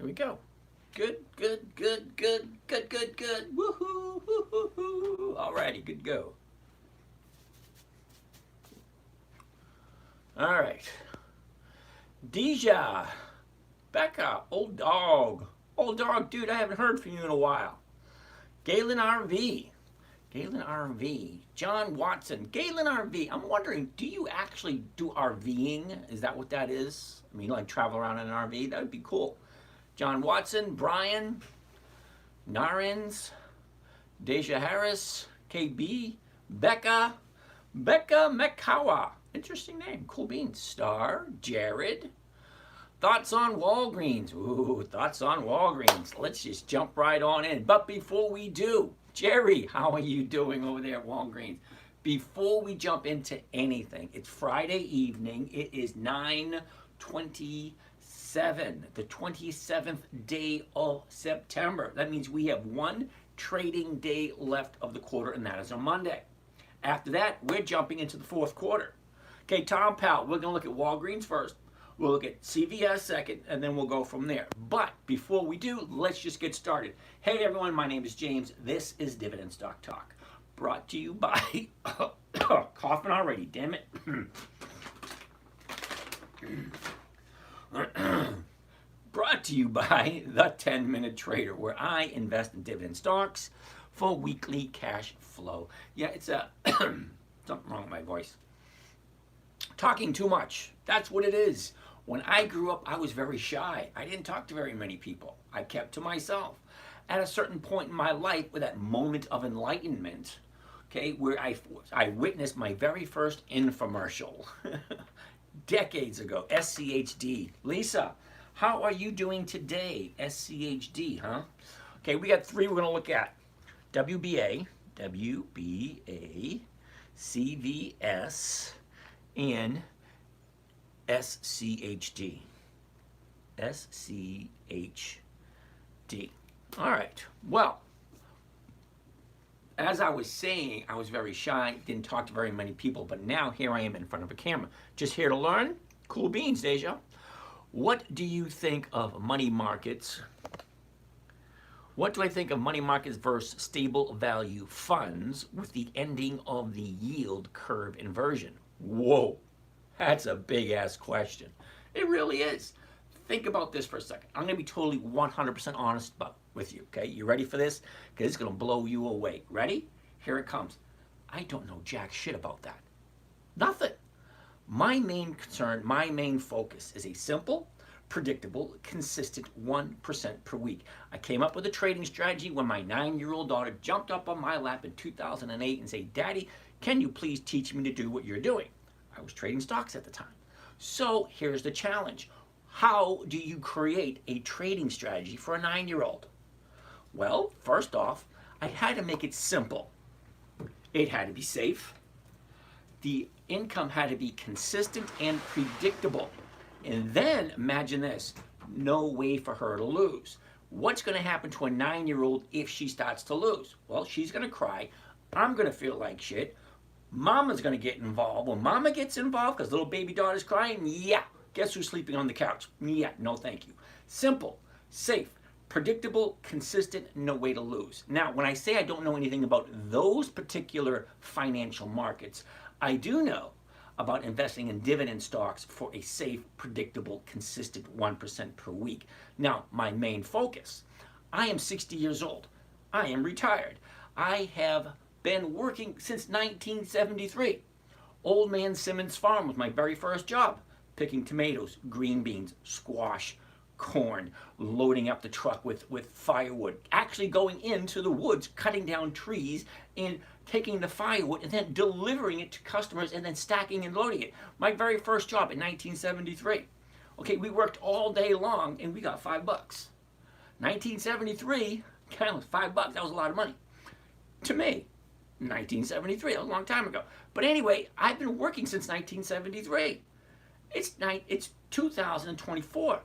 we go. Good, good, good, good, good, good, good. Woohoo, woohoo, woohoo. Alrighty, good go. All right. Deja, Becca, old dog. Old dog, dude, I haven't heard from you in a while. Galen RV. Galen RV. John Watson. Galen RV. I'm wondering, do you actually do RVing? Is that what that is? I mean, like travel around in an RV? That would be cool. John Watson, Brian, Narins, Deja Harris, KB, Becca, Becca Mekawa. Interesting name. Cool beans. Star, Jared. Thoughts on Walgreens. Ooh, thoughts on Walgreens. Let's just jump right on in. But before we do, Jerry, how are you doing over there at Walgreens? Before we jump into anything, it's Friday evening. It is 9:27, the 27th day of September. That means we have one trading day left of the quarter, and that is on Monday. After that, we're jumping into the fourth quarter. Okay, Tom Powell, we're going to look at Walgreens first. We'll look at CVS second, and then we'll go from there. But before we do, let's just get started. Hey everyone, my name is James. This is Dividend Stock Talk. Brought to you by, coughing already, damn it. Brought to you by the 10-Minute Trader, where I invest in dividend stocks for weekly cash flow. Yeah, it's something wrong with my voice. Talking too much. That's what it is. When I grew up, I was very shy. I didn't talk to very many people. I kept to myself. At a certain point in my life, with that moment of enlightenment, okay, where I witnessed my very first infomercial decades ago, SCHD. Lisa, how are you doing today? SCHD, huh? Okay, we got three we're going to look at. WBA, CVS, and SCHD. SCHD. All right. Well, as I was saying, I was very shy, didn't talk to very many people, but now here I am in front of a camera. Just here to learn? Cool beans, Deja. What do you think of money markets? What do I think of money markets versus stable value funds with the ending of the yield curve inversion? Whoa, that's a big ass question. It really is. Think about this for a second. I'm going to be totally 100% honest with you, okay? You ready for this? Because it's going to blow you away. Ready? Here it comes. I don't know jack shit about that. Nothing. My main concern, my main focus is a simple, predictable, consistent 1% per week. I came up with a trading strategy when my 9-year-old daughter jumped up on my lap in 2008 and said, "Daddy, can you please teach me to do what you're doing?" I was trading stocks at the time. So here's the challenge. How do you create a trading strategy for a 9-year-old? Well, first off, I had to make it simple. It had to be safe. The income had to be consistent and predictable. And then imagine this, no way for her to lose. What's going to happen to a 9-year-old if she starts to lose? Well, she's going to cry. I'm going to feel like shit. Mama's going to get involved. When mama gets involved because little baby daughter's crying, yeah, guess who's sleeping on the couch? Yeah, no thank you. Simple, safe, predictable, consistent, no way to lose. Now, when I say I don't know anything about those particular financial markets, I do know about investing in dividend stocks for a safe, predictable, consistent 1% per week. Now, my main focus, I am 60 years old. I am retired. I have been working since 1973. Old Man Simmons Farm was my very first job, picking tomatoes, green beans, squash, corn, loading up the truck with firewood, actually going into the woods, cutting down trees and taking the firewood and then delivering it to customers and then stacking and loading it. My very first job in 1973. Okay, we worked all day long and we got $5. 1973, kind of $5, that was a lot of money. To me, 1973, that was a long time ago. But anyway, I've been working since 1973. It's 2024.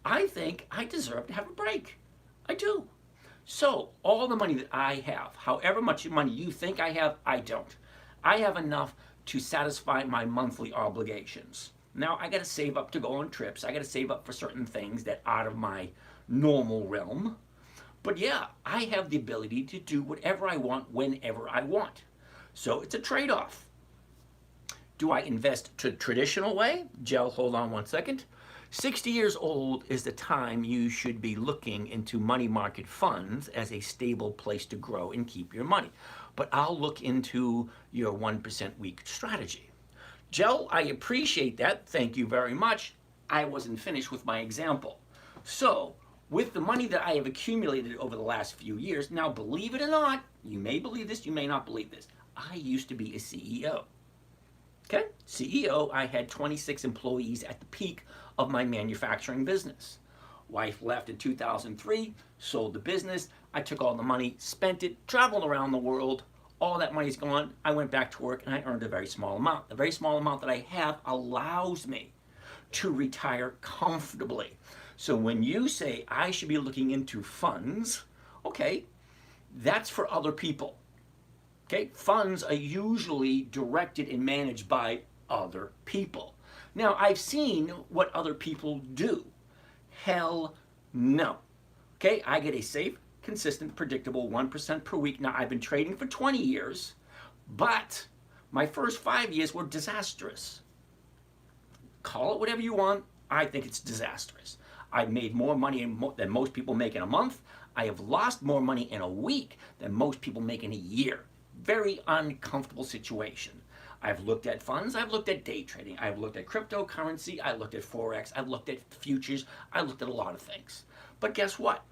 I think I deserve to have a break. I do. So all the money that I have, however much money you think I have, I don't. I have enough to satisfy my monthly obligations. Now I got to save up to go on trips. I got to save up for certain things that out of my normal realm. But yeah, I have the ability to do whatever I want whenever I want. So it's a trade-off. Do I invest the traditional way? Joe, hold on one second. 60 years old is the time you should be looking into money market funds as a stable place to grow and keep your money. But I'll look into your 1% week strategy. Joe, I appreciate that. Thank you very much. I wasn't finished with my example. So, with the money that I have accumulated over the last few years, now believe it or not, you may believe this, you may not believe this, I used to be a CEO. Okay, CEO, I had 26 employees at the peak of my manufacturing business. Wife left in 2003, sold the business, I took all the money, spent it, traveled around the world, all that money's gone, I went back to work and I earned a very small amount. The very small amount that I have allows me to retire comfortably. So when you say I should be looking into funds, okay, that's for other people. Okay, funds are usually directed and managed by other people. Now, I've seen what other people do. Hell no. Okay, I get a safe, consistent, predictable 1% per week. Now, I've been trading for 20 years, but my first 5 years were disastrous. Call it whatever you want. I think it's disastrous. I've made more money than most people make in a month. I have lost more money in a week than most people make in a year. Very uncomfortable situation. I've looked at funds, I've looked at day trading, I've looked at cryptocurrency, I looked at Forex, I've looked at futures, I looked at a lot of things. But guess what?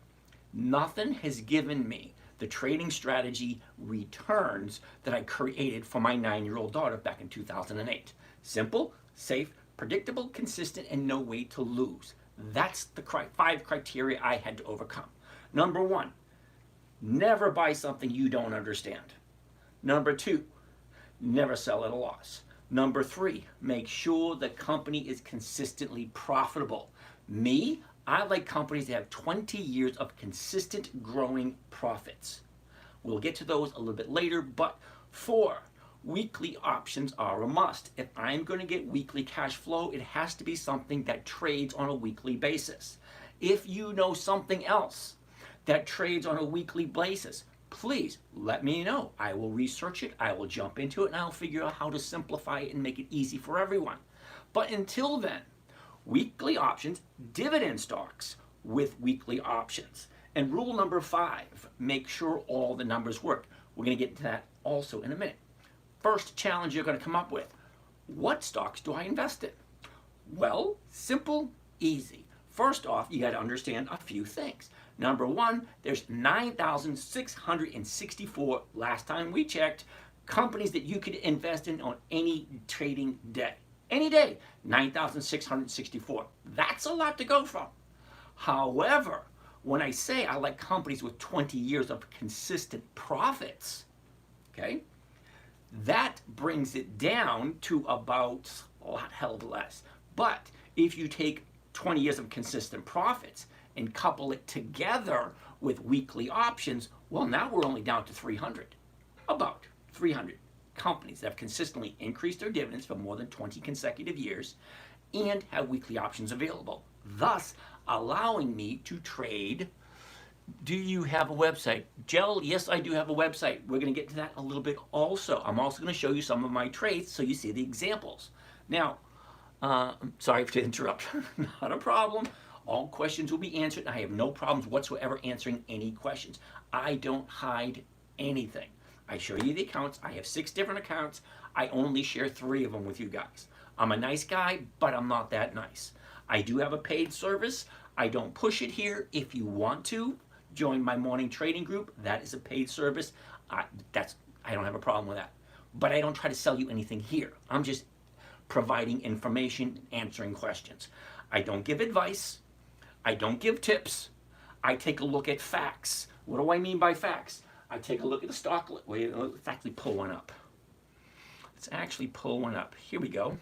Nothing has given me the trading strategy returns that I created for my 9-year-old daughter back in 2008. Simple, safe, predictable, consistent, and no way to lose. That's the 5 criteria I had to overcome. Number 1, never buy something you don't understand. Number 2, never sell at a loss. Number 3, make sure the company is consistently profitable. Me, I like companies that have 20 years of consistent growing profits. We'll get to those a little bit later, but 4, weekly options are a must. If I'm going to get weekly cash flow, it has to be something that trades on a weekly basis. If you know something else that trades on a weekly basis, please let me know. I will research it, I will jump into it, and I'll figure out how to simplify it and make it easy for everyone. But until then, weekly options, dividend stocks with weekly options. And rule number 5, make sure all the numbers work. We're going to get to that also in a minute. First challenge you're going to come up with, what stocks do I invest in? Well, simple, easy. First off, you got to understand a few things. Number 1, there's 9,664, last time we checked, companies that you could invest in on any trading day. Any day, 9,664. That's a lot to go from. However, when I say I like companies with 20 years of consistent profits, okay, that brings it down to about a lot hell of less. But if you take 20 years of consistent profits and couple it together with weekly options, well, now we're only down to 300. About 300 companies that have consistently increased their dividends for more than 20 consecutive years and have weekly options available, thus allowing me to trade. Do you have a website? Jill, yes, I do have a website. We're going to get to that a little bit also. I'm also going to show you some of my trades so you see the examples. Now, I'm sorry to interrupt. Not a problem. All questions will be answered. I have no problems whatsoever answering any questions. I don't hide anything. I show you the accounts. I have 6 different accounts. I only share 3 of them with you guys. I'm a nice guy, but I'm not that nice. I do have a paid service. I don't push it here. If you want to join my morning trading group, that is a paid service. I don't have a problem with that. But I don't try to sell you anything here. I'm just providing information, answering questions. I don't give advice. I don't give tips. I take a look at facts. What do I mean by facts? I take a look at the stock. Wait, let's actually pull one up. Here we go.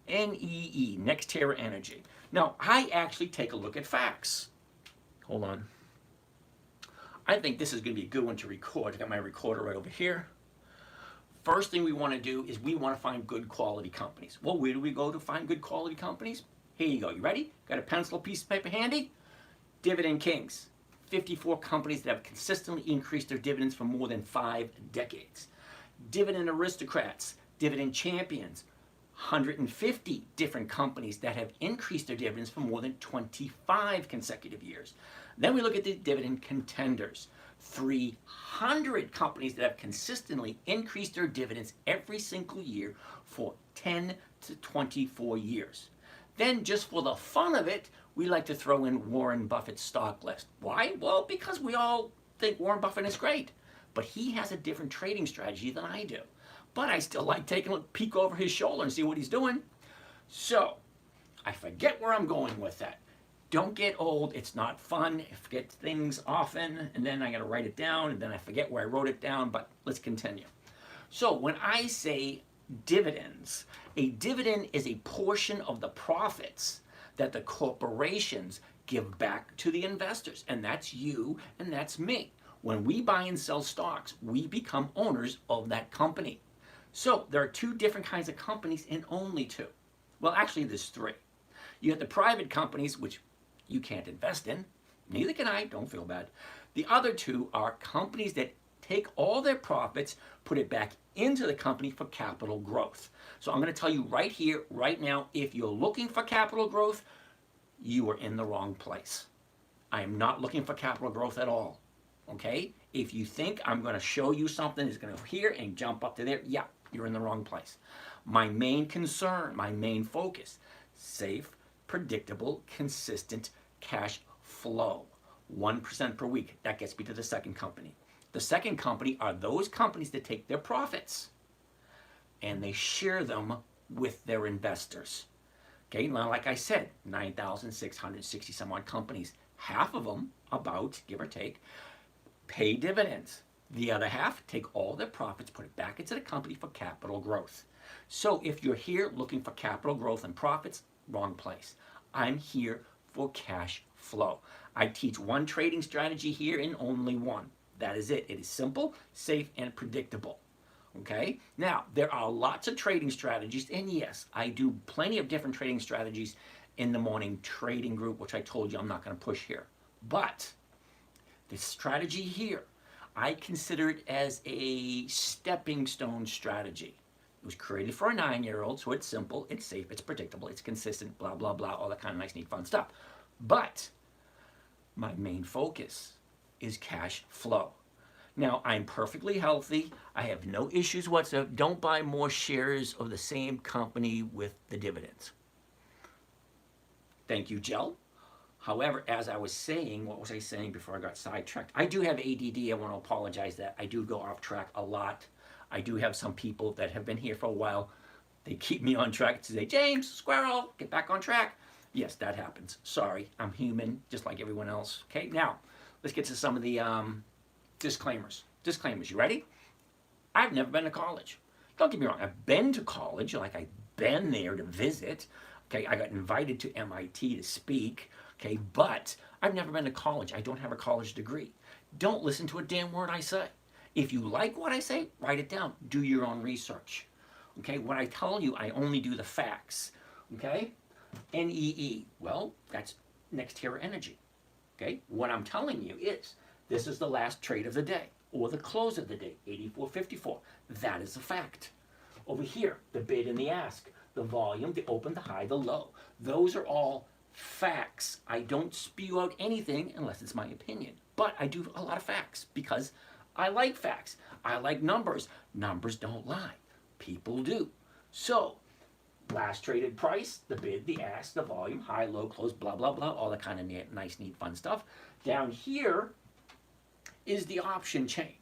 NEE, Nextera Energy. Now, I actually take a look at facts. Hold on. I think this is going to be a good one to record. I got my recorder right over here. First thing we want to do is we want to find good quality companies. Well, where do we go to find good quality companies? Here you go. You ready? Got a pencil, piece of paper handy? Dividend Kings, 54 companies that have consistently increased their dividends for more than 5 decades. Dividend Aristocrats, Dividend Champions, 150 different companies that have increased their dividends for more than 25 consecutive years. Then we look at the Dividend Contenders, 300 companies that have consistently increased their dividends every single year for 10 to 24 years. Then, just for the fun of it, we like to throw in Warren Buffett's stock list. Why? Well, because we all think Warren Buffett is great, but he has a different trading strategy than I do. But I still like taking a peek over his shoulder and see what he's doing. So, I forget where I'm going with that. Don't get old. It's not fun. I forget things often, and then I got to write it down, and then I forget where I wrote it down, but let's continue. So, when I say dividends, a dividend is a portion of the profits that the corporations give back to the investors, and that's you and that's me. When we buy and sell stocks, we become owners of that company. So there are 2 different kinds of companies, and only 2. Well, actually there's 3. You have the private companies, which you can't invest in. Neither can I, don't feel bad. The other 2 are companies that take all their profits, put it back into the company for capital growth. So I'm going to tell you right here, right now, if you're looking for capital growth, you are in the wrong place. I am not looking for capital growth at all. Okay? If you think I'm going to show you something that's going to here and jump up to there, yeah, you're in the wrong place. My main concern, my main focus, safe, predictable, consistent cash flow. 1% per week. That gets me to the second company. The second company are those companies that take their profits and they share them with their investors. Okay, now like I said, 9,660 some odd companies. Half of them, about, give or take, pay dividends. The other half take all their profits, put it back into the company for capital growth. So if you're here looking for capital growth and profits, wrong place. I'm here for cash flow. I teach one trading strategy here and only one. That is it. It is simple, safe, and predictable. Okay? Now, there are lots of trading strategies, and yes, I do plenty of different trading strategies in the morning trading group, which I told you I'm not going to push here. But this strategy here, I consider it as a stepping stone strategy. It was created for a 9-year-old, so it's simple, it's safe, it's predictable, it's consistent, blah, blah, blah, all that kind of nice, neat, fun stuff. But my main focus is cash flow. Now, I'm perfectly healthy. I have no issues whatsoever. Don't buy more shares of the same company with the dividends. Thank you, Jill. However, as I was saying, what was I saying before I got sidetracked? I do have ADD. I want to apologize that I do go off track a lot. I do have some people that have been here for a while. They keep me on track to say, James, squirrel, get back on track. Yes, that happens. Sorry, I'm human, just like everyone else. Okay, now, let's get to some of the disclaimers. Disclaimers, you ready? I've never been to college. Don't get me wrong, I've been to college, like I've been there to visit. Okay, I got invited to MIT to speak. Okay, but I've never been to college. I don't have a college degree. Don't listen to a damn word I say. If you like what I say, write it down. Do your own research. Okay, when I tell you, I only do the facts. Okay, NEE, well, that's next tier energy. Okay, what I'm telling you is, this is the last trade of the day, or the close of the day, 84.54. That is a fact. Over here, the bid and the ask, the volume, the open, the high, the low. Those are all facts. I don't spew out anything unless it's my opinion. But I do a lot of facts because I like facts. I like numbers. Numbers don't lie. People do. So, last traded price, the bid, the ask, the volume, high, low, close, blah, blah, blah, all that kind of nice, neat, fun stuff. Down here is the option chain.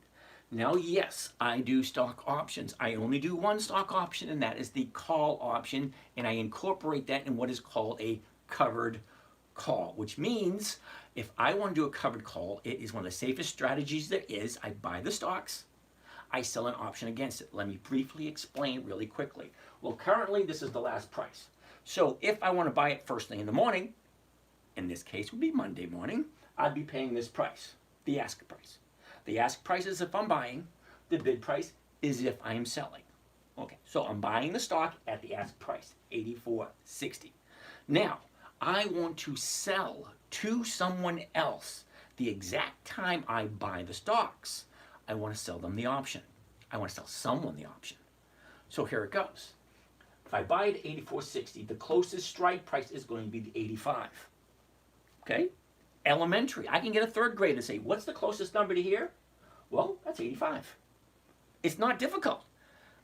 Now, yes, I do stock options. I only do one stock option, and that is the call option, and I incorporate that in what is called a covered call, which means if I want to do a covered call, it is one of the safest strategies there is. I buy the stocks, I sell an option against it. Let me briefly explain really quickly. Well, currently, this is the last price. So if I want to buy it first thing in the morning, in this case would be Monday morning, I'd be paying this price, the ask price. The ask price is if I'm buying, the bid price is if I am selling. Okay, so I'm buying the stock at the ask price, $84.60. Now, I want to sell to someone else the exact time I buy the stocks. I want to sell them the option. I want to sell someone the option. So here it goes. If I buy it at 84.60, the closest strike price is going to be the 85. Okay? Elementary. I can get a third grader to say, what's the closest number to here? Well, that's 85. It's not difficult.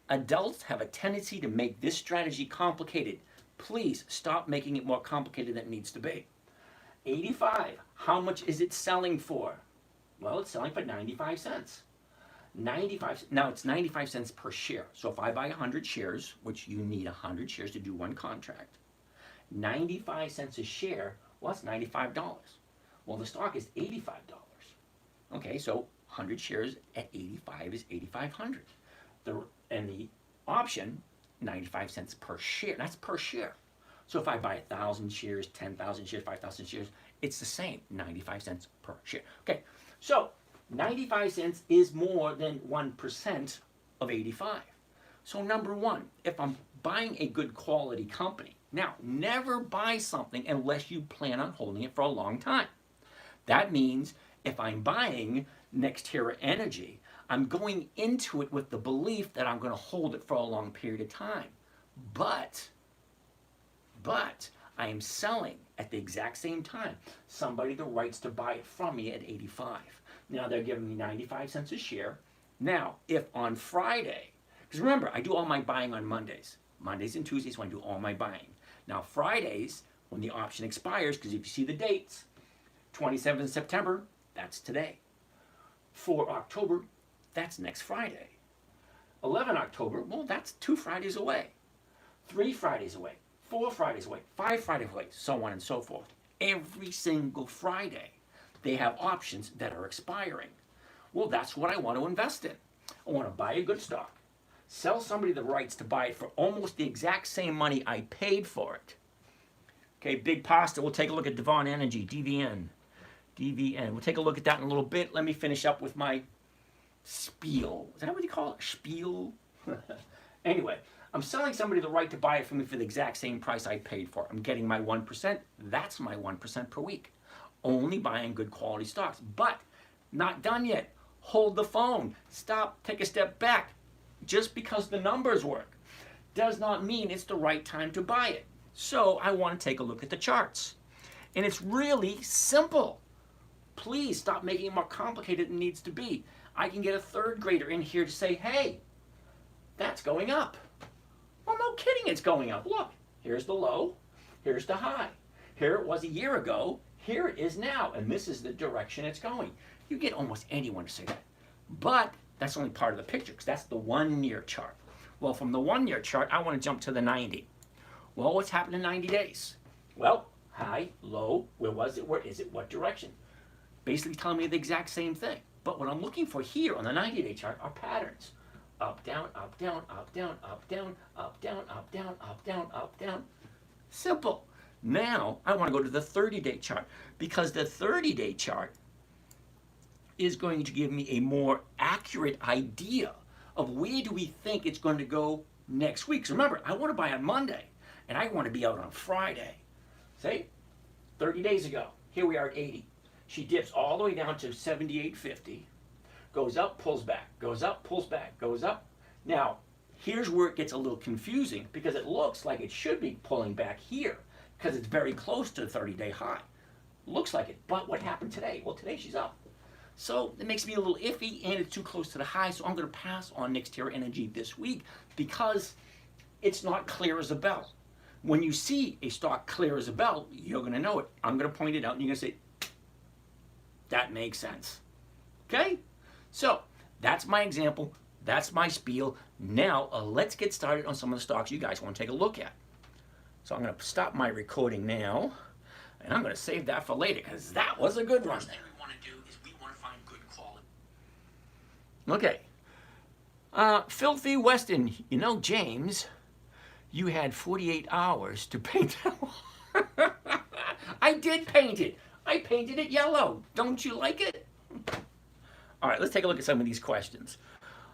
Adults have a tendency to make this strategy complicated. Please stop making it more complicated than it needs to be. 85. How much is it selling for? Well, it's selling for 95 cents. 95. Now it's 95 cents per share. So if I buy 100 shares, which you need 100 shares to do one contract, 95 cents a share, well, that's $95. Well, the stock is $85. Okay, so 100 shares at 85 is 8,500. And the option, 95 cents per share. That's per share. So if I buy 1,000 shares, 10,000 shares, 5,000 shares, it's the same, 95 cents per share. Okay, so 95 cents is more than 1% of 85. So number one, if I'm buying a good quality company, now never buy something unless you plan on holding it for a long time. That means if I'm buying NextEra Energy, I'm going into it with the belief that I'm going to hold it for a long period of time. But I am selling at the exact same time somebody the rights to buy it from me at 85. Now they're giving me 95 cents a share. Now, if on Friday, because remember, I do all my buying on Mondays. Mondays and Tuesdays when I do all my buying. Now Fridays, when the option expires, because if you see the dates, 27th September, that's today. 4 October, that's next Friday. 11 October, well, that's 2 Fridays away. 3 Fridays away. 4 Fridays away. 5 Fridays away, so on and so forth. Every single Friday, they have options that are expiring. Well, that's what I want to invest in. I want to buy a good stock, sell somebody the rights to buy it for almost the exact same money I paid for it. Okay, big pasta. We'll take a look at Dividend Energy, DVN. DVN. We'll take a look at that in a little bit. Let me finish up with my spiel. Is that what you call it? Spiel? Anyway, I'm selling somebody the right to buy it from me for the exact same price I paid for it. I'm getting my 1%. That's my 1% per week. Only buying good quality stocks. But not done yet. Hold the phone. Stop. Take a step back. Just because the numbers work does not mean it's the right time to buy it. So I want to take a look at the charts. And it's really simple. Please stop making it more complicated than it needs to be. I can get a third grader in here to say, hey, that's going up. Well, no kidding, it's going up. Look, here's the low, here's the high. Here it was a year ago, here it is now, and this is the direction it's going. You get almost anyone to say that. But that's only part of the picture, because that's the 1 year chart. Well, from the 1 year chart, I want to jump to the 90. Well, what's happened in 90 days? Well, high, low, where was it, where is it, what direction? Basically telling me the exact same thing. But what I'm looking for here on the 90-day chart are patterns. Up, down, up, down, up, down, up, down, up, down, up, down, up, down, up, down. Simple. Now, I want to go to the 30-day chart, because the 30-day chart is going to give me a more accurate idea of where do we think it's going to go next week. So remember, I want to buy on Monday, and I want to be out on Friday. See? 30 days ago, here we are at 80. She dips all the way down to 78.50, goes up, pulls back, goes up, pulls back, goes up. Now, here's where it gets a little confusing, because it looks like it should be pulling back here, because it's very close to the 30-day high. Looks like it, but what happened today? Well, today she's up. So it makes me a little iffy, and it's too close to the high, so I'm going to pass on NextEra Energy this week, because it's not clear as a bell. When you see a stock clear as a bell, you're going to know it. I'm going to point it out, and you're going to say, that makes sense. Okay? So, that's my example. That's my spiel. Now, let's get started on some of the stocks you guys want to take a look at. So, I'm going to stop my recording now, and I'm going to save that for later, because that was a good one. First thing we want to do is we want to find good quality. Okay. Filthy Weston, you know, James, you had 48 hours to paint that. I did paint it. I painted it yellow. Don't you like it? All right, let's take a look at some of these questions.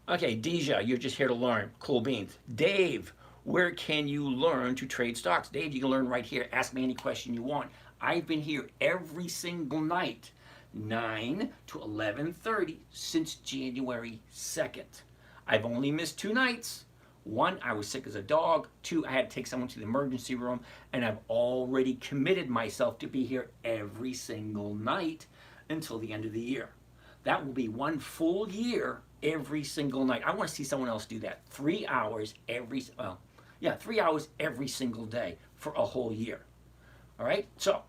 Okay, Deja, you're just here to learn. Cool beans. Dave, Where can you learn to trade stocks? Dave, you can learn right here. Ask me any question you want. I've been here every single night, 9 to 11:30 since January 2nd. I've only missed 2 nights. 1, I was sick as a dog. 2, I had to take someone to the emergency room. And I've already committed myself to be here every single night until the end of the year. That will be 1 full year every single night. I want to see someone else do that. 3 hours every, 3 hours every single day for a whole year. All right, so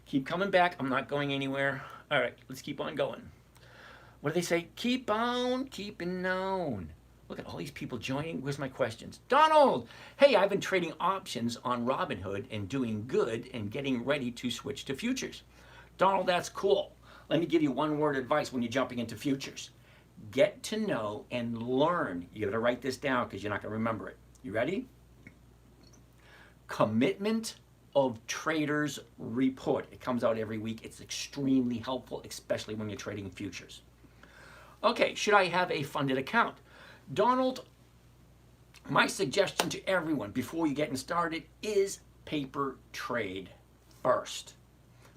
keep coming back. I'm not going anywhere. All right, let's keep on going. What do they say? Keep on keeping on. Look at all these people joining. Where's my questions? Donald, hey, I've been trading options on Robinhood and doing good and getting ready to switch to futures. Donald, that's cool. Let me give you one word advice when you're jumping into futures. Get to know and learn. You gotta write this down because you're not gonna remember it. You ready? Commitment of Traders Report. It comes out every week. It's extremely helpful, especially when you're trading futures. Okay, should I have a funded account? Donald, my suggestion to everyone before you getting started is paper trade first.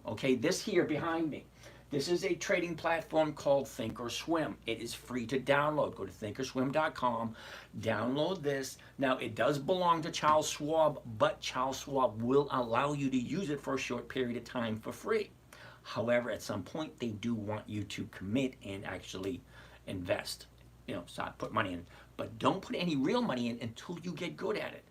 Okay, this here behind me, this is a trading platform called Thinkorswim. It is free to download. Go to thinkorswim.com, download this. Now, it does belong to Charles Schwab, but Charles Schwab will allow you to use it for a short period of time for free. However, at some point, they do want you to commit and actually invest. Start put money in. But don't put any real money in until you get good at it.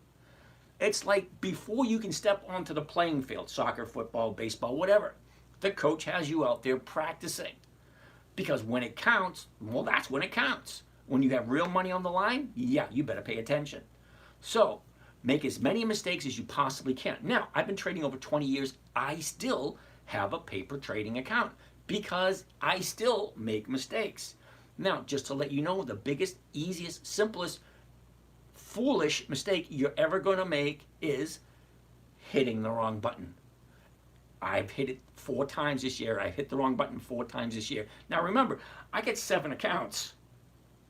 It's like before you can step onto the playing field, soccer, football, baseball, whatever, the coach has you out there practicing. Because when it counts, well, that's when it counts. When you have real money on the line, yeah, you better pay attention. So make as many mistakes as you possibly can. Now, I've been trading over 20 years. I still have a paper trading account because I still make mistakes. Now, just to let you know, the biggest, easiest, simplest, foolish mistake you're ever going to make is hitting the wrong button. I've hit it 4 times this year. I hit the wrong button 4 times this year. Now, remember, I get 7 accounts.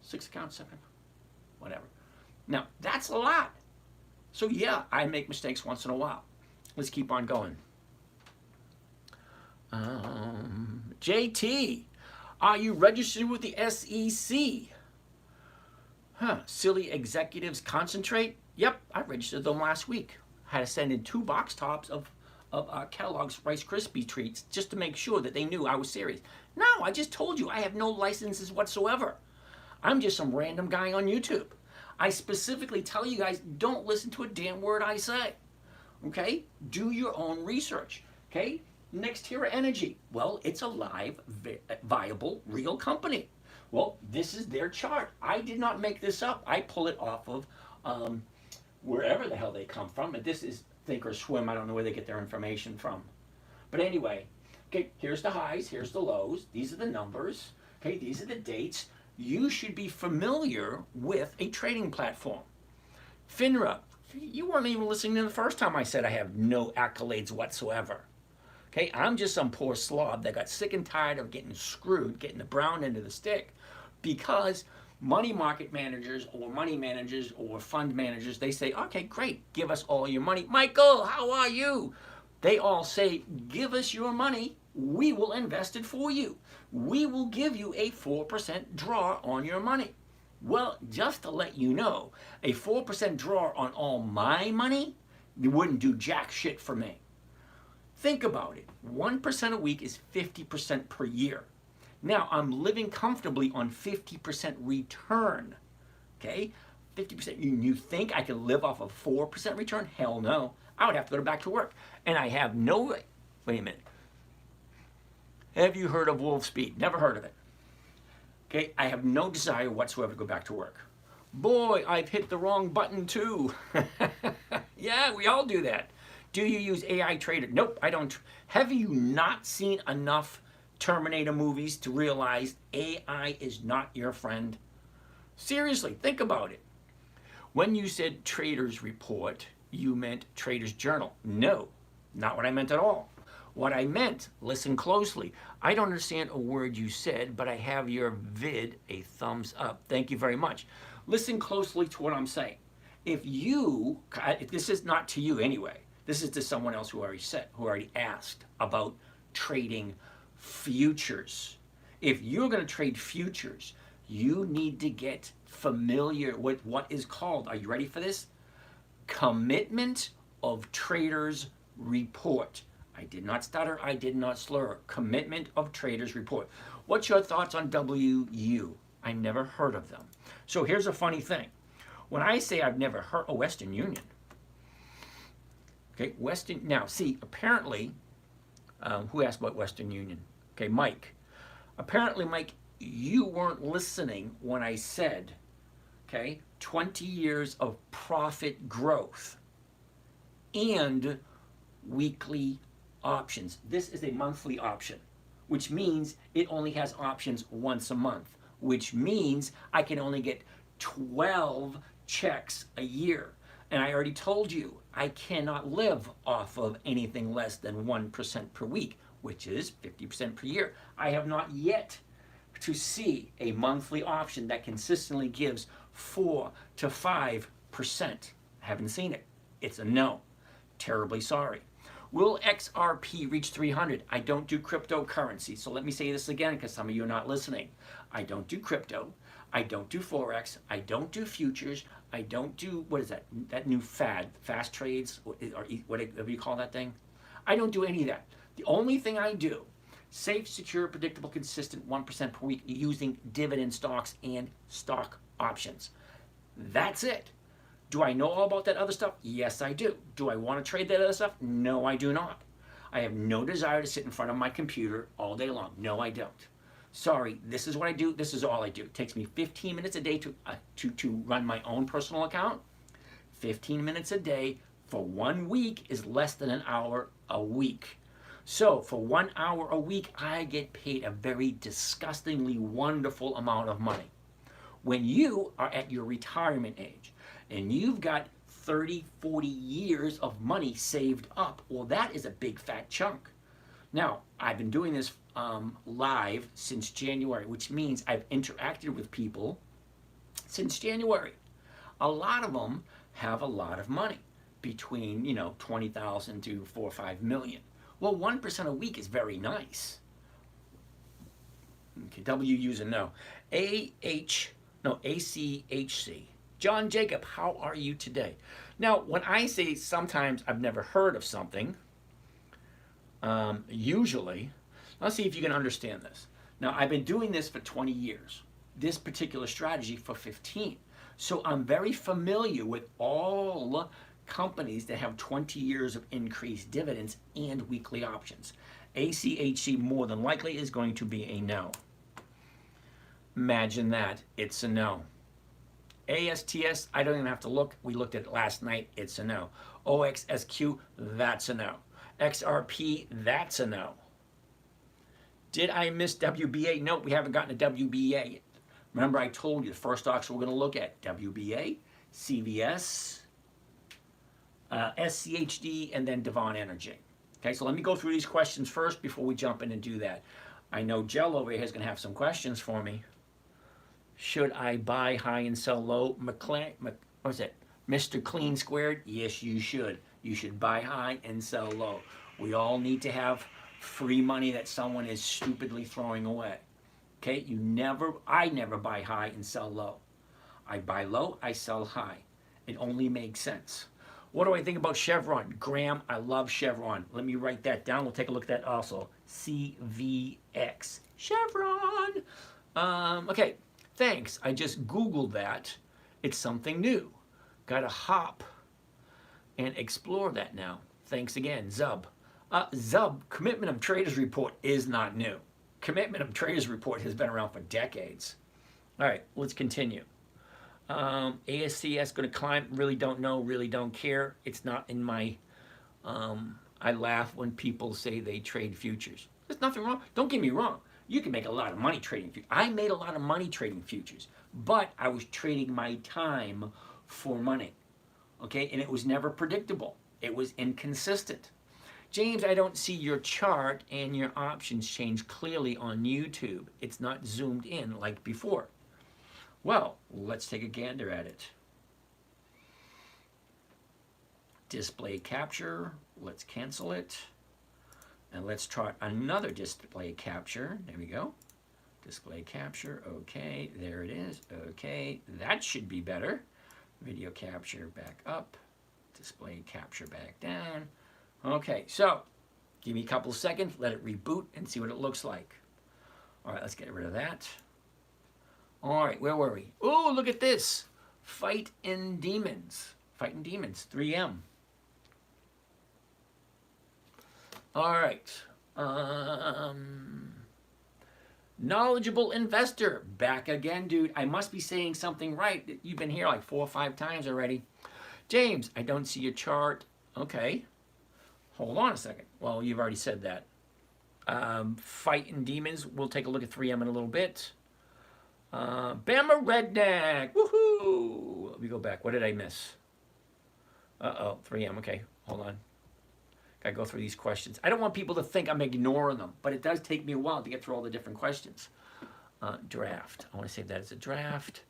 6 accounts, 7, whatever. Now, that's a lot. So, yeah, I make mistakes once in a while. Let's keep on going. JT. Are you registered with the SEC? Silly executives concentrate? Yep, I registered them last week. Had to send in 2 box tops of Kellogg's Rice Krispie treats just to make sure that they knew I was serious. No, I just told you I have no licenses whatsoever. I'm just some random guy on YouTube. I specifically tell you guys, don't listen to a damn word I say. Okay? Do your own research. Okay? NextEra Energy. Well, it's a live, viable, real company. Well, this is their chart. I did not make this up. I pull it off of wherever the hell they come from. And this is Thinkorswim. I don't know where they get their information from. But anyway, okay, here's the highs, here's the lows. These are the numbers. Okay, these are the dates. You should be familiar with a trading platform. FINRA. You weren't even listening to the first time I said I have no accolades whatsoever. Okay, I'm just some poor slob that got sick and tired of getting screwed, getting the brown end of the stick, because money market managers or money managers or fund managers, they say, okay, great, give us all your money. Michael, how are you? They all say, give us your money, we will invest it for you. We will give you a 4% draw on your money. Well, just to let you know, a 4% draw on all my money, you wouldn't do jack shit for me. Think about it. 1% a week is 50% per year. Now, I'm living comfortably on 50% return. Okay? 50%. You think I could live off of 4% return? Hell no. I would have to go back to work. And I have no... Wait a minute. Have you heard of Wolf Speed? Never heard of it. Okay? I have no desire whatsoever to go back to work. Boy, I've hit the wrong button too. Yeah, we all do that. Do you use AI Trader? Nope, I don't. Have you not seen enough Terminator movies to realize AI is not your friend? Seriously, think about it. When you said Traders Report, you meant Traders Journal. No, not what I meant at all. What I meant, listen closely. I don't understand a word you said, but I have your vid a thumbs up. Thank you very much. Listen closely to what I'm saying. If this is not to you anyway, this is to someone else who already asked about trading futures. If you're going to trade futures, you need to get familiar with what is called, are you ready for this? Commitment of Traders Report. I did not stutter, I did not slur. Commitment of Traders Report. What's your thoughts on WU? I never heard of them. So here's a funny thing. When I say I've never heard of Western Union, okay, now see, apparently, who asked about Western Union? Okay, Mike. Apparently, Mike, you weren't listening when I said, okay, 20 years of profit growth and weekly options. This is a monthly option, which means it only has options once a month, which means I can only get 12 checks a year. And I already told you, I cannot live off of anything less than 1% per week, which is 50% per year. I have not yet to see a monthly option that consistently gives 4 to 5%. I haven't seen it. It's a no. Terribly sorry. Will XRP reach 300? I don't do cryptocurrency. So let me say this again because some of you are not listening. I don't do crypto. I don't do Forex. I don't do futures. I don't do, what is that? That new fad, fast trades, or whatever you call that thing. I don't do any of that. The only thing I do, safe, secure, predictable, consistent, 1% per week using dividend stocks and stock options. That's it. Do I know all about that other stuff? Yes, I do. Do I want to trade that other stuff? No, I do not. I have no desire to sit in front of my computer all day long. No, I don't. Sorry, this is what I do. This is all I do. It takes me 15 minutes a day to run my own personal account. 15 minutes a day for 1 week is less than an hour a week. So for 1 hour a week, I get paid a very disgustingly wonderful amount of money. When you are at your retirement age and you've got 30, 40 years of money saved up, well, that is a big fat chunk. Now, I've been doing this live since January, which means I've interacted with people since January. A lot of them have a lot of money, between 20,000 to 4 or 5 million. Well, 1% a week is very nice. Okay, WU's a no. ACHC. John Jacob, how are you today? Now, when I say sometimes I've never heard of something, usually, let's see if you can understand this. Now, I've been doing this for 20 years, this particular strategy for 15. So I'm very familiar with all companies that have 20 years of increased dividends and weekly options. ACHC more than likely is going to be a no. Imagine that, it's a no. ASTS, I don't even have to look. We looked at it last night, it's a no. OXSQ, that's a no. XRP, that's a no. Did I miss WBA? No, we haven't gotten to WBA yet. Remember I told you the first stocks we're going to look at, WBA, CVS, SCHD, and then Devon Energy. Okay, so let me go through these questions first before we jump in and do that. I know Jell over here is going to have some questions for me. Should I buy high and sell low? What's it? Mr. Clean Squared? Yes, you should. You should buy high and sell low. We all need to have free money that someone is stupidly throwing away. Okay, I never buy high and sell low. I buy low, I sell high. It only makes sense. What do I think about Chevron? Graham, I love Chevron. Let me write that down. We'll take a look at that also. CVX. Chevron. Okay, thanks. I just Googled that. It's something new. Got to hop and explore that now. Thanks again, Zub. Zub, Commitment of Traders Report is not new. Commitment of Traders Report has been around for decades. All right, let's continue. ASCS going to climb, really don't know, really don't care. It's not in my, I laugh when people say they trade futures. There's nothing wrong. Don't get me wrong. You can make a lot of money trading futures. I made a lot of money trading futures, but I was trading my time for money. Okay, and it was never predictable. It was inconsistent. James, I don't see your chart and your options change clearly on YouTube. It's not zoomed in like before. Well, let's take a gander at it. Display capture, let's cancel it. And let's try another display capture. There we go. Display capture, okay, there it is. Okay, that should be better. Video capture back up. Display capture back down. Okay, so give me a couple of seconds, let it reboot and see what it looks like. All right, let's get rid of that. All right, where were we? Oh, look at this. Fighting Demons. Fighting Demons, 3M. All right. Knowledgeable Investor, back again, dude. I must be saying something right. You've been here like 4 or 5 times already. James, I don't see your chart. Okay. Hold on a second. Well, you've already said that. Fighting Demons, we'll take a look at 3M in a little bit. Bama Redneck, woohoo! Let me go back. What did I miss? Uh-oh, 3M, okay. Hold on. Gotta go through these questions. I don't want people to think I'm ignoring them, but it does take me a while to get through all the different questions. Draft. I want to save that as a draft.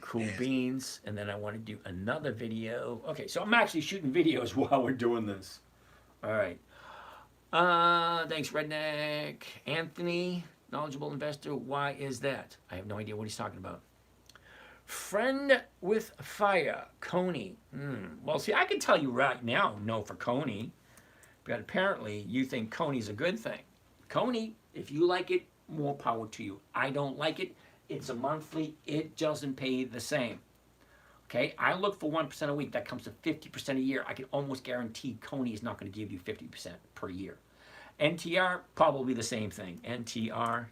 Cool beans. And then I want to do another video. Okay, so I'm actually shooting videos while we're doing this. All right. Thanks, Redneck. Anthony, knowledgeable investor. Why is that? I have no idea what he's talking about. Friend with fire, Coney. Well, see, I can tell you right now, no for Coney. But apparently, you think Coney's a good thing. Coney, if you like it, more power to you. I don't like it. It's a monthly. It doesn't pay the same. Okay? I look for 1% a week. That comes to 50% a year. I can almost guarantee Coney is not going to give you 50% per year. NTR, probably the same thing. NTR.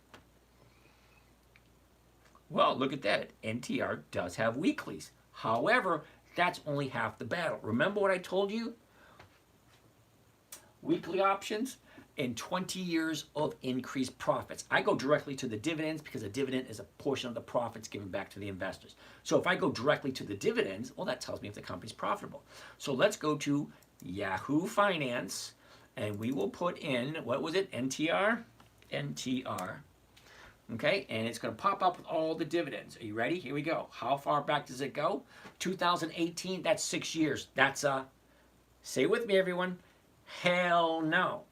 Well, look at that. NTR does have weeklies. However, that's only half the battle. Remember what I told you? Weekly options and 20 years of increased profits. I go directly to the dividends because a dividend is a portion of the profits given back to the investors. So if I go directly to the dividends, well, that tells me if the company's profitable. So let's go to Yahoo Finance, and we will put in, what was it, NTR? NTR. Okay, and it's going to pop up with all the dividends. Are you ready? Here we go. How far back does it go? 2018, that's 6 years. That's say it with me, everyone, hell no.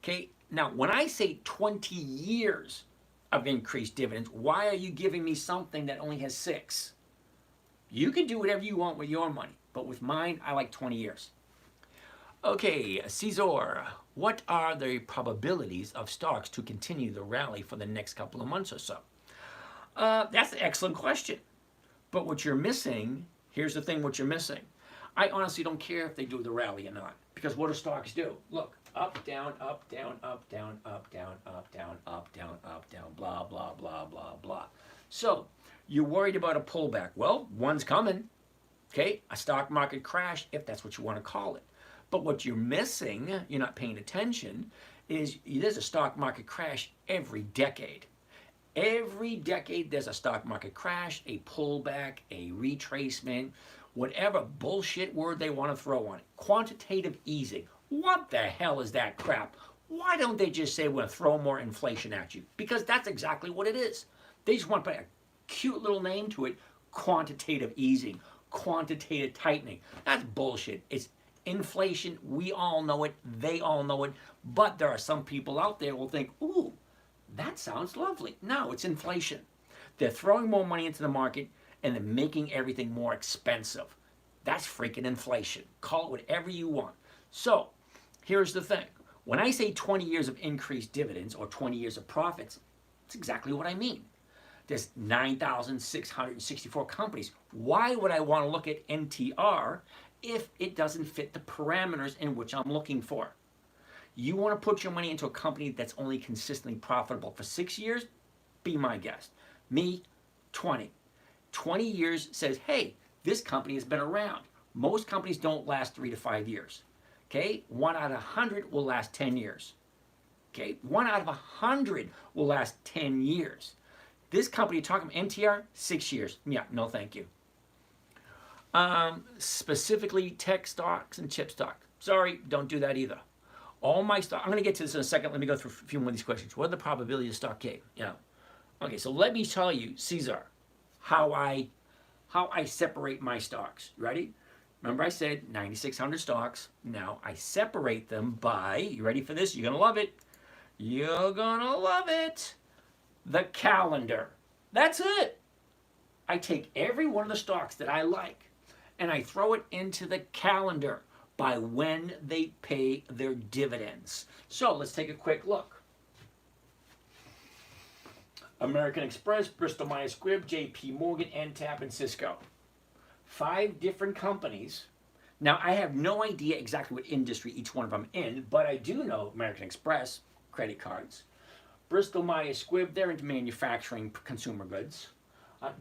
Okay, now when I say 20 years of increased dividends, why are you giving me something that only has 6? You can do whatever you want with your money, but with mine, I like 20 years. Okay, Cesar, what are the probabilities of stocks to continue the rally for the next couple of months or so? That's an excellent question. But what you're missing, here's the thing, what you're missing. I honestly don't care if they do the rally or not, because what do stocks do? Look, up, down, up, down, up, down, up, down, up, down, up, down, up, down, blah, blah, blah, blah, blah. So, you're worried about a pullback. Well, one's coming, okay? A stock market crash, if that's what you want to call it. But what you're missing, you're not paying attention, is there's a stock market crash every decade. Every decade there's a stock market crash, a pullback, a retracement, whatever bullshit word they want to throw on it. Quantitative easing. What the hell is that crap? Why don't they just say we're going to throw more inflation at you? Because that's exactly what it is. They just want to put a cute little name to it, quantitative easing, quantitative tightening. That's bullshit. It's inflation. We all know it. They all know it. But there are some people out there who will think, ooh, that sounds lovely. No, it's inflation. They're throwing more money into the market and they're making everything more expensive. That's freaking inflation. Call it whatever you want. So, here's the thing. When I say 20 years of increased dividends or 20 years of profits, that's exactly what I mean. There's 9,664 companies. Why would I want to look at NTR if it doesn't fit the parameters in which I'm looking for? You want to put your money into a company that's only consistently profitable for 6 years? Be my guest. Me, 20. 20 years says, hey, this company has been around. Most companies don't last 3 to 5 years. Okay, 1 out of 100 will last 10 years. Okay, 1 out of 100 will last 10 years. This company, you're talking about NTR, 6 years. Yeah, no thank you. Specifically tech stocks and chip stock. Sorry, don't do that either. All my stock, I'm going to get to this in a second. Let me go through a few more of these questions. What are the probability of stock gain? Yeah. Okay, so let me tell you, Cesar, how I separate my stocks. Ready? Remember I said 9,600 stocks. Now I separate them by, you ready for this? You're going to love it. You're going to love it. The calendar. That's it. I take every one of the stocks that I like and I throw it into the calendar by when they pay their dividends. So let's take a quick look. American Express, Bristol Myers Squibb, JP Morgan, NTAP, and Cisco. 5 different companies. Now, I have no idea exactly what industry each one of them in, but I do know American Express, credit cards. Bristol Myers Squibb, they're into manufacturing consumer goods.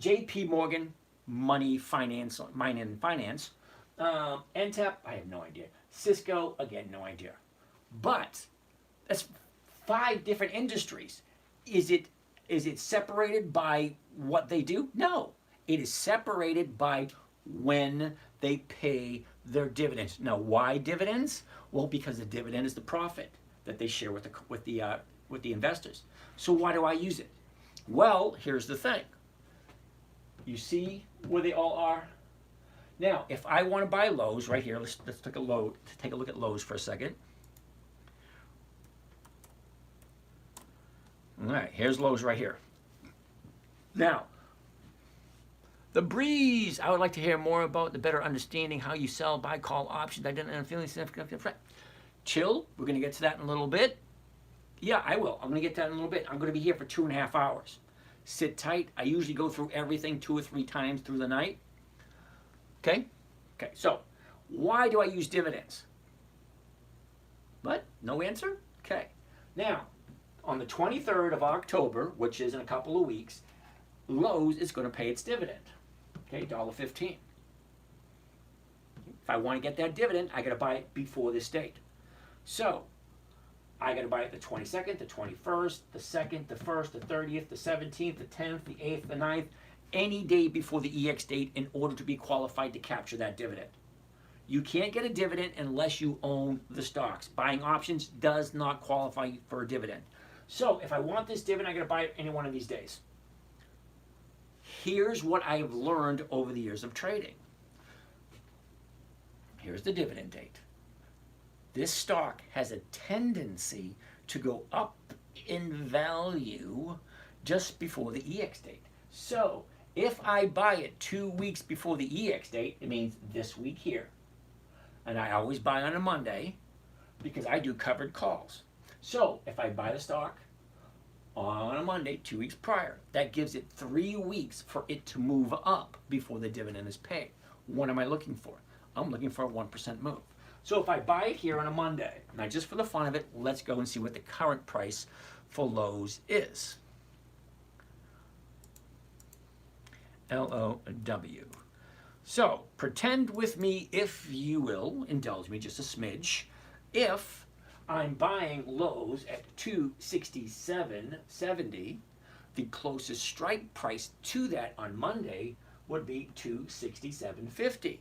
JP Morgan, money, finance, mine and finance. NTAP, I have no idea. Cisco, again, no idea. But that's 5 different industries. Is it separated by what they do? No. It is separated by when they pay their dividends. Now, why dividends? Well, because the dividend is the profit that they share with the investors. So why do I use it? Well, here's the thing. You see where they all are? Now, if I want to buy Lowe's right here, let's take a look at Lowe's for a second. All right, here's Lowe's right here. Now, the breeze. I would like to hear more about the better understanding how you sell, buy, call options. I didn't have a feeling significant. Chill. We're going to get to that in a little bit. Yeah, I will. I'm going to get to that in a little bit. I'm going to be here for 2.5 hours. Sit tight. I usually go through everything 2 or 3 times through the night. Okay? Okay, so why do I use dividends? What? No answer? Okay. Now, on the 23rd of October, which is in a couple of weeks, Lowe's is going to pay its dividend. Okay, $1.15. If I want to get that dividend, I got to buy it before this date. So, I got to buy it the 22nd, the 21st, the 2nd, the 1st, the 30th, the 17th, the 10th, the 8th, the 9th, any day before the EX date in order to be qualified to capture that dividend. You can't get a dividend unless you own the stocks. Buying options does not qualify for a dividend. So if I want this dividend, I got to buy it any one of these days. Here's what I've learned over the years of trading. Here's the dividend date. This stock has a tendency to go up in value just before the EX date. So if I buy it 2 weeks before the EX date, it means this week here. And I always buy on a Monday because I do covered calls. So if I buy the stock on a Monday 2 weeks prior, that gives it 3 weeks for it to move up before the dividend is paid. What am I looking for? I'm looking for a 1% move. So if I buy it here on a Monday, now just for the fun of it, let's go and see what the current price for Lowe's is. LOW. So pretend with me, if you will, indulge me just a smidge, if I'm buying Lowe's at $267.70, the closest strike price to that on Monday would be $267.50.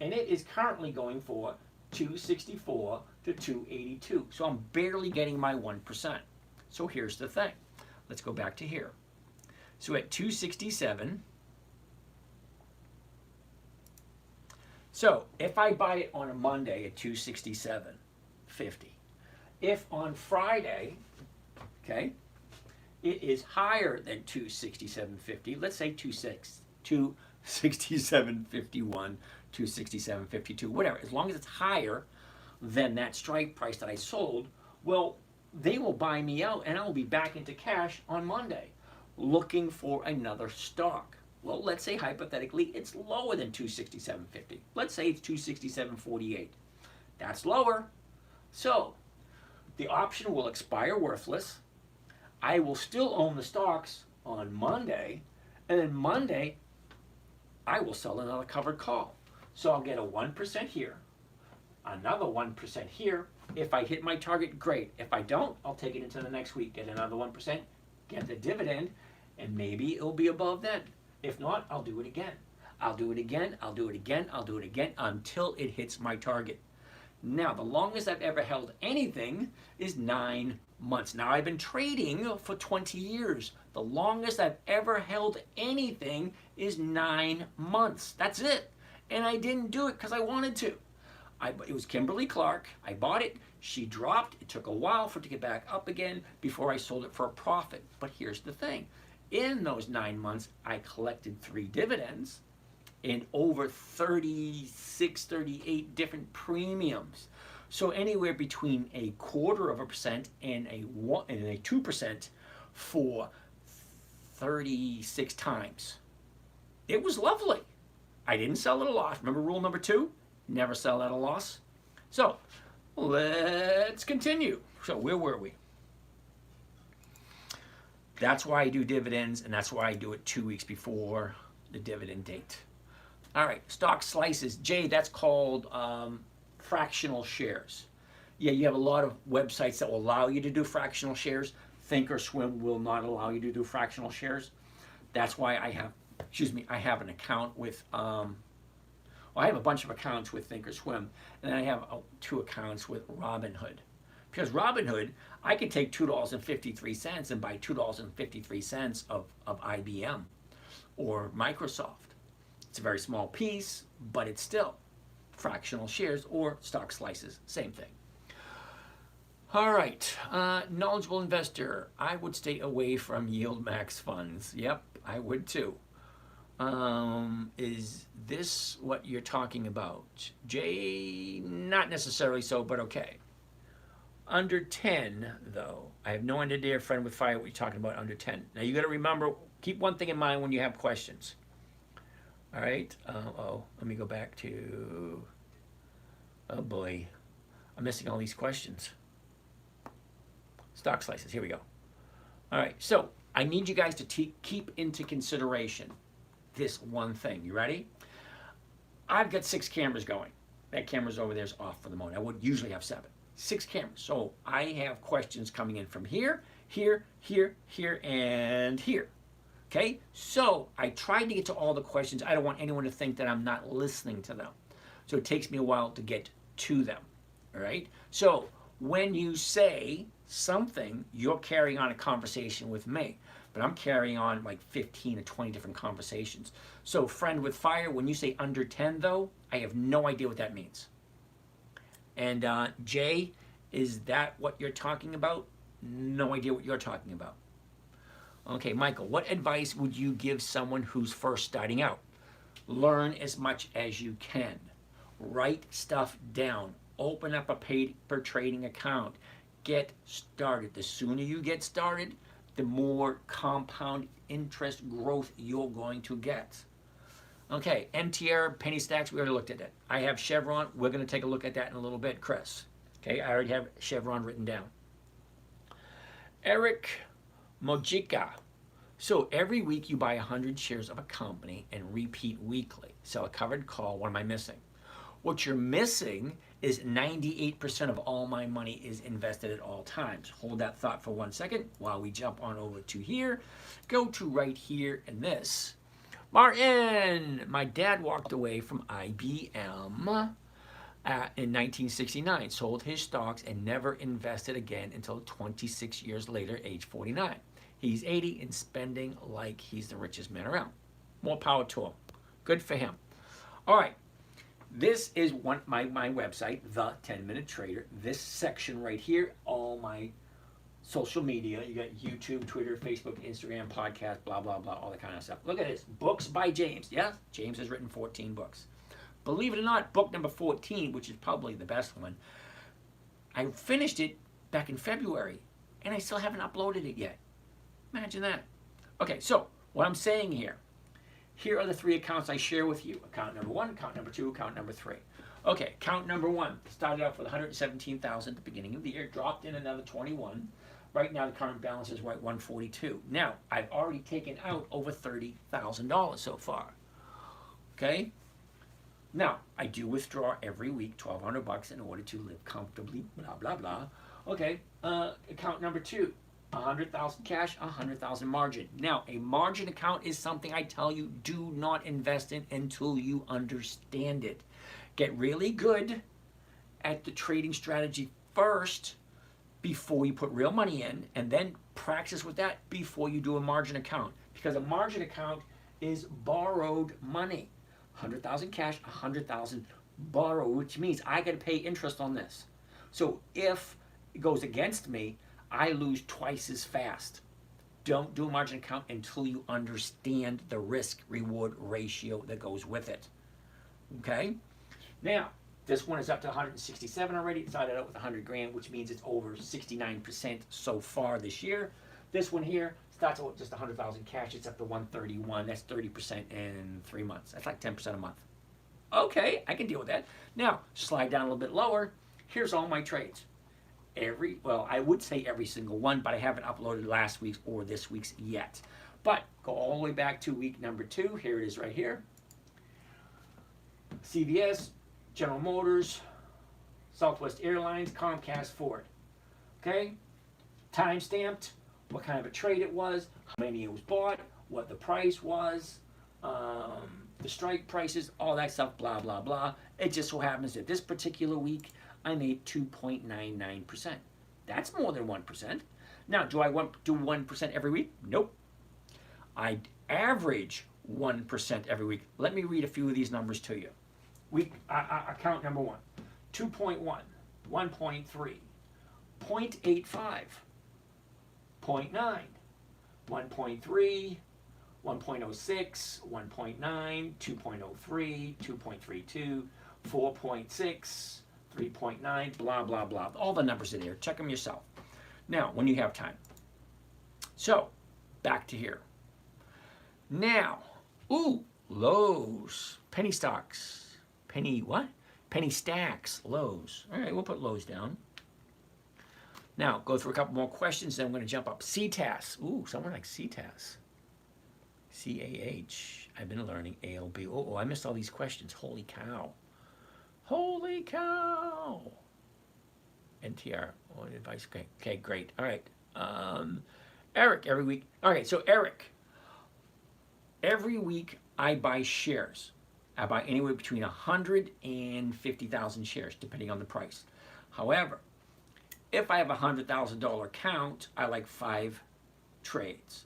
And it is currently going for $264 to $282. So I'm barely getting my 1%. So here's the thing. Let's go back to here. So at $267, so if I buy it on a Monday at $267.50, if on Friday, okay, it is higher than $267.50, let's say $267.51, $267.52, whatever, as long as it's higher than that strike price that I sold, well, they will buy me out and I'll be back into cash on Monday looking for another stock. Well, let's say hypothetically it's lower than $267.50. Let's say it's $267.48. That's lower. So the option will expire worthless. I will still own the stocks on Monday, and then Monday I will sell another covered call. So I'll get a 1% here, another 1% here. If I hit my target, great. If I don't, I'll take it into the next week, get another 1%, get the dividend, and maybe it'll be above that. If not, I'll do it again. I'll do it again, I'll do it again, I'll do it again until it hits my target. Now, the longest I've ever held anything is 9 months. Now, I've been trading for 20 years. The longest I've ever held anything is 9 months. That's it. And I didn't do it because I wanted to. It was Kimberly Clark. I bought it. She dropped. It took a while for it to get back up again before I sold it for a profit. But here's the thing. In those 9 months, I collected 3 dividends and over 36, 38 different premiums. So anywhere between 0.25% and a 2% for 36 times. It was lovely. I didn't sell at a loss. Remember rule number 2? Never sell at a loss. So let's continue. So where were we? That's why I do dividends, and that's why I do it 2 weeks before the dividend date. All right, stock slices. Jay, that's called fractional shares. Yeah, you have a lot of websites that will allow you to do fractional shares. Thinkorswim will not allow you to do fractional shares. That's why I have an account with, I have a bunch of accounts with Thinkorswim, and then I have 2 accounts with Robinhood. Because Robinhood, I could take $2.53 and buy $2.53 of IBM or Microsoft. It's a very small piece, but it's still fractional shares or stock slices, same thing. All right, knowledgeable investor. I would stay away from yield max funds. Yep, I would too. Is this what you're talking about? Jay, not necessarily so, but okay. Under 10, though, I have no idea, friend with fire, what you're talking about under 10. Now, you got to remember, keep one thing in mind when you have questions. All right. Let me go back to, oh boy, I'm missing all these questions. Stock slices, here we go. All right, so I need you guys to keep into consideration this one thing. You ready? I've got 6 cameras going. That camera's over there is off for the moment. I would usually have 7. 6 cameras. So I have questions coming in from here, here, here, here, and here. Okay? So I tried to get to all the questions. I don't want anyone to think that I'm not listening to them. So it takes me a while to get to them. All right? So when you say something, you're carrying on a conversation with me. But I'm carrying on like 15 or 20 different conversations. So friend with fire, when you say under 10 though, I have no idea what that means. And Jay, is that what you're talking about? No idea what you're talking about. Okay, Michael, what advice would you give someone who's first starting out? Learn as much as you can. Write stuff down. Open up a paper trading account. Get started. The sooner you get started, the more compound interest growth you're going to get. Okay, MTR, penny stacks, we already looked at that. I have Chevron. We're going to take a look at that in a little bit, Chris. Okay, I already have Chevron written down. Eric Mojica. So every week you buy 100 shares of a company and repeat weekly. Sell a covered call. What am I missing? What you're missing is 98% of all my money is invested at all times. Hold that thought for 1 second while we jump on over to here. Go to right here in this. Martin, my dad walked away from IBM in 1969, sold his stocks and never invested again until 26 years later, age 49. He's 80 and spending like he's the richest man around. More power to him. Good for him. All right. This is my website, The 10-Minute Trader. This section right here, all my social media. You got YouTube, Twitter, Facebook, Instagram, podcast, blah, blah, blah, all that kind of stuff. Look at this. Books by James. Yeah, James has written 14 books. Believe it or not, book number 14, which is probably the best one, I finished it back in February, and I still haven't uploaded it yet. Imagine that. Okay, so what I'm saying here are the 3 accounts I share with you. Account number 1, account number 2, account number 3. Okay, account number 1 started off with 117,000 at the beginning of the year, dropped in another 21. Right now the current balance is right 142. Now, I've already taken out over $30,000 so far. Okay? Now, I do withdraw every week $1,200 in order to live comfortably, blah, blah, blah. Okay, account number 2. 100,000 cash, 100,000 margin. Now, a margin account is something I tell you do not invest in until you understand it. Get really good at the trading strategy first before you put real money in, and then practice with that before you do a margin account. Because a margin account is borrowed money. 100,000 cash, 100,000 borrow, which means I got to pay interest on this. So if it goes against me, I lose twice as fast. Don't do a margin account until you understand the risk reward ratio that goes with it. Okay? Now, this one is up to 167 already. It started out with 100 grand, which means it's over 69% so far this year. This one here starts out with just 100,000 cash. It's up to 131. That's 30% in 3 months. That's like 10% a month. Okay, I can deal with that. Now, slide down a little bit lower. Here's all my trades. I would say every single one, but I haven't uploaded last week's or this week's yet. But go all the way back to week number 2. Here it is right here. CVS, General Motors, Southwest Airlines, Comcast, Ford. Okay? Time stamped, what kind of a trade it was, how many it was bought, what the price was, the strike prices, all that stuff, blah, blah, blah. It just so happens that this particular week, I made 2.99%. That's more than 1%. Now, do I want to do 1% every week? Nope. I average 1% every week. Let me read a few of these numbers to you. Account number 1, 2.1, 1.3, 0.85, 0.9, 1.3, 1.06, 1.9, 2.03, 2.32, 4.6, 3.9, blah, blah, blah. All the numbers are there. Check them yourself. Now, when you have time. So, back to here. Now, Lowe's, penny stocks. Penny what? Penny stacks, Lowe's. All right, we'll put Lowe's down. Now, go through a couple more questions, then I'm going to jump up. CTAS. Ooh, someone likes CTAS. CAH. I've been learning ALB. Oh, I missed all these questions. Holy cow. Holy cow. NTR. Oh, advice. Okay, great. All right. Eric, every week. All right, so Eric. Every week I buy shares. I buy anywhere between 100 and 50,000 shares, depending on the price. However, if I have a $100,000 account, I like 5 trades.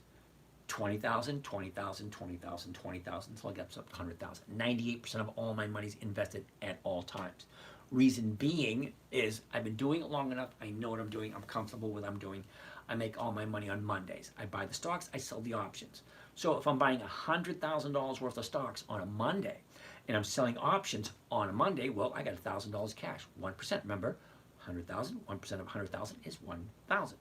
20,000, 20,000, 20,000, 20,000, until I get up to 100,000. 98% of all my money is invested at all times. Reason being is I've been doing it long enough. I know what I'm doing. I'm comfortable with what I'm doing. I make all my money on Mondays. I buy the stocks. I sell the options. So if I'm buying $100,000 worth of stocks on a Monday and I'm selling options on a Monday, well, I got $1,000 cash. 1%. Remember, 100,000. 1% of 100,000 is 1,000.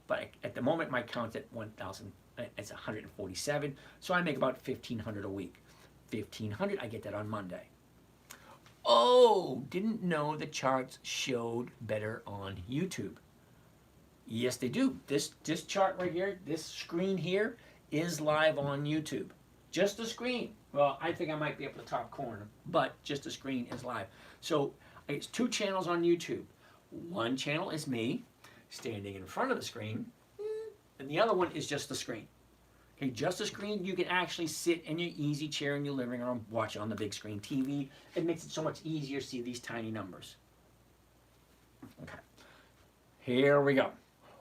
But at the moment, my account's at 1,000. It's 147. So I make about 1,500 a week. 1,500. I get that on Monday. Oh, didn't know the charts showed better on YouTube. Yes, they do. This chart right here, this screen here, is live on YouTube. Just the screen. Well, I think I might be up in the top corner, but just the screen is live. So it's 2 channels on YouTube. One channel is me standing in front of the screen, and the other one is just the screen. Okay, just the screen. You can actually sit in your easy chair in your living room, watch on the big screen TV. It makes it so much easier to see these tiny numbers. Okay, here we go.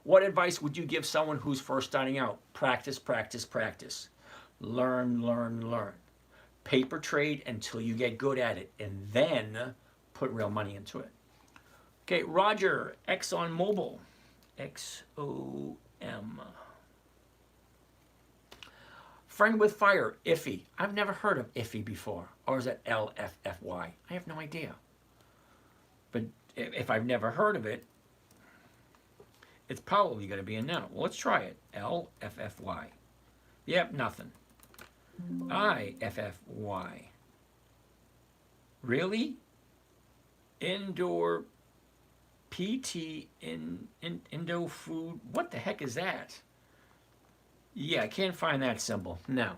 What advice would you give someone who's first starting out? Practice, practice, practice. Learn, learn, learn. Paper trade until you get good at it, and then put real money into it. Okay, Roger, ExxonMobil. XOM. Friend with Fire, iffy. I've never heard of iffy before. Or is that LFFY? I have no idea. But if I've never heard of it, it's probably going to be a no. Well, let's try it. LFFY. Yep, nothing. IFFY. Really? Indoor PT Indo food. What the heck is that? Yeah, I can't find that symbol. No.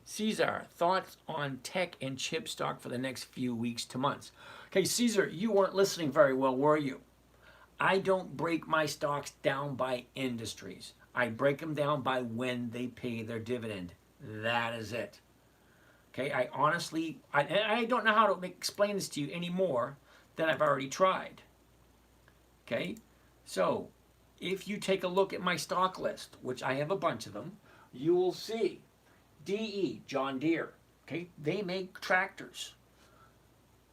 Caesar, thoughts on tech and chip stock for the next few weeks to months. Okay, Caesar, you weren't listening very well, were you? I don't break my stocks down by industries. I break them down by when they pay their dividend. That is it. Okay, I honestly, I don't know how to explain this to you any more than I've already tried. Okay, so if you take a look at my stock list, which I have a bunch of them, you will see DE, John Deere. Okay, they make tractors.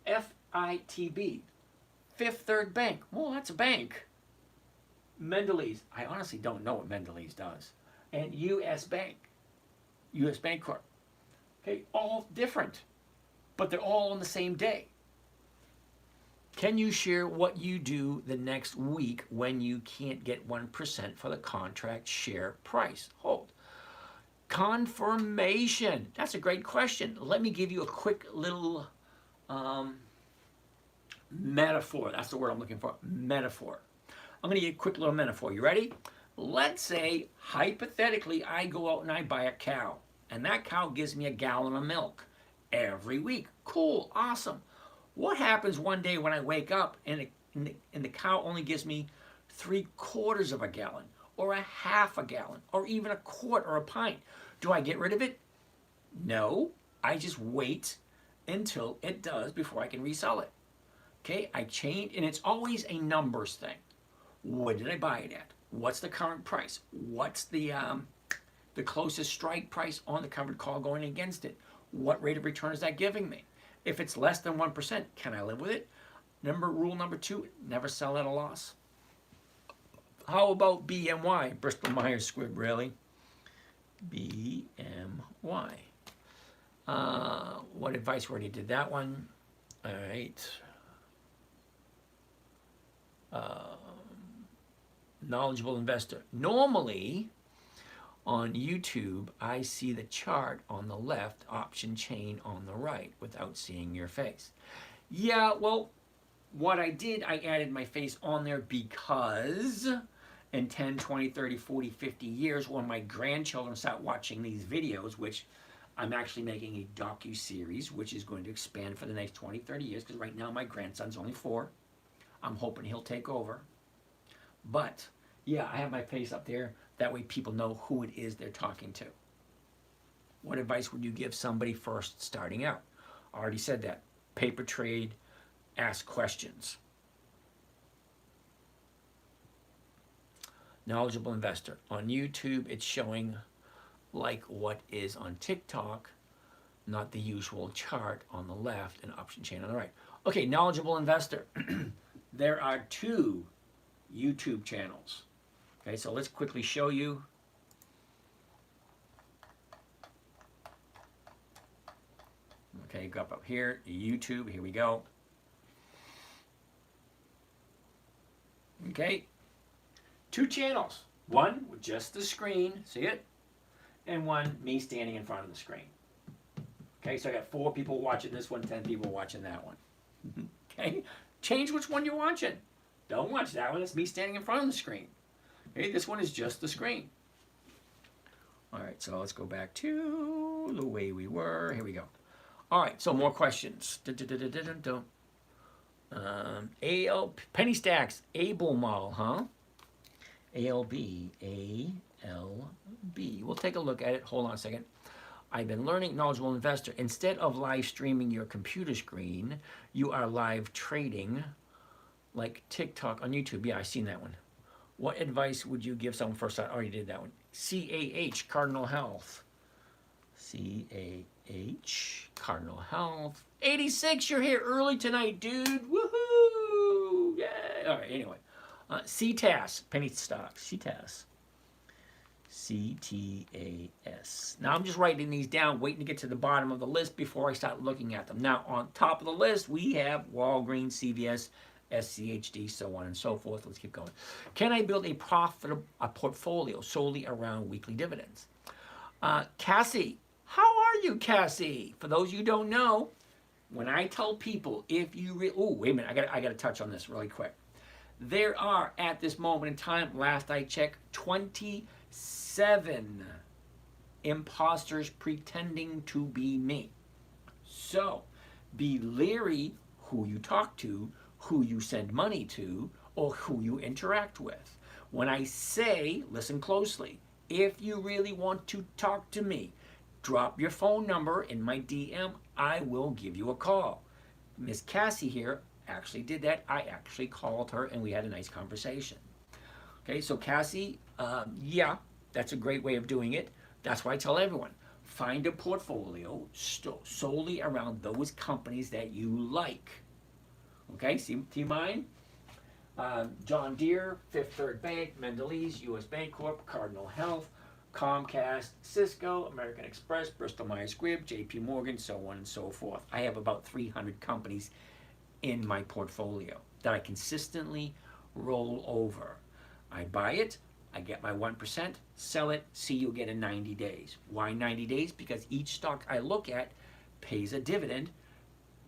FITB, Fifth Third Bank. Well, that's a bank. Mendeley's, I honestly don't know what Mendeley's does. And US Bank, US Bank Corp. Okay, all different, but they're all on the same day. Can you share what you do the next week when you can't get 1% for the contract share price? Hold. Confirmation. That's a great question. Let me give you a quick little metaphor. That's the word I'm looking for. Metaphor. I'm going to give you a quick little metaphor. You ready? Let's say, hypothetically, I go out and I buy a cow. And that cow gives me a gallon of milk every week. Cool. Awesome. What happens one day when I wake up and the cow only gives me 3/4 of a gallon, or a half a gallon, or even a quart or a pint? Do I get rid of it? No. I just wait until it does before I can resell it. Okay, I change, and it's always a numbers thing. What did I buy it at? What's the current price? What's the closest strike price on the covered call going against it? What rate of return is that giving me? If it's less than 1%, can I live with it? Rule number 2, never sell at a loss. How about BMY? Bristol Myers Squibb, really? BMY. What advice? We already did that one. All right. Knowledgeable investor. Normally, on YouTube, I see the chart on the left, option chain on the right, without seeing your face. Yeah, well, what I did, I added my face on there because in 10, 20, 30, 40, 50 years, when my grandchildren start watching these videos, which I'm actually making a docu-series, which is going to expand for the next 20, 30 years, because right now my grandson's only 4. I'm hoping he'll take over. But, yeah, I have my face up there. That way people know who it is they're talking to. What advice would you give somebody first starting out? I already said that. Paper trade, ask questions. Knowledgeable investor. On YouTube, it's showing like what is on TikTok, not the usual chart on the left and option chain on the right. Okay, knowledgeable investor. There are 2 YouTube channels. Okay, so let's quickly show you. Okay, go up here, YouTube, here we go. Okay, 2 channels. One with just the screen, see it? And one, me standing in front of the screen. Okay, so I got 4 people watching this one, 10 people watching that one. Okay, change which one you're watching. Don't watch that one, it's me standing in front of the screen. Okay, this one is just the screen. All right, so let's go back to the way we were. Here we go. All right, so more questions. AL penny stacks, Able model, huh? ALB, ALB. We'll take a look at it. Hold on a second. I've been learning, knowledgeable investor. Instead of live streaming your computer screen, you are live trading like TikTok on YouTube. Yeah, I've seen that one. What advice would you give someone first? I already did that one. CAH, Cardinal Health. CAH, Cardinal Health. 86, you're here early tonight, dude. Woohoo! Yeah. All right, anyway. CTAS, penny stocks. CTAS. CTAS. Now I'm just writing these down, waiting to get to the bottom of the list before I start looking at them. Now on top of the list, we have Walgreens, CVS, SCHD, so on and so forth. Let's keep going. Can I build a portfolio solely around weekly dividends? Cassie, how are you, Cassie? For those you don't know, when I tell people, if you oh, wait a minute, I got to touch on this really quick. There are, at this moment in time, last I checked, 27 imposters pretending to be me. So, be leery who you talk to, who you send money to, or who you interact with. When I say, listen closely, if you really want to talk to me, drop your phone number in my DM, I will give you a call. Miss Cassie here actually did that. I actually called her and we had a nice conversation. Okay, so Cassie, yeah, that's a great way of doing it. That's why I tell everyone, find a portfolio solely around those companies that you like. Okay, see mine? John Deere, Fifth Third Bank, Mendelez, U.S. Bancorp, Cardinal Health, Comcast, Cisco, American Express, Bristol Myers Squibb, J.P. Morgan, so on and so forth. I have about 300 companies in my portfolio that I consistently roll over. I buy it, I get my 1%, sell it, see you get in 90 days. Why 90 days? Because each stock I look at pays a dividend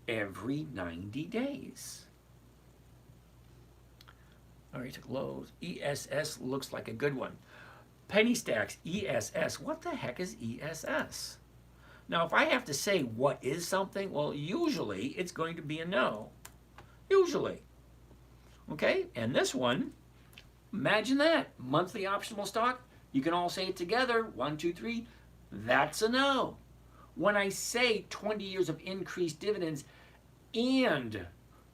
every 90 days. All right, took Lowe's. ESS looks like a good one. Penny stacks, ESS. What the heck is ESS? Now, if I have to say what is something, well, usually it's going to be a no. Usually. Okay, and this one, imagine that. Monthly optional stock. You can all say it together. 1, 2, 3. That's a no. When I say 20 years of increased dividends and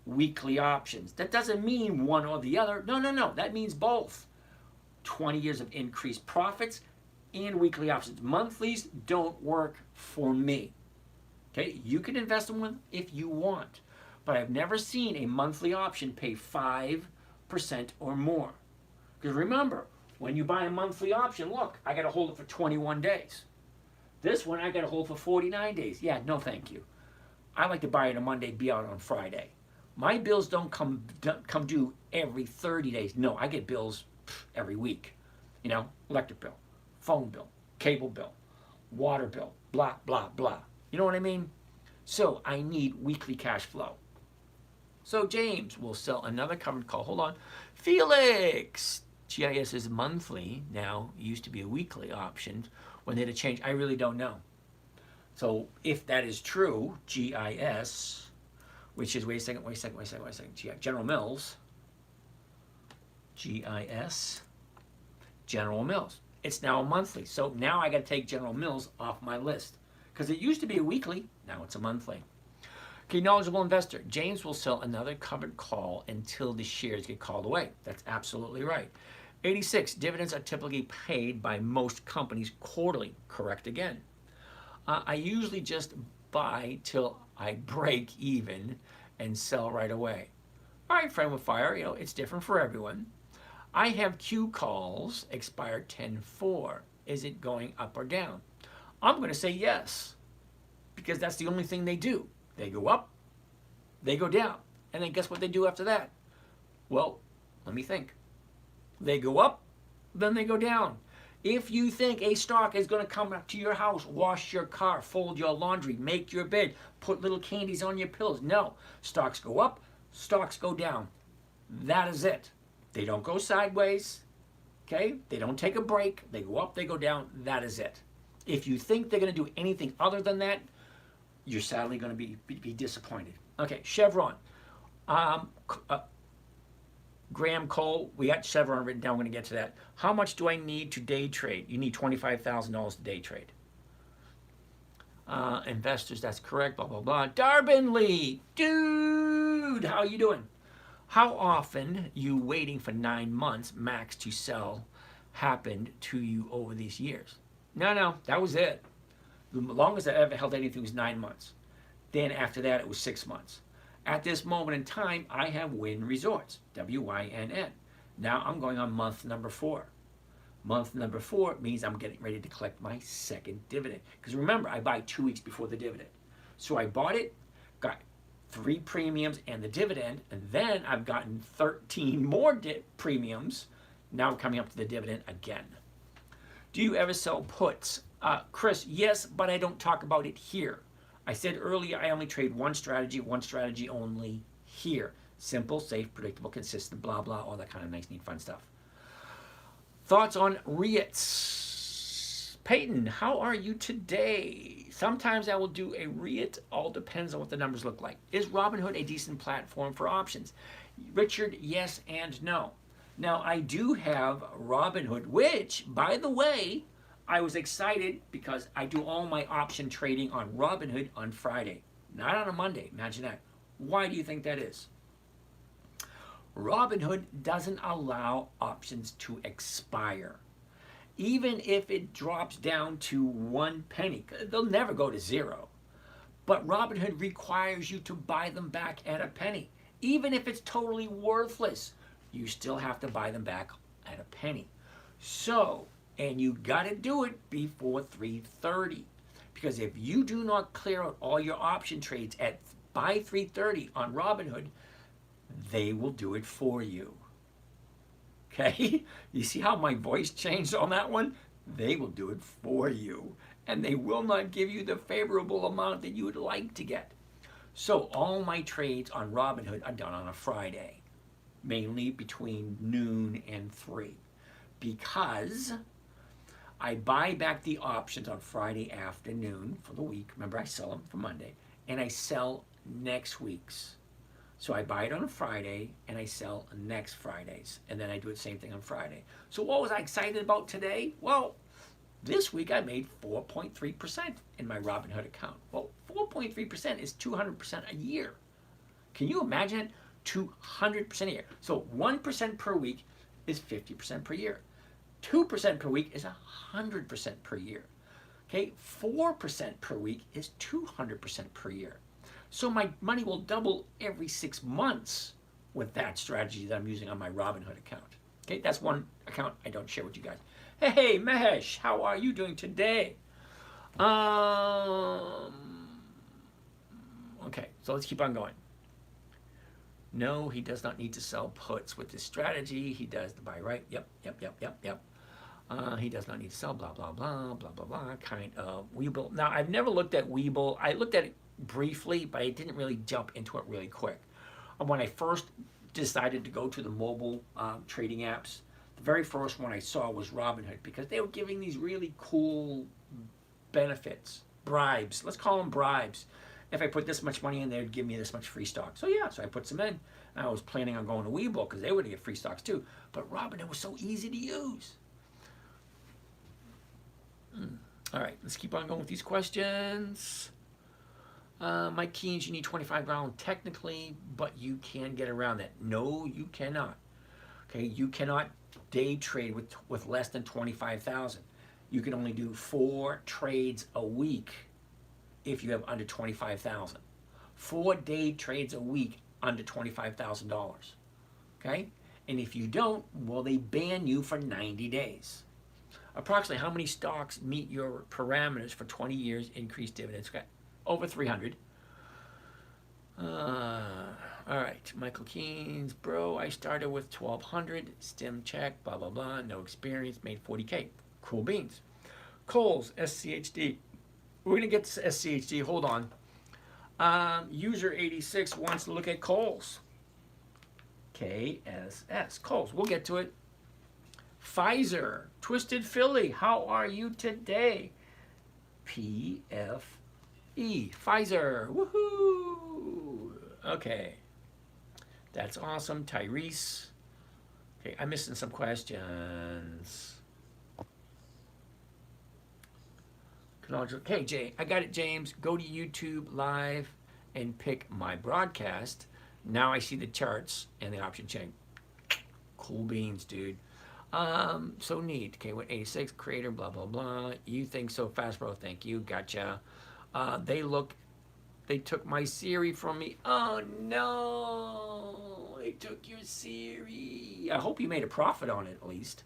weekly options, that doesn't mean one or the other. No, no, no. That means both. 20 years of increased profits and weekly options. Monthlies don't work for me. Okay, you can invest in one if you want, but I've never seen a monthly option pay 5% or more. Because remember, when you buy a monthly option, look, I got to hold it for 21 days. This one I got to hold for 49 days. Yeah, no thank you. I like to buy it on Monday, be out on Friday. My bills don't come due every 30 days. No, I get bills every week. You know, electric bill, phone bill, cable bill, water bill, blah, blah, blah. You know what I mean? So I need weekly cash flow. So James will sell another covered call. Hold on. Felix! GIS is monthly now. It used to be a weekly option. When they had a change, I really don't know. So if that is true, GIS, which is, wait a second, General Mills, GIS, General Mills. It's now a monthly. So now I got to take General Mills off my list. Because it used to be a weekly, now it's a monthly. Okay, knowledgeable investor. James will sell another covered call until the shares get called away. That's absolutely right. 86, dividends are typically paid by most companies quarterly. Correct again. I usually just buy till I break even and sell right away. All right, friend with fire, you know, it's different for everyone. I have Q calls expired 10/4. Is it going up or down? I'm going to say yes, because that's the only thing they do. They go up, they go down, and then guess what they do after that? Well, let me think. They go up, then they go down. If you think a stock is going to come up to your house, wash your car, fold your laundry, make your bed, put little candies on your pillows, no. Stocks go up, stocks go down. That is it. They don't go sideways, okay? They don't take a break. They go up, they go down. That is it. If you think they're going to do anything other than that, you're sadly going to be disappointed. Okay, Chevron. Graham Cole, we got Chevron written down. We're going to get to that. How much do I need to day trade? You need $25,000 to day trade. Investors, that's correct, blah, blah, blah. Darbin Lee, dude, how you doing? How often you waiting for 9 months max to sell happened to you over these years? No, that was it. The longest I ever held anything was 9 months. Then after that, it was 6 months. At this moment in time, I have Wynn Resorts, W-Y-N-N. Now I'm going on month number 4. Month number 4 means I'm getting ready to collect my second dividend. Because remember, I buy 2 weeks before the dividend. So I bought it, got 3 premiums and the dividend, and then I've gotten 13 more premiums. Now I'm coming up to the dividend again. Do you ever sell puts? Chris, yes, but I don't talk about it here. I said earlier I only trade one strategy only here. Simple, safe, predictable, consistent, blah, blah, all that kind of nice, neat, fun stuff. Thoughts on REITs? Peyton, how are you today? Sometimes I will do a REIT. All depends on what the numbers look like. Is Robinhood a decent platform for options? Richard, yes and no. Now, I do have Robinhood, which, by the way, I was excited because I do all my option trading on Robinhood on Friday, not on a Monday. Imagine that. Why do you think that is? Robinhood doesn't allow options to expire. even if it drops down to 1 penny. They'll never go to zero. But Robinhood requires you to buy them back at a penny. Even if it's totally worthless, you still have to buy them back at a penny. So, and you got to do it before 3:30. Because if you do not clear out all your option trades by 3:30 on Robinhood, they will do it for you. Okay? You see how my voice changed on that one? They will do it for you. And they will not give you the favorable amount that you would like to get. So all my trades on Robinhood are done on a Friday, mainly between noon and 3, because I buy back the options on Friday afternoon for the week. Remember, I sell them for Monday, and I sell next week's. So I buy it on a Friday, and I sell next Friday's, and then I do the same thing on Friday. So what was I excited about today? Well, this week I made 4.3% in my Robinhood account. Well, 4.3% is 200% a year. Can you imagine it? 200% a year. So 1% per week is 50% per year. 2% per week is 100% per year. Okay, 4% per week is 200% per year. So my money will double every 6 months with that strategy that I'm using on my Robinhood account. Okay, that's one account I don't share with you guys. Hey, Mahesh, how are you doing today? Okay, so let's keep on going. No, he does not need to sell puts with this strategy. He does the buy, right? Yep. He does not need to sell, blah, blah, blah, blah, blah, blah, kind of Webull. Now, I've never looked at Webull. I looked at it briefly, but I didn't really jump into it really quick. When I first decided to go to the mobile trading apps, the very first one I saw was Robinhood, because they were giving these really cool benefits, bribes. Let's call them bribes. If I put this much money in, they'd give me this much free stock. So yeah, so I put some in. And I was planning on going to Webull because they would get free stocks too. But Robinhood was so easy to use. All right, let's keep on going with these questions. Mike Keynes, you need 25 round technically, but you can get around that. No, you cannot. Okay, you cannot day trade with less than 25,000. You can only do 4 trades a week if you have under 25,000. 4 day trades a week under $25,000. Okay, and if you don't, well, they ban you for 90 days. Approximately how many stocks meet your parameters for 20 years increased dividends? Okay. Over 300. All right, Michael Keynes, bro, I started with 1,200, stim check, blah, blah, blah, no experience, made 40K. Cool beans. Coles, SCHD. We're going to get to SCHD, hold on. User 86 wants to look at Coles. KSS, Coles, we'll get to it. Pfizer, Twisted Philly, how are you today? PF. Pfizer, woohoo! Okay, that's awesome. Tyrese. Okay, I'm missing some questions. Okay, Jay, I got it, James. Go to YouTube Live and pick my broadcast. Now I see the charts and the option chain. Cool beans, dude. So neat. Okay, what 86 creator, blah blah blah. You think so fast, bro? Thank you. Gotcha. They took my Siri from me. Oh no, they took your Siri. I hope you made a profit on it at least.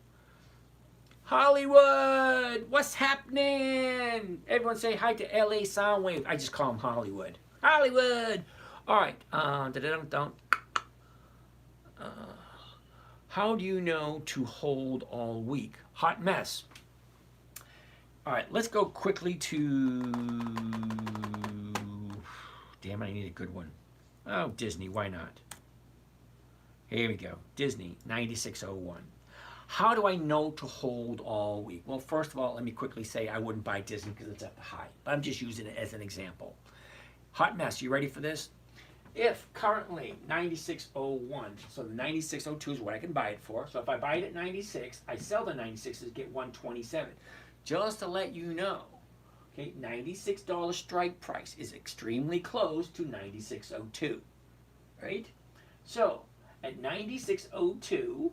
Hollywood, what's happening? Everyone say hi to LA Soundwave. I just call him Hollywood. Hollywood. All right. How do you know to hold all week? Hot mess. All right, let's go quickly to... Damn, I need a good one. Oh, Disney, why not? Here we go. Disney, 9601. How do I know to hold all week? Well, first of all, let me quickly say I wouldn't buy Disney because it's at the high. But I'm just using it as an example. Hot mess, you ready for this? If currently 9601, so the 9602 is what I can buy it for. So if I buy it at 96, I sell the 96 to get 127. Just to let you know, okay, $96 strike price is extremely close to 9602, right? So at 9602,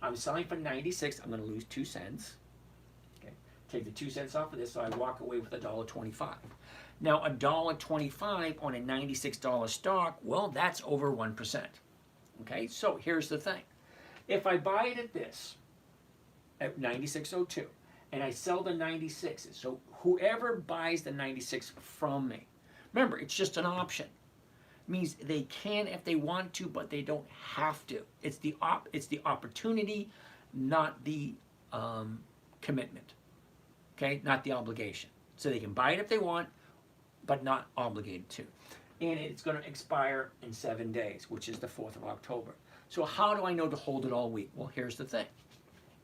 I'm selling for 96. I'm going to lose 2 cents. Take the 2 cents off of this, so I walk away with $1.25. Now, $1.25 on a $96 stock, well, that's over 1%. Okay, so here's the thing. If I buy it at this, at 96.02, and I sell the 96s, so whoever buys the 96 from me, remember, it's just an option. It means they can if they want to, but they don't have to. It's the opportunity, not the commitment. Okay, not the obligation. So they can buy it if they want, but not obligated to. And it's going to expire in 7 days, which is the 4th of October. So how do I know to hold it all week? Well, here's the thing.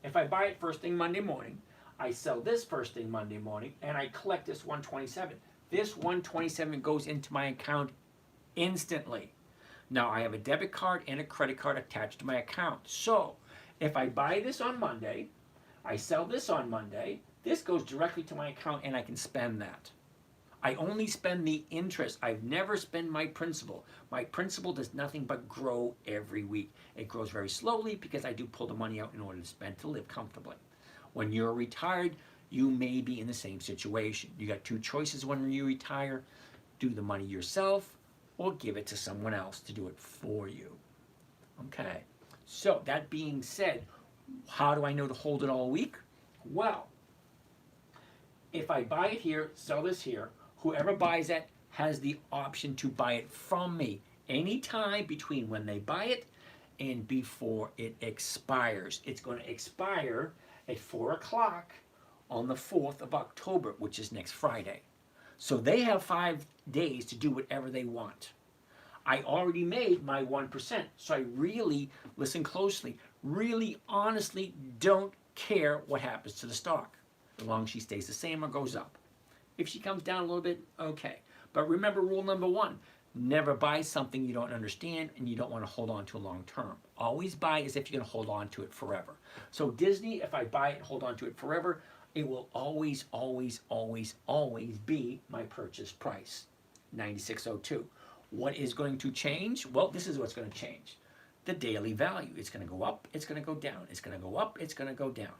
If I buy it first thing Monday morning, I sell this first thing Monday morning, and I collect this 127. This 127 goes into my account instantly. Now, I have a debit card and a credit card attached to my account. So if I buy this on Monday, I sell this on Monday, this goes directly to my account and I can spend that. I only spend the interest. I've never spent my principal. My principal does nothing but grow every week. It grows very slowly because I do pull the money out in order to spend to live comfortably. When you're retired, you may be in the same situation. You got 2 choices when you retire. Do the money yourself or give it to someone else to do it for you. Okay. So that being said, how do I know to hold it all week? Well, if I buy it here, sell this here, whoever buys it has the option to buy it from me anytime between when they buy it and before it expires. It's going to expire at 4 o'clock on the 4th of October, which is next Friday. So they have 5 days to do whatever they want. I already made my 1%, so I really, listen closely, really honestly don't care what happens to the stock, as long as she stays the same or goes up. If she comes down a little bit, okay. But remember rule number 1, never buy something you don't understand and you don't want to hold on to long term. Always buy as if you're going to hold on to it forever. So Disney, if I buy it and hold on to it forever, it will always, always, always, always be my purchase price, $96.02. What is going to change? Well, this is what's going to change. The daily value. It's going to go up, it's going to go down. It's going to go up, it's going to go down.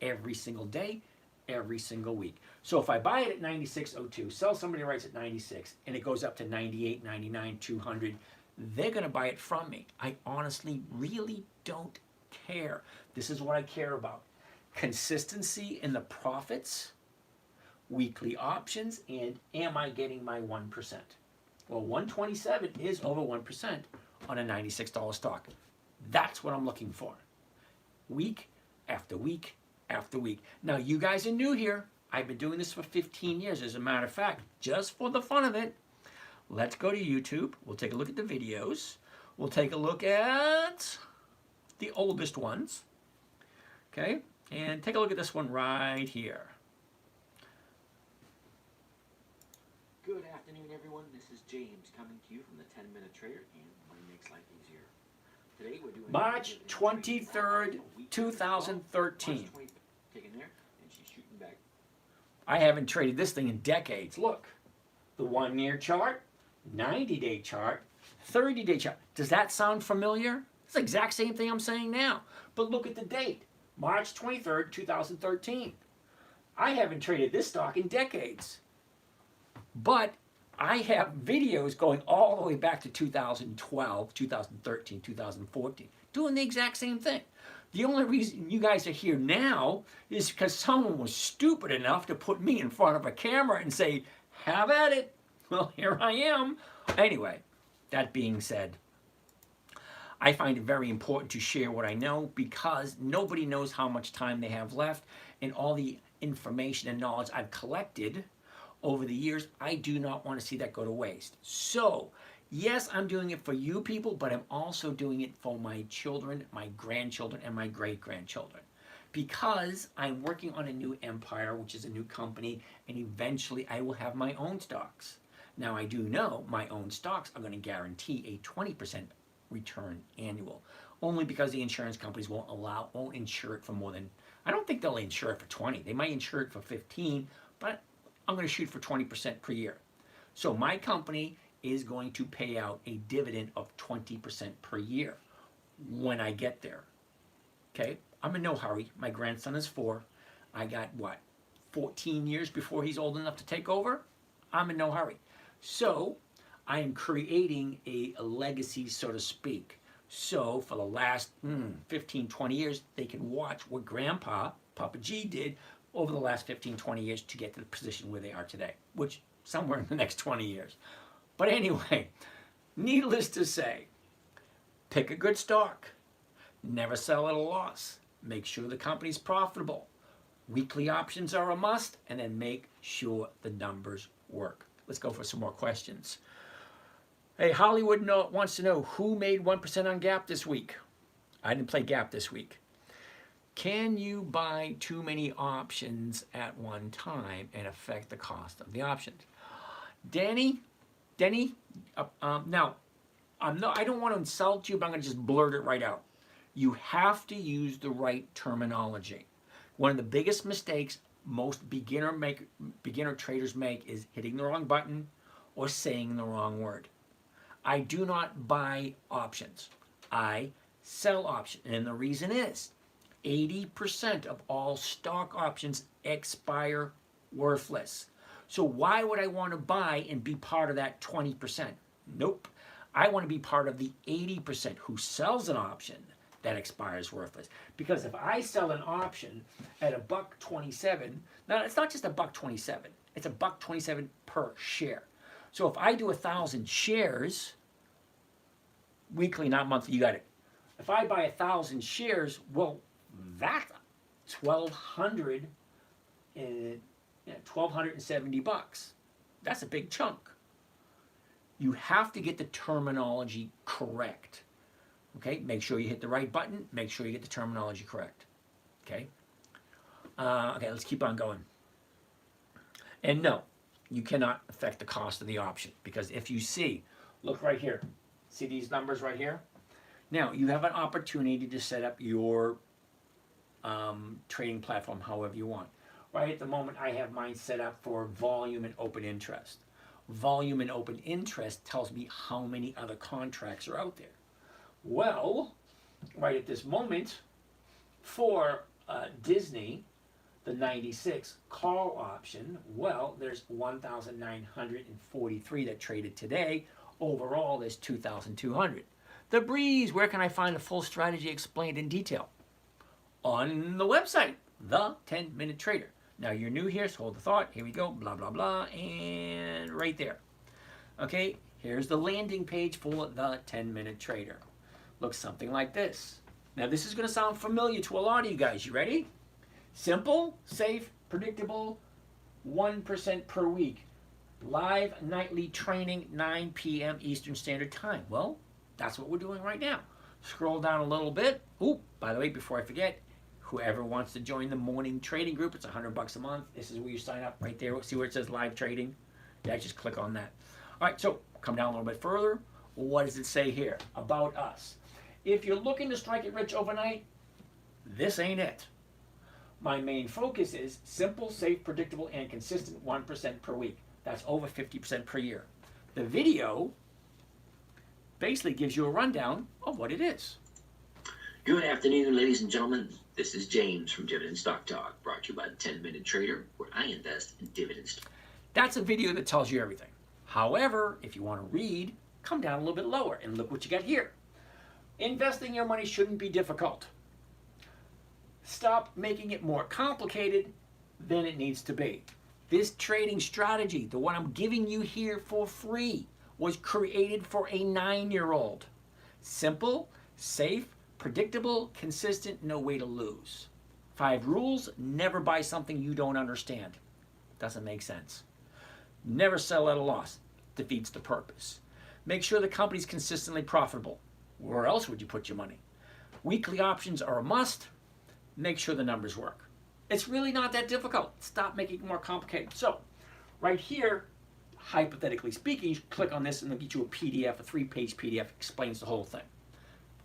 Every single day, every single week. So if I buy it at 96.02, sell somebody writes at 96, and it goes up to 98, 99, 200, they're going to buy it from me. I honestly really don't care. This is what I care about. Consistency in the profits, weekly options, and am I getting my 1%? Well, 127 is over 1% on a $96 stock. That's what I'm looking for. Week after week after week. Now, you guys are new here. I've been doing this for 15 years. As a matter of fact, just for the fun of it, let's go to YouTube. We'll take a look at the videos. We'll take a look at the oldest ones. Okay? And take a look at this one right here. Good afternoon, everyone. This is James coming to you from the 10-Minute Trader and Money Makes Life Easier. Today we're doing March 23rd, 2013. Taking there, and she's shooting back. I haven't traded this thing in decades. Look, the 1-year chart, 90-day chart, 30-day chart. Does that sound familiar? It's the exact same thing I'm saying now. But look at the date, March 23rd, 2013. I haven't traded this stock in decades. But I have videos going all the way back to 2012, 2013, 2014, doing the exact same thing. The only reason you guys are here now is because someone was stupid enough to put me in front of a camera and say, have at it. Well, here I am. Anyway, that being said, I find it very important to share what I know because nobody knows how much time they have left, and all the information and knowledge I've collected over the years, I do not want to see that go to waste. So, yes, I'm doing it for you people, but I'm also doing it for my children, my grandchildren, and my great-grandchildren. Because I'm working on a new empire, which is a new company, and eventually I will have my own stocks. Now, I do know my own stocks are going to guarantee a 20% return annual, only because the insurance companies won't insure it for more than, I don't think they'll insure it for 20. They might insure it for 15, but I'm going to shoot for 20% per year. So my company is going to pay out a dividend of 20% per year when I get there. Okay? I'm in no hurry. My grandson is 4. I got, what, 14 years before he's old enough to take over, I'm in no hurry. So I am creating a legacy, so to speak. So for the last 15, 20 years, they can watch what Grandpa, Papa G, did over the last 15, 20 years to get to the position where they are today, which somewhere in the next 20 years. But anyway, needless to say, pick a good stock. Never sell at a loss. Make sure the company's profitable. Weekly options are a must, and then make sure the numbers work. Let's go for some more questions. Hey, Hollywood wants to know who made 1% on Gap this week. I didn't play Gap this week. Can you buy too many options at one time and affect the cost of the options? Denny, now, I don't want to insult you, but I'm going to just blurt it right out. You have to use the right terminology. One of the biggest mistakes most beginner traders make is hitting the wrong button or saying the wrong word. I do not buy options. I sell options. And the reason is 80% of all stock options expire worthless. So why would I want to buy and be part of that 20%? Nope. I want to be part of the 80% who sells an option that expires worthless. Because if I sell an option at $1.27, now it's not just $1.27, it's $1.27 per share. So if I do 1,000 shares, weekly, not monthly, you got it. If I buy 1,000 shares, well, that's $1,270. That's a big chunk. You have to get the terminology correct. Okay, make sure you hit the right button. Make sure you get the terminology correct. Okay. Okay, let's keep on going. And no, you cannot affect the cost of the option, because if you see, look right here, see these numbers right here? Now, you have an opportunity to set up your trading platform however you want. Right at the moment, I have mine set up for volume and open interest. Volume and open interest tells me how many other contracts are out there. Well, right at this moment, for Disney, the 96 call option, well, there's 1,943 that traded today. Overall, there's 2,200. The Breeze, where can I find the full strategy explained in detail? On the website, The 10-Minute Trader. Now, you're new here, so hold the thought. Here we go, blah, blah, blah, and right there. Okay, here's the landing page for The 10-Minute Trader. Looks something like this. Now, this is going to sound familiar to a lot of you guys. You ready? Simple, safe, predictable, 1% per week. Live nightly training, 9 p.m. Eastern Standard Time. Well, that's what we're doing right now. Scroll down a little bit. Ooh, by the way, before I forget, whoever wants to join the morning trading group, it's $100 a month. This is where you sign up right there. See where it says live trading? Yeah, just click on that. All right, so come down a little bit further. What does it say here about us? If you're looking to strike it rich overnight, this ain't it. My main focus is simple, safe, predictable, and consistent 1% per week. That's over 50% per year. The video basically gives you a rundown of what it is. Good afternoon, ladies and gentlemen. This is James from Dividend Stock Talk, brought to you by the 10-Minute Trader, where I invest in dividend stocks. That's a video that tells you everything. However, if you want to read, come down a little bit lower and look what you got here. Investing your money shouldn't be difficult. Stop making it more complicated than it needs to be. This trading strategy, the one I'm giving you here for free, was created for a 9-year-old. Simple, safe, predictable, consistent, no way to lose. 5 rules: never buy something you don't understand. Doesn't make sense. Never sell at a loss. Defeats the purpose. Make sure the company's consistently profitable. Where else would you put your money? Weekly options are a must. Make sure the numbers work. It's really not that difficult. Stop making it more complicated. So, right here, hypothetically speaking, you click on this and they'll get you a PDF, a 3-page PDF, explains the whole thing.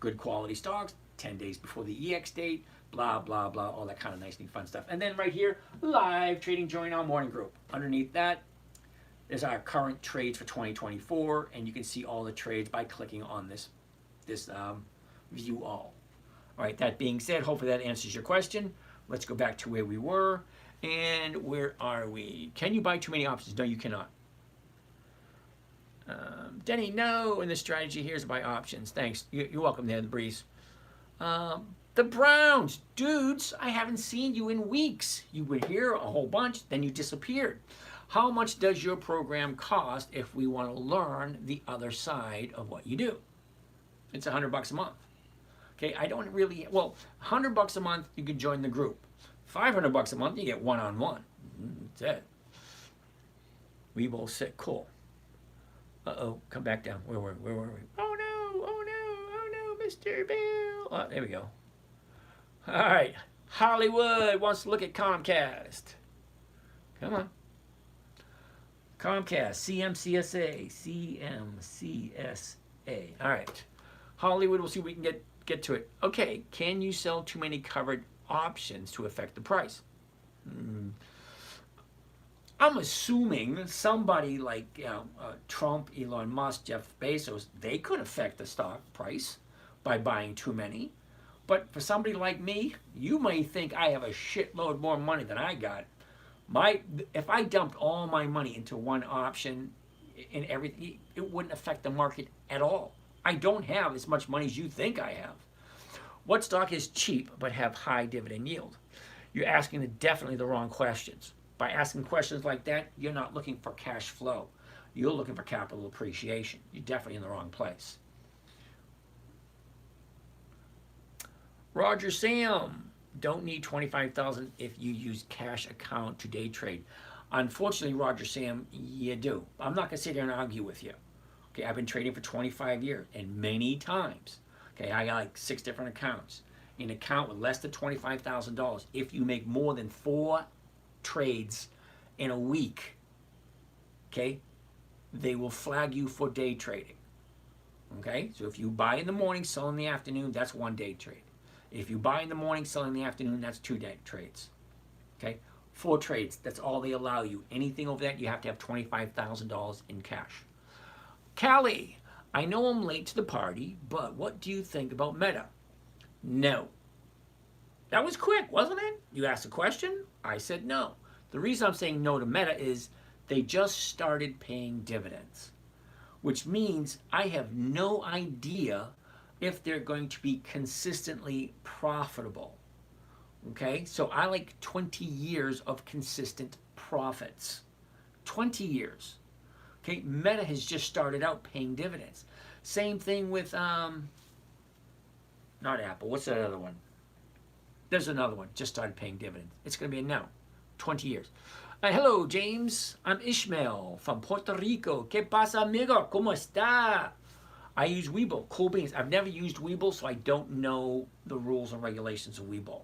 Good quality stocks, 10 days before the EX date, blah, blah, blah, all that kind of nice, neat, fun stuff. And then right here, live trading, join our morning group. Underneath that is our current trades for 2024, and you can see all the trades by clicking on this view all. All right, that being said, hopefully that answers your question. Let's go back to where we were. And where are we? Can you buy too many options? No, you cannot. Denny, no. And the strategy here is to buy options. Thanks. You're welcome there, the breeze. The Browns, dudes, I haven't seen you in weeks. You were here a whole bunch, then you disappeared. How much does your program cost if we want to learn the other side of what you do? It's $100 a month. Okay, I don't really, well, $100 a month, you can join the group. $500 a month, you get one-on-one. That's it. We both sit, cool. Uh-oh, come back down. Where were we? Oh no, oh no, oh no, Mr. Bill. Oh, there we go. All right, Hollywood wants to look at Comcast. Come on. Comcast, CMCSA. All right. Hollywood, we'll see if we can get to it. Okay, can you sell too many covered options to affect the price? I'm assuming somebody like Trump, Elon Musk, Jeff Bezos, they could affect the stock price by buying too many. But for somebody like me, you may think I have a shitload more money than I got. If I dumped all my money into one option and everything, it wouldn't affect the market at all. I don't have as much money as you think I have. What stock is cheap but have high dividend yield? You're asking definitely the wrong questions. By asking questions like that, you're not looking for cash flow. You're looking for capital appreciation. You're definitely in the wrong place. Roger Sam, don't need $25,000 if you use cash account to day trade. Unfortunately, Roger Sam, you do. I'm not going to sit here and argue with you. Okay, I've been trading for 25 years, and many times, okay, I got like 6 different accounts. An account with less than $25,000, if you make more than 4 trades in a week, okay, they will flag you for day trading. Okay, so if you buy in the morning, sell in the afternoon, that's 1 day trade. If you buy in the morning, sell in the afternoon, that's 2 day trades. Okay, 4 trades, that's all they allow you. Anything over that, you have to have $25,000 in cash. Callie, I know I'm late to the party, but what do you think about Meta? No. That was quick, wasn't it? You asked a question, I said no. The reason I'm saying no to Meta is they just started paying dividends, which means I have no idea if they're going to be consistently profitable. Okay, so I like 20 years of consistent profits. 20 years. Okay, Meta has just started out paying dividends. Same thing with, not Apple, what's that other one? There's another one, just started paying dividends. It's going to be a no, 20 years. Hello, James. I'm Ishmael from Puerto Rico. ¿Qué pasa, amigo? ¿Cómo está? I use Webull, cool beans. I've never used Webull, so I don't know the rules and regulations of Webull.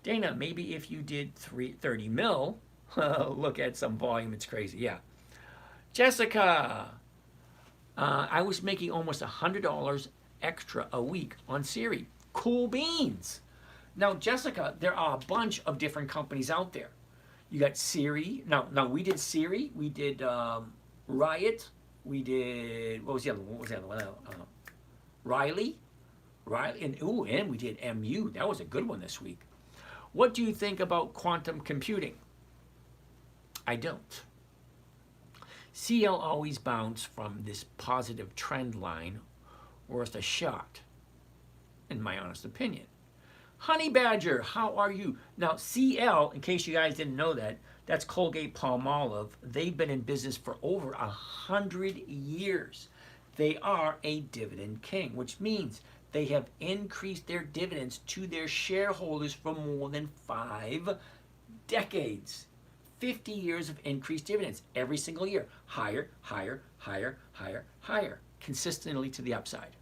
Dana, maybe if you did 30 mil, look at some volume, it's crazy, yeah. Jessica, I was making almost $100 extra a week on Siri. Cool beans. Now, Jessica, there are a bunch of different companies out there. You got Siri. Now we did Siri. We did Riot. We did, what was the other one? Riley, and we did MU. That was a good one this week. What do you think about quantum computing? I don't. CL always bounced from this positive trend line worth a shot, in my honest opinion. Honey Badger, how are you? Now, CL, in case you guys didn't know that, that's Colgate-Palmolive. They've been in business for over 100 years. They are a dividend king, which means they have increased their dividends to their shareholders for more than 5 decades. 50 years of increased dividends every single year. Higher, higher, higher, higher, higher. Consistently to the upside.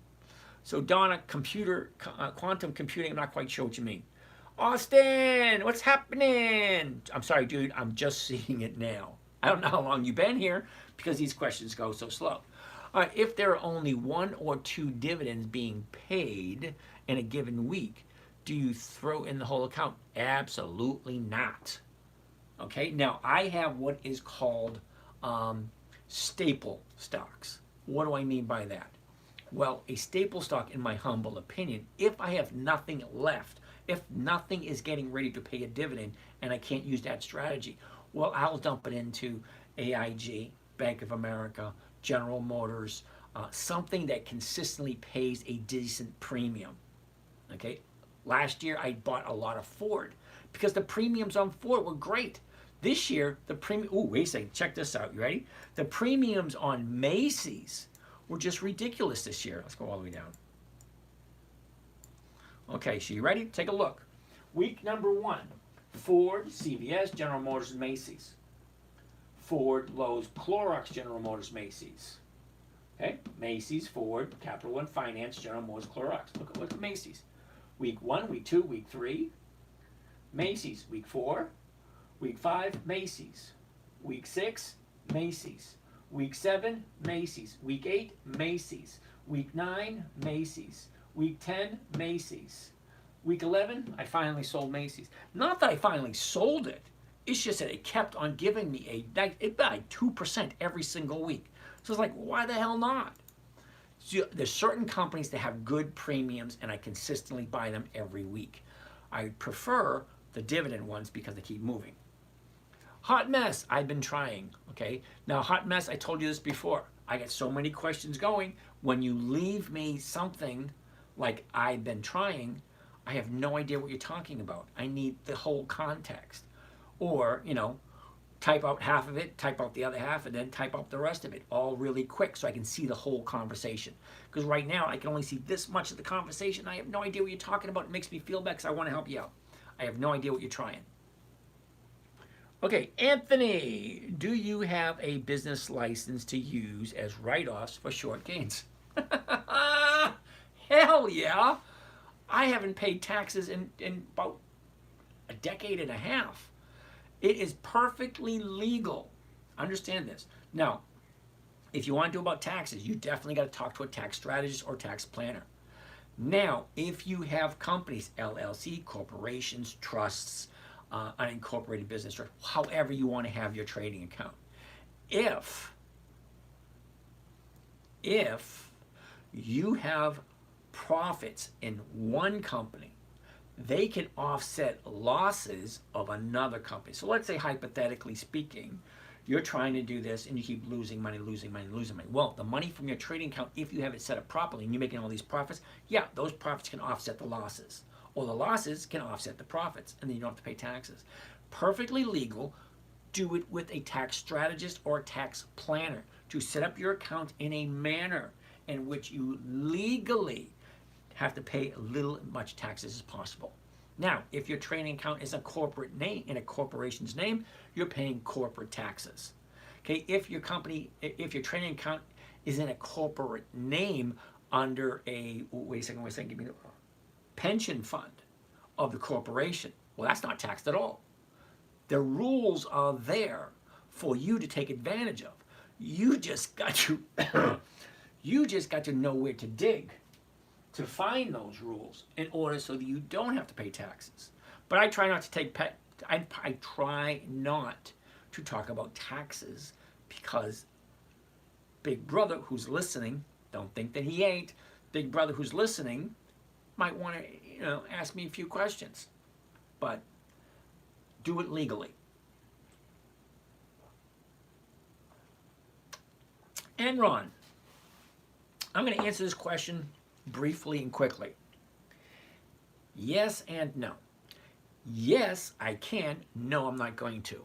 So Donna, quantum computing, I'm not quite sure what you mean. Austin, what's happening? I'm sorry, dude, I'm just seeing it now. I don't know how long you've been here because these questions go so slow. All right, if there are only 1 or 2 dividends being paid in a given week, do you throw in the whole account? Absolutely not. Okay, now I have what is called staple stocks. What do I mean by that? Well, a staple stock, in my humble opinion, if I have nothing left, if nothing is getting ready to pay a dividend and I can't use that strategy, well, I'll dump it into AIG, Bank of America, General Motors, something that consistently pays a decent premium. Okay, last year I bought a lot of Ford because the premiums on Ford were great. This year the premium. Oh, wait a second. Check this out. You ready? The premiums on Macy's were just ridiculous this year. Let's go all the way down. Okay, so you ready? Take a look. Week number 1, Ford, CVS, General Motors, and Macy's. Ford, Lowe's, Clorox, General Motors, Macy's. Okay, Macy's, Ford, Capital One Finance, General Motors, Clorox. Look at Macy's. Week 1, week 2, week 3, Macy's. Week 4, week 5, Macy's. Week 6, Macy's. Week 7, Macy's. Week 8, Macy's. Week 9, Macy's. Week 10, Macy's. Week 11, I finally sold Macy's. Not that I finally sold it. It's just that it kept on giving me it like 2% every single week. So it's like, why the hell not? So there's certain companies that have good premiums and I consistently buy them every week. I prefer the dividend ones because they keep moving. Hot mess, I've been trying, okay? Now, hot mess, I told you this before. I get so many questions going. When you leave me something like I've been trying, I have no idea what you're talking about. I need the whole context. Or, type out half of it, type out the other half, and then type out the rest of it, all really quick so I can see the whole conversation. Because right now, I can only see this much of the conversation. I have no idea what you're talking about. It makes me feel bad because I want to help you out. I have no idea what you're trying. Okay, Anthony, do you have a business license to use as write-offs for short gains? Hell yeah! I haven't paid taxes in about a decade and a half. It is perfectly legal. Understand this. Now, if you want to do about taxes, you definitely got to talk to a tax strategist or tax planner. Now, if you have companies, LLC, corporations, trusts, unincorporated business, or however you want to have your trading account, if you have profits in one company, they can offset losses of another company. So let's say, hypothetically speaking, you're trying to do this and you keep losing money. Well, the money from your trading account, if you have it set up properly and you're making all these profits, yeah, those profits can offset the losses. Or the losses can offset the profits, and then you don't have to pay taxes. Perfectly legal. Do it with a tax strategist or a tax planner to set up your account in a manner in which you legally have to pay much taxes as possible. Now, if your trading account is a corporate name, in a corporation's name, you're paying corporate taxes. Okay, if your trading account is in a corporate name under a, wait a second, give me the pension fund of the corporation, well, that's not taxed at all. The rules are there for you to take advantage of. You just got to, know where to dig to find those rules in order so that you don't have to pay taxes. But I try not to I try not to talk about taxes because Big Brother who's listening, don't think that he ain't, Big Brother who's listening might want to, ask me a few questions. But do it legally. Enron, I'm going to answer this question briefly and quickly. Yes and no. Yes, I can. No, I'm not going to.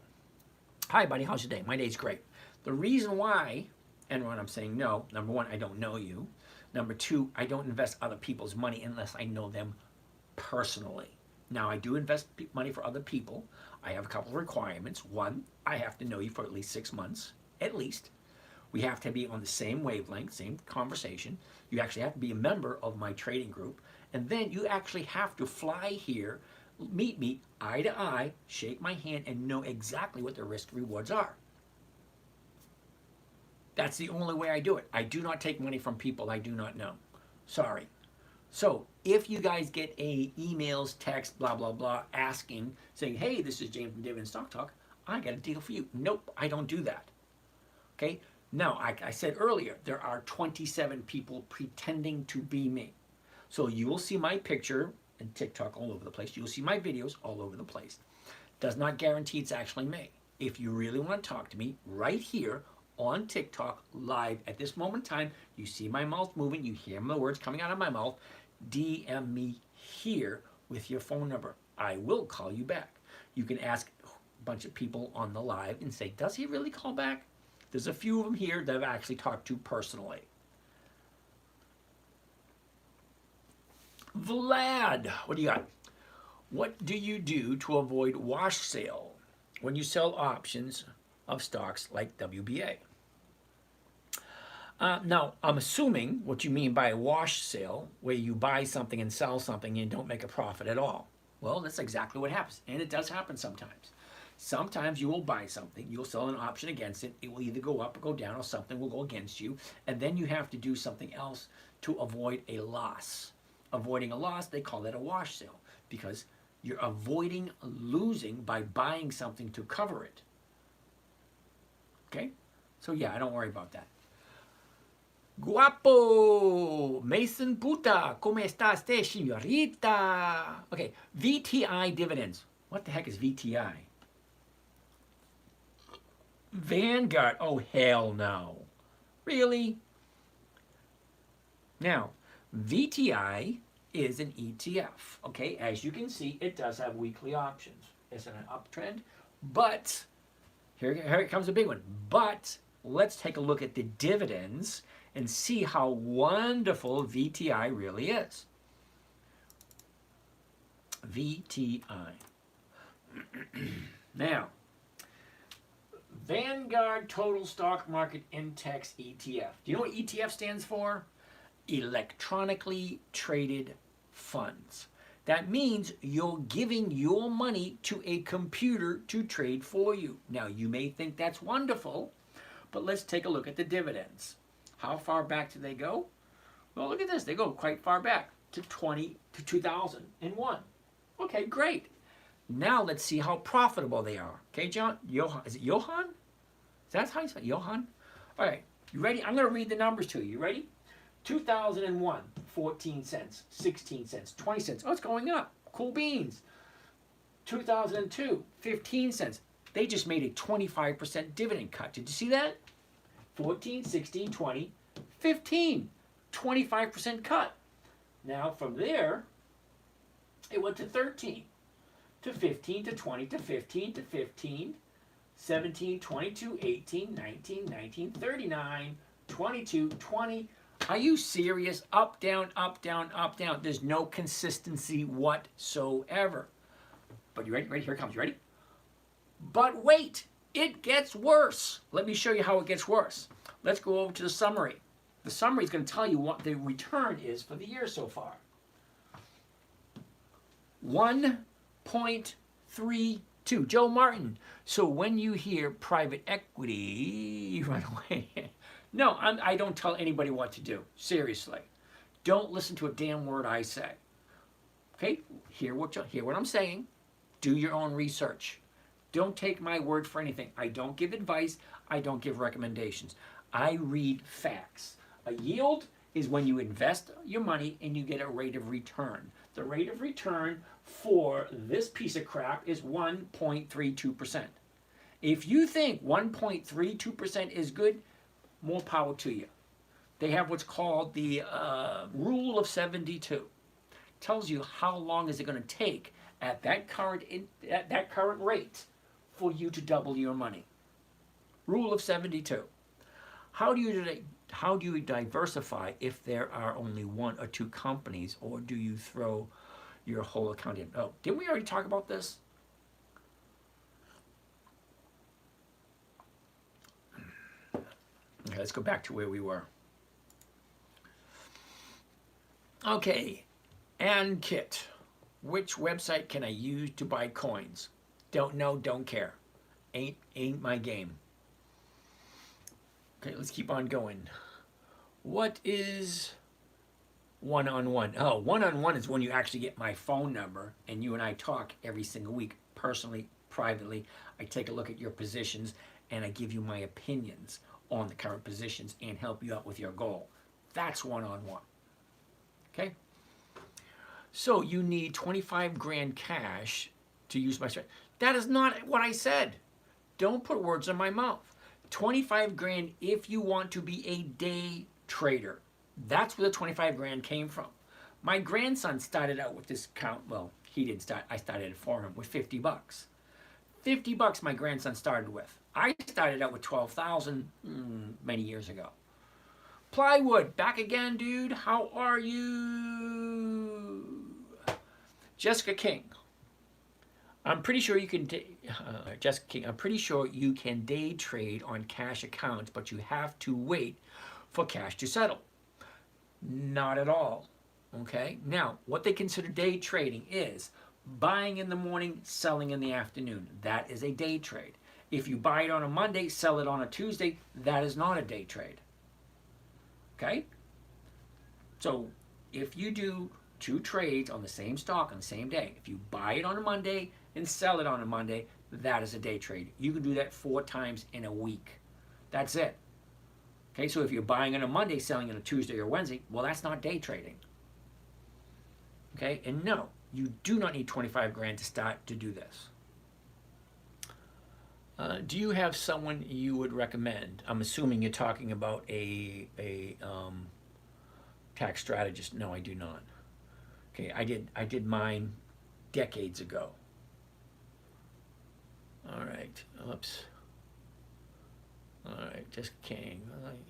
Hi, buddy. How's your day? My day's great. The reason why, Enron, I'm saying no, number one, I don't know you. Number two, I don't invest other people's money unless I know them personally. Now, I do invest money for other people. I have a couple of requirements. One, I have to know you for at least 6 months, at least. We have to be on the same wavelength, same conversation. You actually have to be a member of my trading group. And then you actually have to fly here, meet me eye to eye, shake my hand, and know exactly what the risk rewards are. That's the only way I do it. I do not take money from people I do not know. Sorry. So if you guys get emails, text, blah, blah, blah, asking, saying, hey, this is James from Dividend Stock Talk, I got a deal for you. Nope, I don't do that. Okay? Now, I said earlier, there are 27 people pretending to be me. So you will see my picture and TikTok all over the place. You'll see my videos all over the place. Does not guarantee it's actually me. If you really want to talk to me, right here on TikTok, live at this moment in time, you see my mouth moving, you hear the words coming out of my mouth, DM me here with your phone number. I will call you back. You can ask a bunch of people on the live and say, does he really call back? There's a few of them here that I've actually talked to personally. Vlad, what do you got? What do you do to avoid wash sale when you sell options of stocks like WBA? Now, I'm assuming what you mean by a wash sale, where you buy something and sell something and don't make a profit at all. Well, that's exactly what happens, and it does happen sometimes. Sometimes you will buy something, you'll sell an option against it, it will either go up or go down, or something will go against you, and then you have to do something else to avoid a loss. Avoiding a loss, they call that a wash sale, because you're avoiding losing by buying something to cover it. Okay? So yeah, I don't worry about that. Guapo, Mason Puta, ¿cómo está usted, señorita? Okay, VTI dividends. What the heck is VTI? Vanguard. Oh, hell no. Really? Now, VTI is an ETF. Okay, as you can see, it does have weekly options. It's in an uptrend, but here comes a big one. But let's take a look at the dividends and see how wonderful VTI really is. VTI. Now, Vanguard Total Stock Market Index ETF. Do you know what ETF stands for? Electronically Traded Funds. That means you're giving your money to a computer to trade for you. Now, you may think that's wonderful, but let's take a look at the dividends. How far back do they go? Well, look at this. They go quite far back to 2001. Okay, great. Now let's see how profitable they are. Okay, John? Johan? Is it Johan? Is that how you say it? Johan? All right. You ready? I'm going to read the numbers to you. You ready? 2001, 14 cents, 16 cents, 20 cents. Oh, it's going up. Cool beans. 2002, 15 cents. They just made a 25% dividend cut. Did you see that? 14, 16, 20, 15. 25% cut. Now from there, it went to 13, to 15, to 20, to 15, to 15, 17, 22, 18, 19, 19, 39, 22, 20. Are you serious? Up, down, up, down, up, down. There's no consistency whatsoever. But you ready? Ready? Here it comes. You ready? But wait, it gets worse. Let me show you how it gets worse. Let's go over to the summary. The summary is going to tell you what the return is for the year so far. 1.32. Joe Martin. So when you hear private equity, you run away. No, I don't tell anybody what to do. Seriously. Don't listen to a damn word I say. Okay? Hear what I'm saying. Do your own research. Don't take my word for anything. I don't give advice. I don't give recommendations. I read facts. A yield is when you invest your money and you get a rate of return. The rate of return for this piece of crap is 1.32%. If you think 1.32% is good, more power to you. They have what's called the rule of 72. Tells you how long is it going to take at that current rate for you to double your money. Rule of 72. How do you diversify if there are only one or two companies, or do you throw your whole account in? Oh, didn't we already talk about this? Okay, let's go back to where we were. Okay, and Kit, which website can I use to buy coins? Don't know, don't care. Ain't my game. Okay, let's keep on going. What is one-on-one? Oh, one-on-one is when you actually get my phone number and you and I talk every single week, personally, privately. I take a look at your positions and I give you my opinions on the current positions and help you out with your goal. That's one-on-one. Okay? So you need 25 grand cash to use my strategy. That is not what I said. Don't put words in my mouth. 25 grand if you want to be a day trader. That's where the 25 grand came from. My grandson started out with this account. Well, he didn't start. I started it for him with 50 bucks. 50 bucks my grandson started with. I started out with 12,000 many years ago. Plywood, back again, dude. How are you? Jessica King. I'm pretty sure you can, Jessica King, I'm pretty sure you can day trade on cash accounts, but you have to wait for cash to settle. Not at all. Okay? Now, what they consider day trading is buying in the morning, selling in the afternoon. That is a day trade. If you buy it on a Monday, sell it on a Tuesday, that is not a day trade. Okay? So, if you do 2 trades on the same stock on the same day, if you buy it on a Monday and sell it on a Monday, that is a day trade. You can do that 4 times in a week. That's it. Okay, so if you're buying on a Monday, selling on a Tuesday or Wednesday, well, that's not day trading. Okay, and no, you do not need 25 grand to start to do this. Do you have someone you would recommend? I'm assuming you're talking about a tax strategist. No, I do not. Okay, I did mine decades ago. All right, oops. All right, just King.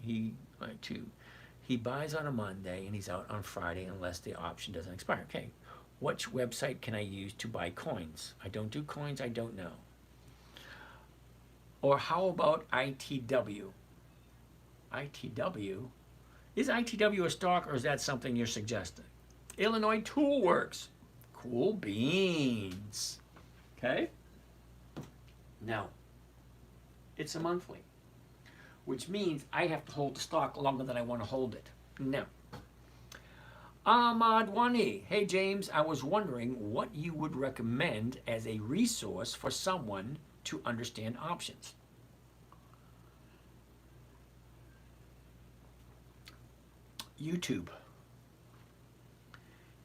He buys on a Monday and he's out on Friday unless the option doesn't expire. Okay, which website can I use to buy coins? I don't do coins. I don't know. Or how about ITW? ITW? Is ITW a stock or is that something you're suggesting? Illinois Tool Works. Cool beans. Okay? Now, it's a monthly, which means I have to hold the stock longer than I want to hold it. Now, Ahmad Wani. Hey, James, I was wondering what you would recommend as a resource for someone to understand options. YouTube.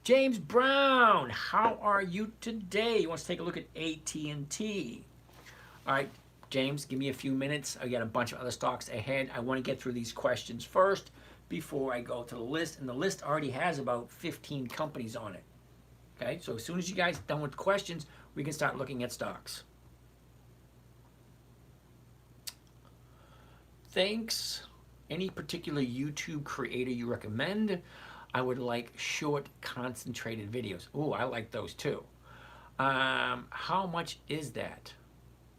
James Brown, how are you today? You want to take a look at AT&T. All right, James, give me a few minutes. I got a bunch of other stocks ahead. I want to get through these questions first before I go to the list. And the list already has about 15 companies on it. Okay, so as soon as you guys are done with questions, we can start looking at stocks. Thanks. Any particular YouTube creator you recommend? I would like short, concentrated videos. Oh, I like those too. How much is that?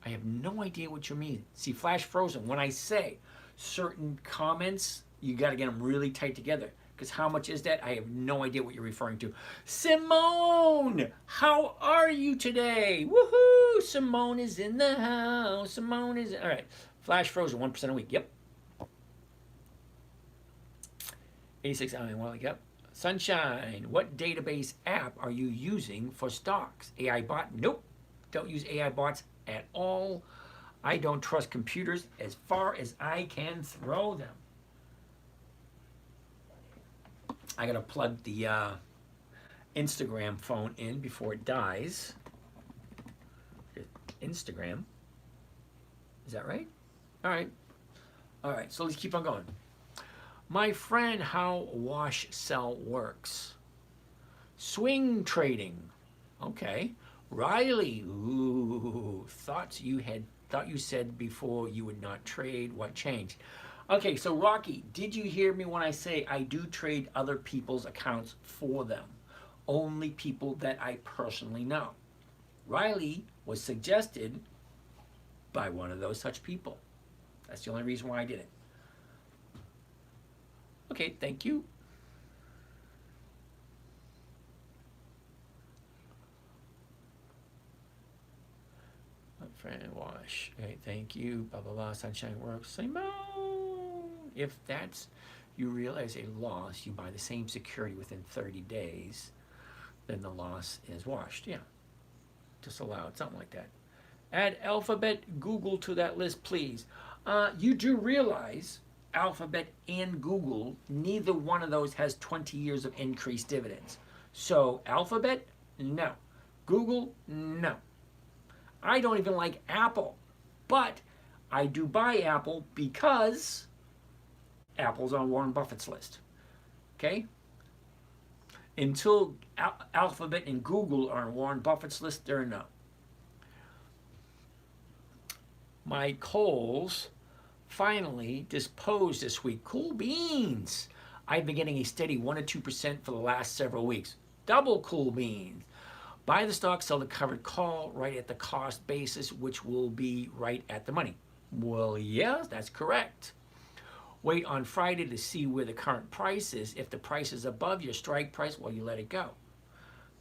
I have no idea what you mean. See, Flash Frozen, when I say certain comments, you got to get them really tight together. Because how much is that? I have no idea what you're referring to. Simone, how are you today? Woohoo! Simone is in the house. Simone is, all right. Flash Frozen, 1% a week. Yep. 86, I mean, well, yep. Sunshine, what database app are you using for stocks? AI bot? Nope. Don't use AI bots at all. I don't trust computers as far as I can throw them. I gotta plug the Instagram phone in before it dies. Instagram. Is that right? All right. All right, so let's keep on going. My friend, how wash sell works. Swing trading. Okay. Riley, ooh, thought you said before you would not trade. What changed? Okay, so Rocky, did you hear me when I say I do trade other people's accounts for them? Only people that I personally know. Riley was suggested by one of those such people. That's the only reason why I did it. Okay, thank you. Friend wash. Okay, thank you. Blah blah blah. Sunshine works. Simone. If that's you realize a loss, you buy the same security within 30 days, then the loss is washed. Yeah. Disallowed, something like that. Add Alphabet Google to that list, please. You do realize Alphabet and Google, neither one of those has 20 years of increased dividends. So Alphabet, no. Google, no. I don't even like Apple, but I do buy Apple because Apple's on Warren Buffett's list. Okay? Until Alphabet and Google are on Warren Buffett's list, they're no. My calls finally disposed this week. Cool beans. I've been getting a steady 1 or 2% for the last several weeks. Double cool beans. Buy the stock, sell the covered call right at the cost basis, which will be right at the money. Well, yes, that's correct. Wait on Friday to see where the current price is. If the price is above your strike price, well, you let it go.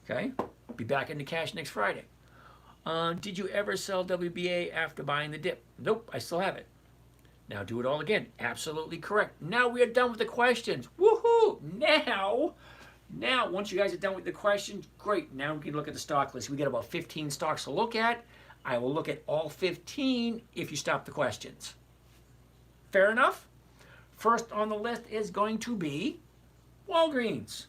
Okay? Be back into cash next Friday. Did you ever sell WBA after buying the dip? Nope, I still have it. Now do it all again. Absolutely correct. Now we are done with the questions. Woohoo! Now, once you guys are done with the questions, great. Now we can look at the stock list. We got about 15 stocks to look at. I will look at all 15 if you stop the questions. Fair enough? First on the list is going to be Walgreens.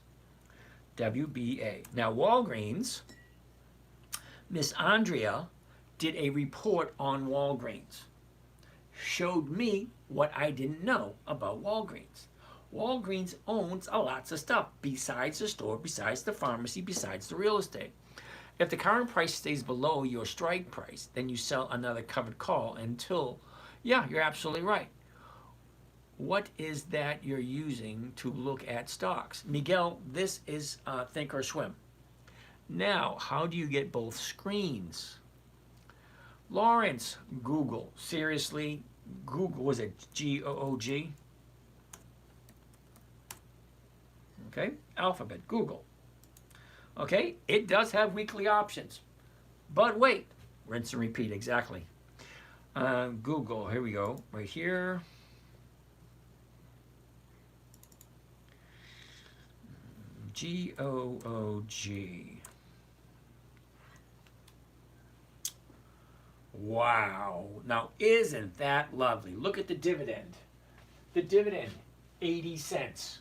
WBA. Now, Walgreens, Miss Andrea did a report on Walgreens. Showed me what I didn't know about Walgreens. Walgreens owns a lots of stuff besides the store, besides the pharmacy, besides the real estate. If the current price stays below your strike price, then you sell another covered call until, yeah, you're absolutely right. What is that you're using to look at stocks? Miguel, this is Think or Swim. Now, how do you get both screens? Lawrence, Google. Seriously, Google, was it G-O-O-G? Okay, Alphabet, Google. Okay, it does have weekly options. But wait, rinse and repeat, exactly. Google, here we go, right here. G-O-O-G. Wow. Now, isn't that lovely? Look at the dividend. The dividend, 80 cents.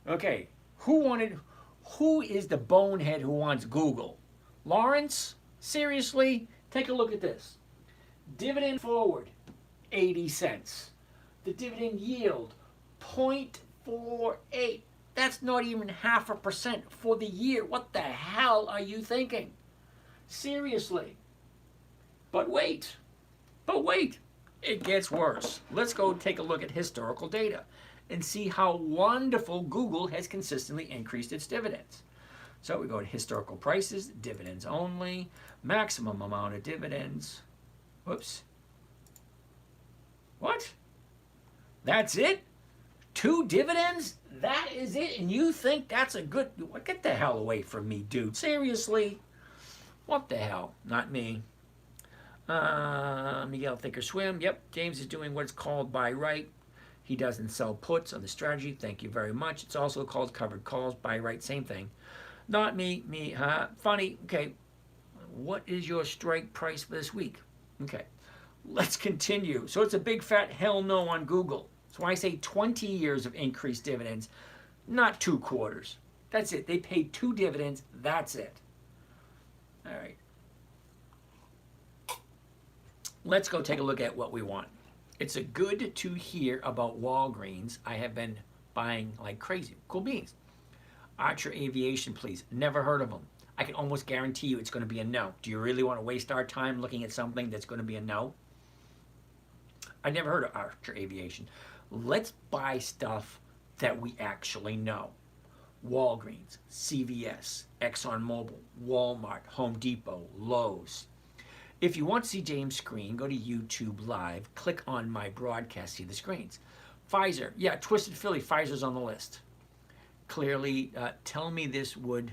Okay, who is the bonehead who wants Google? Lawrence? Seriously? Take a look at this. Dividend forward, 80 cents. The dividend yield, 0.48. That's not even 0.5% for the year. What the hell are you thinking? Seriously. But wait, it gets worse. Let's go take a look at historical data and see how wonderful Google has consistently increased its dividends. So we go to historical prices, dividends only, maximum amount of dividends. Whoops. What? That's it? 2 dividends? That is it? And you think that's a good... Get the hell away from me, dude. Seriously? What the hell? Not me. Miguel, Think or Swim. Yep, James is doing what's called buy right. He doesn't sell puts on the strategy. Thank you very much. It's also called covered calls. Buy right, same thing. Not me, huh? Funny. Okay, what is your strike price for this week? Okay, let's continue. So it's a big fat hell no on Google. So I say 20 years of increased dividends, not 2 quarters. That's it. They paid 2 dividends. That's it. All right. Let's go take a look at what we want. It's a good to hear about Walgreens. I have been buying like crazy. Cool beans. Archer Aviation, please. Never heard of them. I can almost guarantee you it's going to be a no. Do you really want to waste our time looking at something that's going to be a no? I never heard of Archer Aviation. Let's buy stuff that we actually know. Walgreens, CVS, ExxonMobil, Walmart, Home Depot, Lowe's. If you want to see James' screen, go to YouTube Live, click on my broadcast, see the screens. Pfizer, yeah, Twisted Philly, Pfizer's on the list. Clearly, tell me this would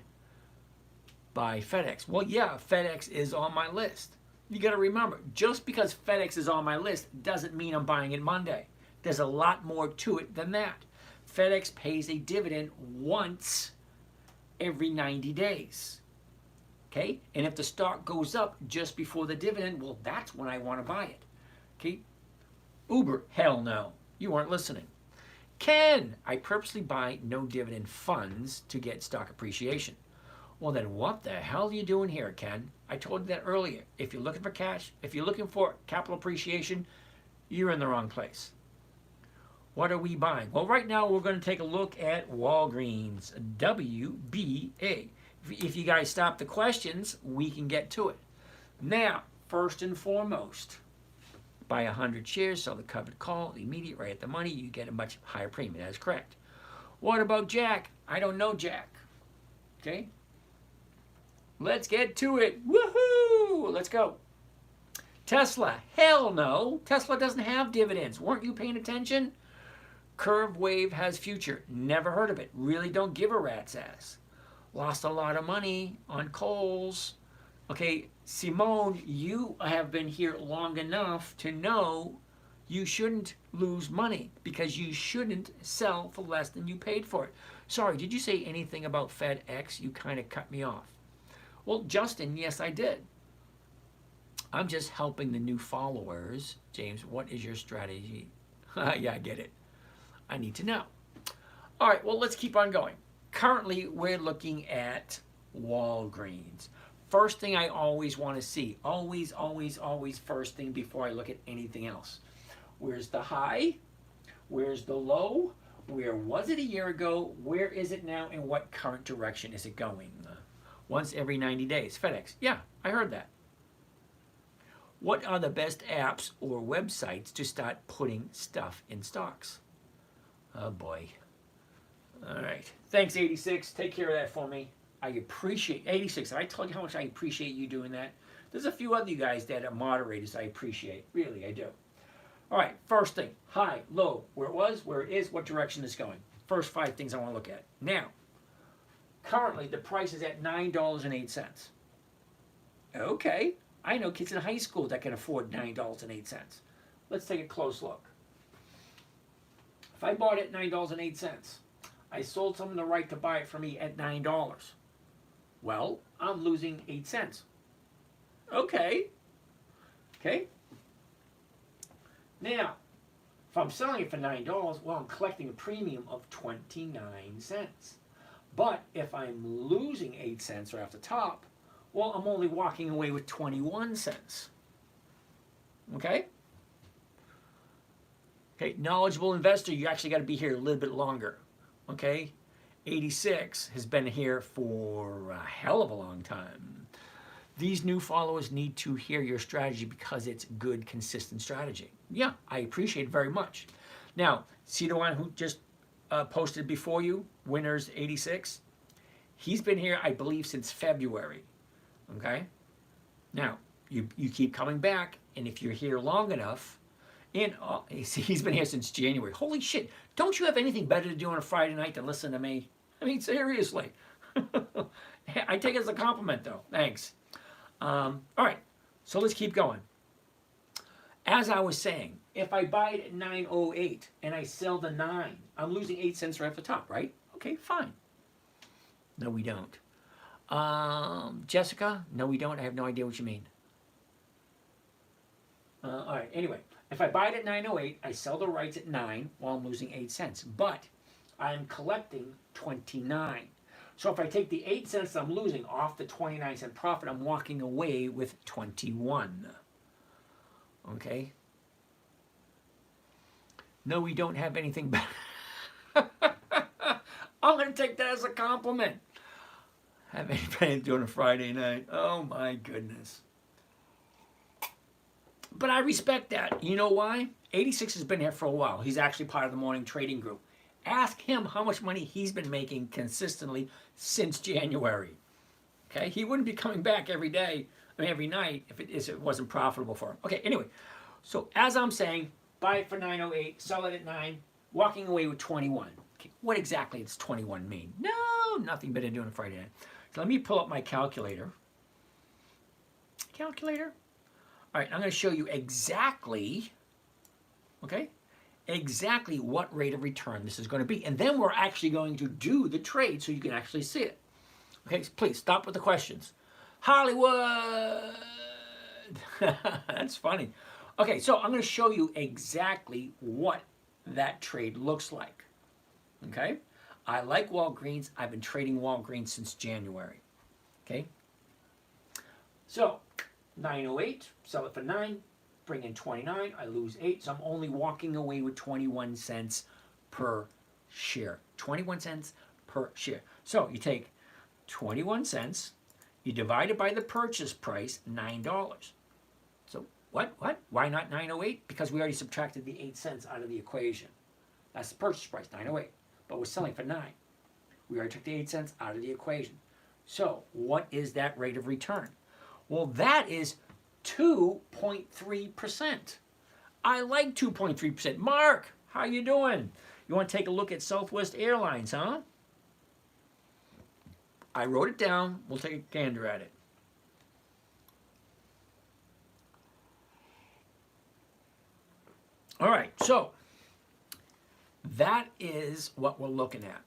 buy FedEx. Well, yeah, FedEx is on my list. You got to remember, just because FedEx is on my list doesn't mean I'm buying it Monday. There's a lot more to it than that. FedEx pays a dividend once every 90 days. Okay? And if the stock goes up just before the dividend, well, that's when I want to buy it. Okay? Uber, hell no. You weren't listening. Ken, I purposely buy no dividend funds to get stock appreciation. Well, then what the hell are you doing here, Ken? I told you that earlier. If you're looking for cash, if you're looking for capital appreciation, you're in the wrong place. What are we buying? Well, right now we're going to take a look at Walgreens, WBA. If you guys stop the questions, we can get to it. Now, first and foremost, buy 100 shares, sell the covered call, immediate, right at the money, you get a much higher premium. That is correct. What about Jack? I don't know Jack. Okay? Let's get to it. Woohoo! Let's go. Tesla, hell no. Tesla doesn't have dividends. Weren't you paying attention? Curve Wave has future. Never heard of it. Really don't give a rat's ass. Lost a lot of money on Kohl's. Okay, Simone, you have been here long enough to know you shouldn't lose money because you shouldn't sell for less than you paid for it. Sorry, did you say anything about FedEx? You kind of cut me off. Well, Justin, yes, I did. I'm just helping the new followers. James, what is your strategy? Yeah, I get it. I need to know. All right, well, let's keep on going. Currently, we're looking at Walgreens. First thing I always want to see, always first thing before I look at anything else. Where's the high? Where's the low? Where was it a year ago? Where is it now? And what current direction is it going? Once every 90 days. FedEx, yeah, I heard that. What are the best apps or websites to start putting stuff in stocks? Oh boy. All right. Thanks, 86. Take care of that for me. I appreciate 86. I told you how much I appreciate you doing that. There's a few other guys that are moderators I appreciate. Really, I do. All right. First thing. High, low. Where it was, where it is, what direction it's going. First 5 things I want to look at. Now, currently the price is at $9.08. Okay. I know kids in high school that can afford $9.08. Let's take a close look. If I bought it at $9.08, I sold someone the right to buy it for me at $9. Well, I'm losing 8 cents. Okay. Okay. Now, if I'm selling it for $9, well, I'm collecting a premium of 29 cents. But if I'm losing 8 cents right off the top, well, I'm only walking away with 21 cents. Okay? Okay, knowledgeable investor, you actually got to be here a little bit longer. Okay? 86 has been here for a hell of a long time. These new followers need to hear your strategy because it's good, consistent strategy. Yeah, I appreciate it very much. Now, see the one who just posted before you, Winners 86? He's been here, I believe, since February. Okay? Now, you keep coming back, and if you're here long enough, and he's been here since January. Holy shit, don't you have anything better to do on a Friday night than listen to me? I mean, seriously. I take it as a compliment, though. Thanks. All right, so let's keep going. As I was saying, if I buy it at 9.08 and I sell the 9, I'm losing 8 cents right off the top, right? Okay, fine. No, we don't. Jessica, no, we don't. I have no idea what you mean. All right, anyway, if I buy it at 9.08, I sell the rights at 9 while I'm losing 8 cents. But I'm collecting 29. So if I take the 8 cents I'm losing off the 29 cent profit, I'm walking away with 21. Okay? No, we don't have anything better. I'm going to take that as a compliment. Have anybody doing a Friday night? Oh my goodness. But I respect that. You know why? 86 has been here for a while. He's actually part of the morning trading group. Ask him how much money he's been making consistently since January. Okay? He wouldn't be coming back every day, every night if it wasn't profitable for him. Okay, anyway. So as I'm saying, buy it for 9.08, sell it at 9, walking away with 21. Okay, what exactly does 21 mean? No, nothing better than doing a Friday night. So let me pull up my calculator. Calculator? All right, I'm going to show you exactly, okay, exactly what rate of return this is going to be. And then we're actually going to do the trade so you can actually see it. Okay, so please stop with the questions. Hollywood! That's funny. Okay, so I'm going to show you exactly what that trade looks like. Okay? I like Walgreens. I've been trading Walgreens since January. Okay? So, 908, sell it for 9, bring in 29, I lose 8, so I'm only walking away with 21 cents per share. 21 cents per share. So, you take 21 cents, you divide it by the purchase price, $9. So, what? Why not 908? Because we already subtracted the 8 cents out of the equation. That's the purchase price, 908. But we're selling for 9. We already took the 8 cents out of the equation. So, what is that rate of return? Well, that is 2.3%. I like 2.3%. Mark, how you doing? You want to take a look at Southwest Airlines, huh? I wrote it down. We'll take a gander at it. All right, so that is what we're looking at.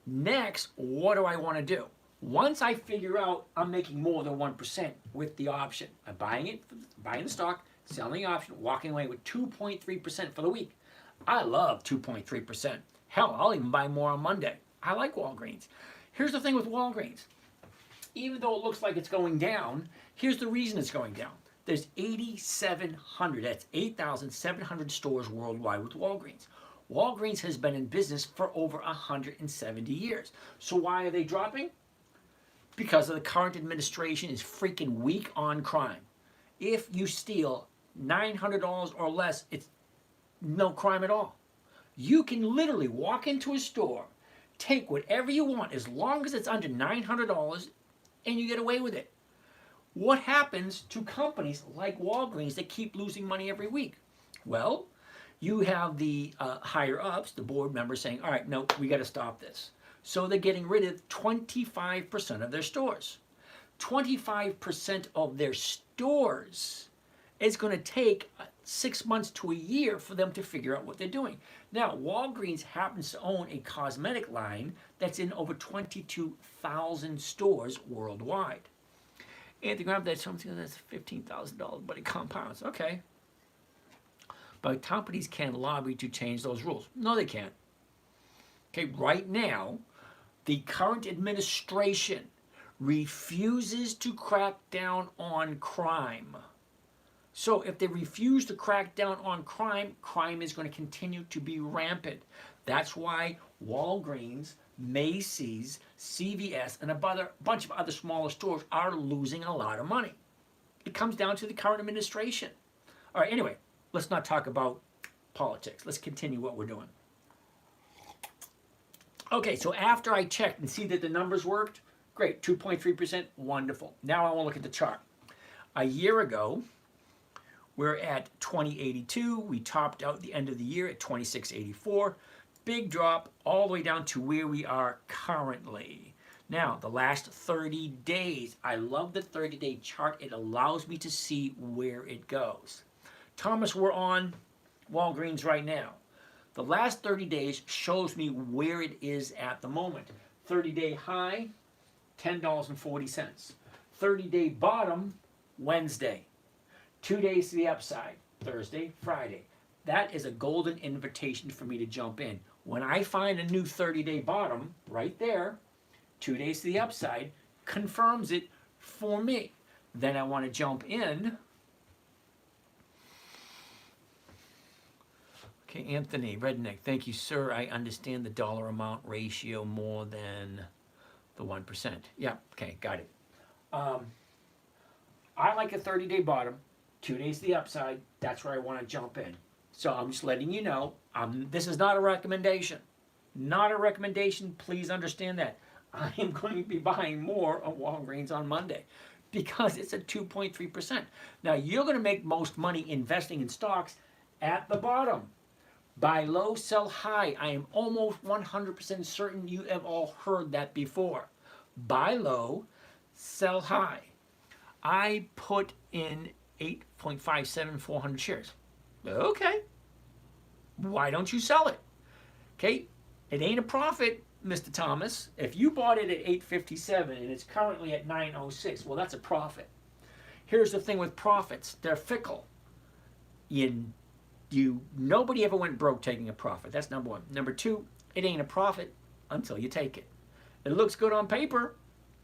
Next, what do I want to do? Once I figure out I'm making more than 1% with the option, I'm buying the stock, selling the option, walking away with 2.3% for the week. I love 2.3%. Hell, I'll even buy more on Monday. I like Walgreens. Here's the thing with Walgreens. Even though it looks like it's going down, here's the reason it's going down. There's 8,700, that's 8,700 stores worldwide with Walgreens. Walgreens has been in business for over 170 years. So why are they dropping? Because of the current administration is freaking weak on crime. If you steal $900 or less, it's no crime at all. You can literally walk into a store, take whatever you want as long as it's under $900 and you get away with it. What happens to companies like Walgreens that keep losing money every week? Well, you have the higher ups, the board members saying, all right, no, we got to stop this. So they're getting rid of 25% of their stores. 25% of their stores is going to take 6 months to a year for them to figure out what they're doing. Now, Walgreens happens to own a cosmetic line that's in over 22,000 stores worldwide. Anthony Graham, that's something that's $15,000, but it compounds. Okay. But companies can lobby to change those rules. No, they can't. Okay, right now, the current administration refuses to crack down on crime. So if they refuse to crack down on crime, crime is going to continue to be rampant. That's why Walgreens, Macy's, CVS, and a bunch of other smaller stores are losing a lot of money. It comes down to the current administration. All right, anyway, let's not talk about politics. Let's continue what we're doing. Okay, so after I checked and see that the numbers worked, great, 2.3%, wonderful. Now I want to look at the chart. A year ago, we're at 2082. We topped out the end of the year at 2684. Big drop all the way down to where we are currently. Now, the last 30 days, I love the 30-day chart. It allows me to see where it goes. Thomas, we're on Walgreens right now. The last 30 days shows me where it is at the moment. 30-day high, $10.40. 30-day bottom, Wednesday. 2 days to the upside, Thursday, Friday. That is a golden invitation for me to jump in. When I find a new 30-day bottom, right there, 2 days to the upside, confirms it for me. Then I want to jump in. Okay, Anthony, Redneck, thank you, sir. I understand the dollar amount ratio more than the 1%. Yeah, okay, got it. I like a 30-day bottom, 2 days to the upside. That's where I want to jump in. So I'm just letting you know, this is not a recommendation. Not a recommendation, please understand that. I am going to be buying more of Walgreens on Monday because it's at 2.3%. Now, you're going to make most money investing in stocks at the bottom. Buy low, sell high. I am almost 100% certain you have all heard that before. Buy low, sell high. I put in 8.57400 shares. Okay. Why don't you sell it? Okay. It ain't a profit, Mr. Thomas. If you bought it at 857 and it's currently at 906, well, that's a profit. Here's the thing with profits. They're fickle. Nobody ever went broke taking a profit. That's number one. Number two, it ain't a profit until you take it. It looks good on paper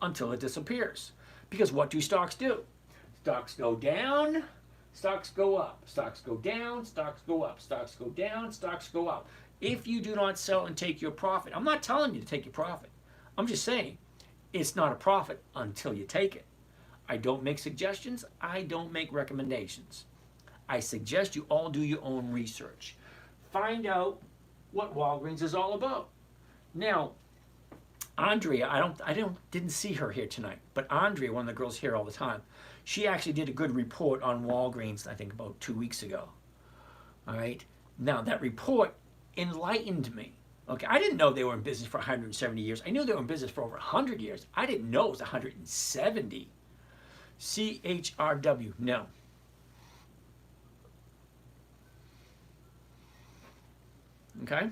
until it disappears. Because what do stocks do? Stocks go down, stocks go up. Stocks go down, stocks go up. Stocks go down, stocks go up. If you do not sell and take your profit, I'm not telling you to take your profit. I'm just saying it's not a profit until you take it. I don't make suggestions. I don't make recommendations. I suggest you all do your own research. Find out what Walgreens is all about. Now, Andrea, didn't see her here tonight, but Andrea, one of the girls here all the time, she actually did a good report on Walgreens, I think about 2 weeks ago. All right. Now that report enlightened me. Okay, I didn't know they were in business for 170 years. I knew they were in business for over 100 years. I didn't know it was 170. CHRW, no. Okay.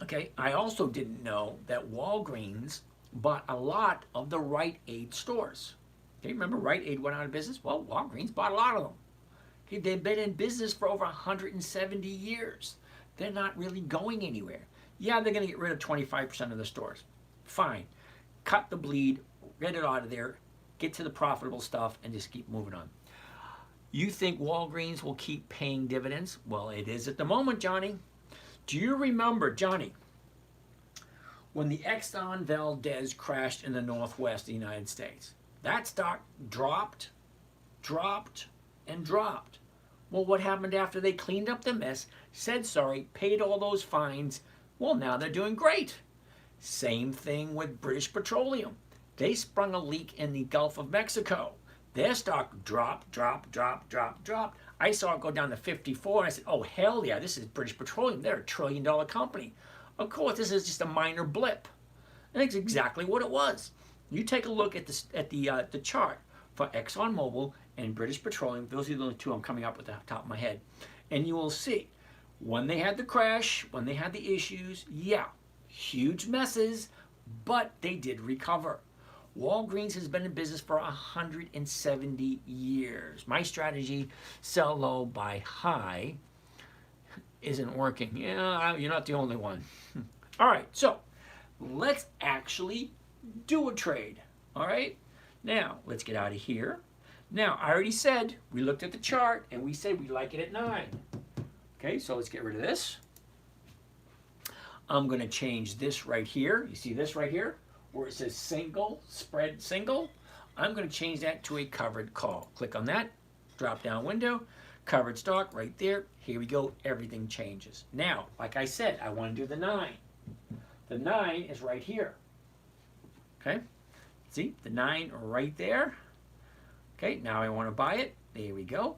Okay, I also didn't know that Walgreens bought a lot of the Rite Aid stores. Okay, remember Rite Aid went out of business? Well, Walgreens bought a lot of them. Okay, they've been in business for over 170 years. They're not really going anywhere. Yeah, they're going to get rid of 25% of the stores. Fine. Cut the bleed, get it out of there, get to the profitable stuff, and just keep moving on. You think Walgreens will keep paying dividends? Well, it is at the moment, Johnny. Do you remember, Johnny, when the Exxon Valdez crashed in the Northwest of the United States? That stock dropped, and dropped. Well, what happened after they cleaned up the mess, said sorry, paid all those fines? Well, now they're doing great. Same thing with British Petroleum. They sprung a leak in the Gulf of Mexico. Their stock dropped. I saw it go down to 54, and I said, oh, hell yeah, this is British Petroleum. They're a $1 trillion company. Of course, this is just a minor blip. And that's exactly what it was. You take a look at the chart for ExxonMobil and British Petroleum. Those are the only two I'm coming up with at the top of my head. And you will see, when they had the crash, when they had the issues, yeah, huge messes, but they did recover. Walgreens has been in business for 170 years. My strategy, sell low, buy high, isn't working. Yeah, you're not the only one. All right, so let's actually do a trade. All right, now let's get out of here. Now, I already said we looked at the chart and we said we like it at 9. Okay, so let's get rid of this. I'm going to change this right here. You see this right here? Where it says single, spread single, I'm going to change that to a covered call. Click on that, drop down window, covered stock right there. Here we go, everything changes. Now, like I said, I want to do the 9. The 9 is right here. Okay, see the 9 right there. Okay, now I want to buy it. There we go.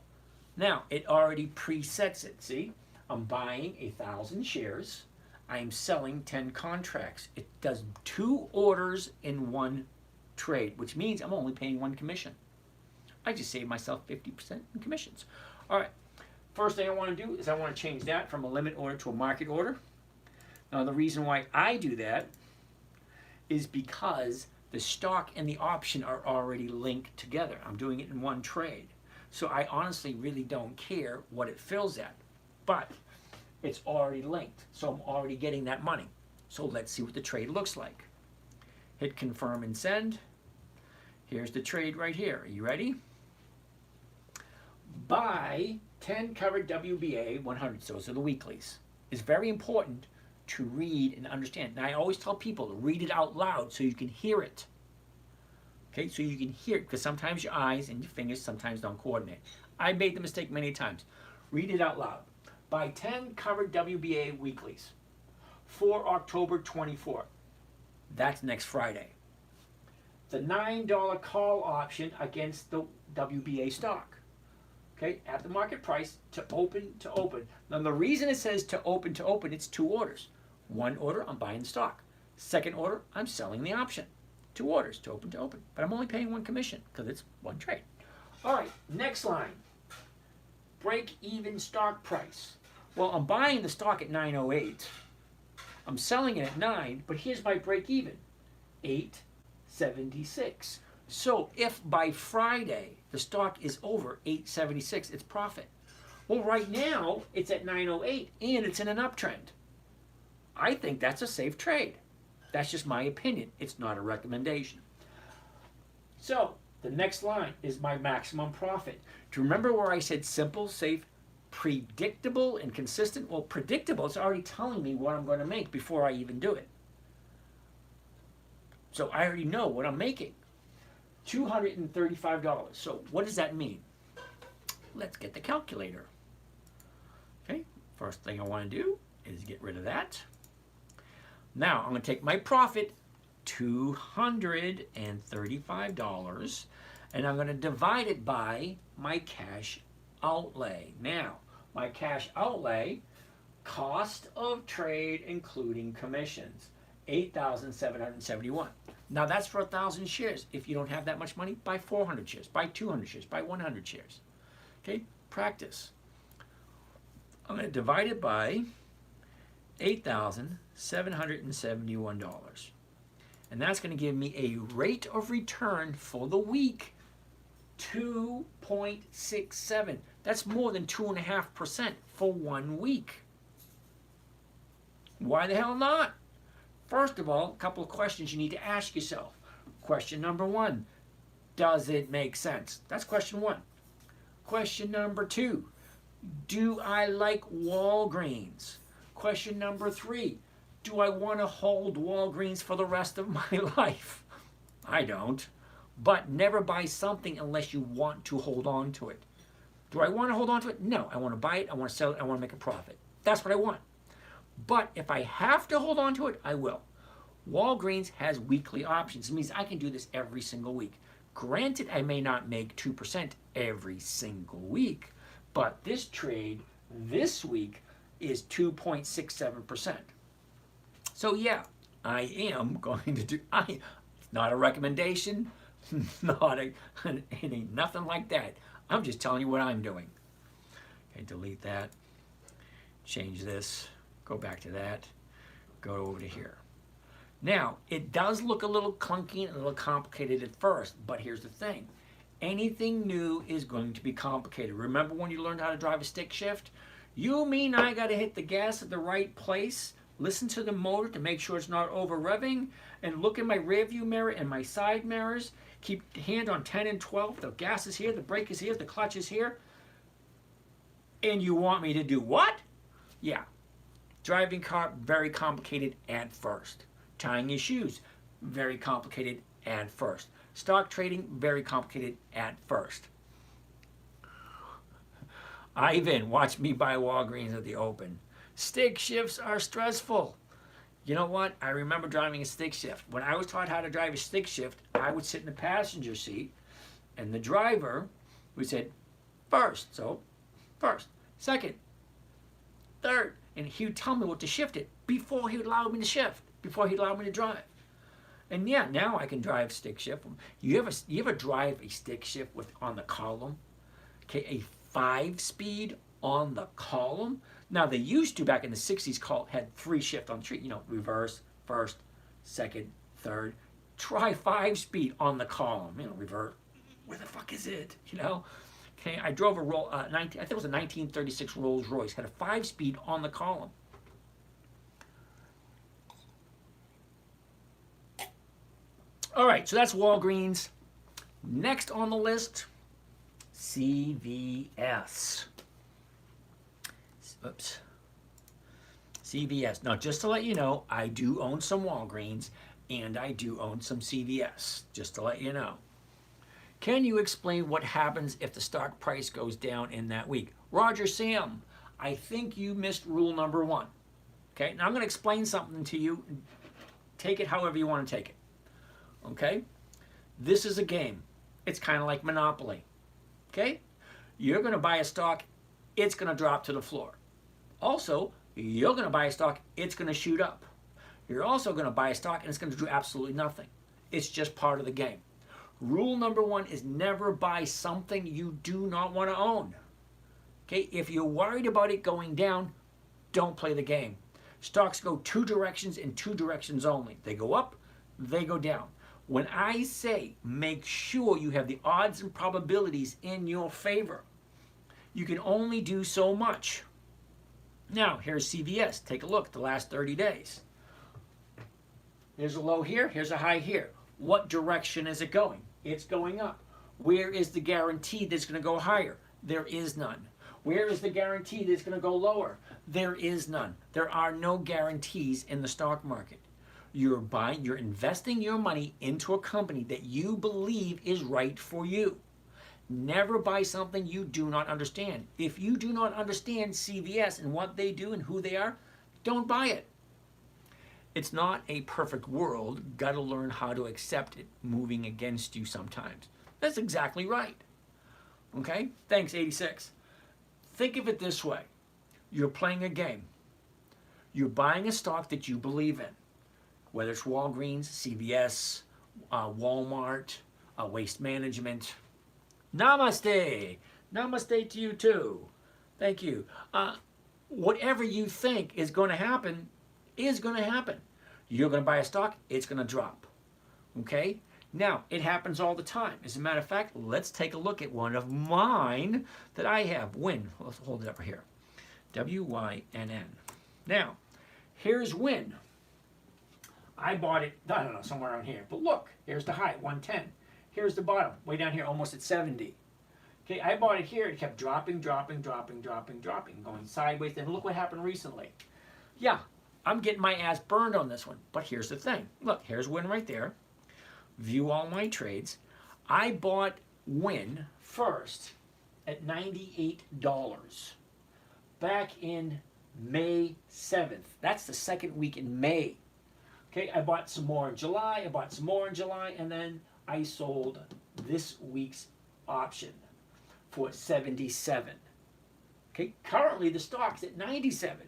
Now, it already presets it. See, I'm buying 1,000 shares. I'm selling 10 contracts. It does 2 orders in 1 trade, which means I'm only paying 1 commission. I just saved myself 50% in commissions. All right, first thing I want to do is I want to change that from a limit order to a market order. Now, the reason why I do that is because the stock and the option are already linked together. I'm doing it in 1 trade. So I honestly really don't care what it fills at. But it's already linked, so I'm already getting that money. So let's see what the trade looks like. Hit confirm and send. Here's the trade right here. Are you ready? Buy 10 covered WBA 100. So those are the weeklies. It's very important to read and understand. Now I always tell people to read it out loud so you can hear it. Okay, so you can hear it, because sometimes your eyes and your fingers sometimes don't coordinate. I made the mistake many times. Read it out loud. Buy 10 covered WBA weeklies for October 24th. That's next Friday. The $9 call option against the WBA stock. Okay, at the market price to open to open. Now the reason it says to open, it's 2 orders. 1 order, I'm buying the stock. 2nd order, I'm selling the option. 2 orders to open. But I'm only paying 1 commission because it's 1 trade. All right, next line. Break even stock price. Well, I'm buying the stock at 9.08. I'm selling it at 9, but here's my break even. 8.76. So if by Friday the stock is over 876, it's profit. Well, right now it's at 908 and it's in an uptrend. I think that's a safe trade. That's just my opinion. It's not a recommendation. So the next line is my maximum profit. Do you remember where I said simple, safe, predictable, and consistent? Well, predictable is already telling me what I'm going to make before I even do it. So I already know what I'm making. $235. So what does that mean? Let's get the calculator. Okay, first thing I want to do is get rid of that. Now I'm going to take my profit, $235, and I'm going to divide it by my cash outlay. Now, my cash outlay, cost of trade including commissions, $8,771. Now that's for 1,000 shares. If you don't have that much money, buy 400 shares, buy 200 shares, buy 100 shares. Okay, practice. I'm going to divide it by $8,771. And that's going to give me a rate of return for the week, 2.67. That's more than 2.5% for 1 week. Why the hell not? First of all, a couple of questions you need to ask yourself. Question number 1, does it make sense? That's question 1. Question number 2, do I like Walgreens? Question number 3, do I want to hold Walgreens for the rest of my life? I don't. But never buy something unless you want to hold on to it. Do I want to hold on to it? No. I want to buy it, I want to sell it, I want to make a profit. That's what I want. But if I have to hold on to it, I will. Walgreens has weekly options. It means I can do this every single week. Granted, I may not make 2% every single week, but this trade this week is 2.67%. So yeah, I am going to do, not a recommendation, nothing like that. I'm just telling you what I'm doing. Okay, delete that, change this, go back to that, go over to here. Now, it does look a little clunky and a little complicated at first, but here's the thing. Anything new is going to be complicated. Remember when you learned how to drive a stick shift? You mean I got to hit the gas at the right place, listen to the motor to make sure it's not over revving, and look in my rear view mirror and my side mirrors, keep the hand on 10 and 12, the gas is here, the brake is here, the clutch is here, and you want me to do what? Yeah. Driving car, very complicated at first. Tying your shoes, very complicated at first. Stock trading, very complicated at first. Ivan, watch me buy Walgreens at the open. Stick shifts are stressful. You know what? I remember driving a stick shift. When I was taught how to drive a stick shift, I would sit in the passenger seat, and the driver would say, first, so first, second, third, and he would tell me what to shift it before he would allow me to shift, before he allowed me to drive. And yeah, now I can drive stick shift. You ever drive a stick shift with on the column? Okay, a 5-speed on the column. Now they used to back in the 60s had 3 shift on the tree. You know, reverse, first, second, third. Try 5-speed on the column. You know, reverse. Where the fuck is it? You know. Okay, I drove a I think it was a 1936 Rolls Royce. Had a 5-speed on the column. All right, so that's Walgreens. Next on the list, CVS. Oops. CVS. Now, just to let you know, I do own some Walgreens and I do own some CVS, just to let you know. Can you explain what happens if the stock price goes down in that week? Roger Sam, I think you missed rule number 1. Okay, now I'm going to explain something to you. Take it however you want to take it. Okay? This is a game. It's kind of like Monopoly. Okay? You're going to buy a stock, it's going to drop to the floor. Also, you're going to buy a stock, it's going to shoot up. You're also going to buy a stock and it's going to do absolutely nothing. It's just part of the game. Rule number 1 is never buy something you do not want to own. Okay? If you're worried about it going down, don't play the game. Stocks go 2 directions and 2 directions only. They go up, they go down. When I say make sure you have the odds and probabilities in your favor, you can only do so much. Now, here's CVS. Take a look at the last 30 days. Here's a low here, here's a high here. What direction is it going? It's going up. Where is the guarantee that it's going to go higher? There is none. Where is the guarantee that it's going to go lower? There is none. There are no guarantees in the stock market. You're investing your money into a company that you believe is right for you. Never buy something you do not understand. If you do not understand CVS and what they do and who they are, don't buy it. It's not a perfect world. Got to learn how to accept it moving against you sometimes. That's exactly right. Okay? Thanks, 86. Think of it this way. You're playing a game. You're buying a stock that you believe in, whether it's Walgreens, CVS, Walmart, Waste Management. Namaste. Namaste to you too. Thank you. Whatever you think is going to happen is going to happen. You're going to buy a stock, it's going to drop. Okay? Now, it happens all the time. As a matter of fact, let's take a look at one of mine that I have. Win. Let's hold it up here. W-Y-N-N. Now, here's Win. I bought it, I don't know, somewhere around here. But look, here's the high, 110. Here's the bottom, way down here, almost at 70. Okay, I bought it here. It kept dropping, going sideways. Then look what happened recently. Yeah, I'm getting my ass burned on this one. But here's the thing. Look, here's Win right there. View all my trades. I bought Win first at $98 back in May 7th. That's the second week in May. Okay, I bought some more in July. I bought some more in July. And then I sold this week's option for 77. Okay, currently the stock's at 97.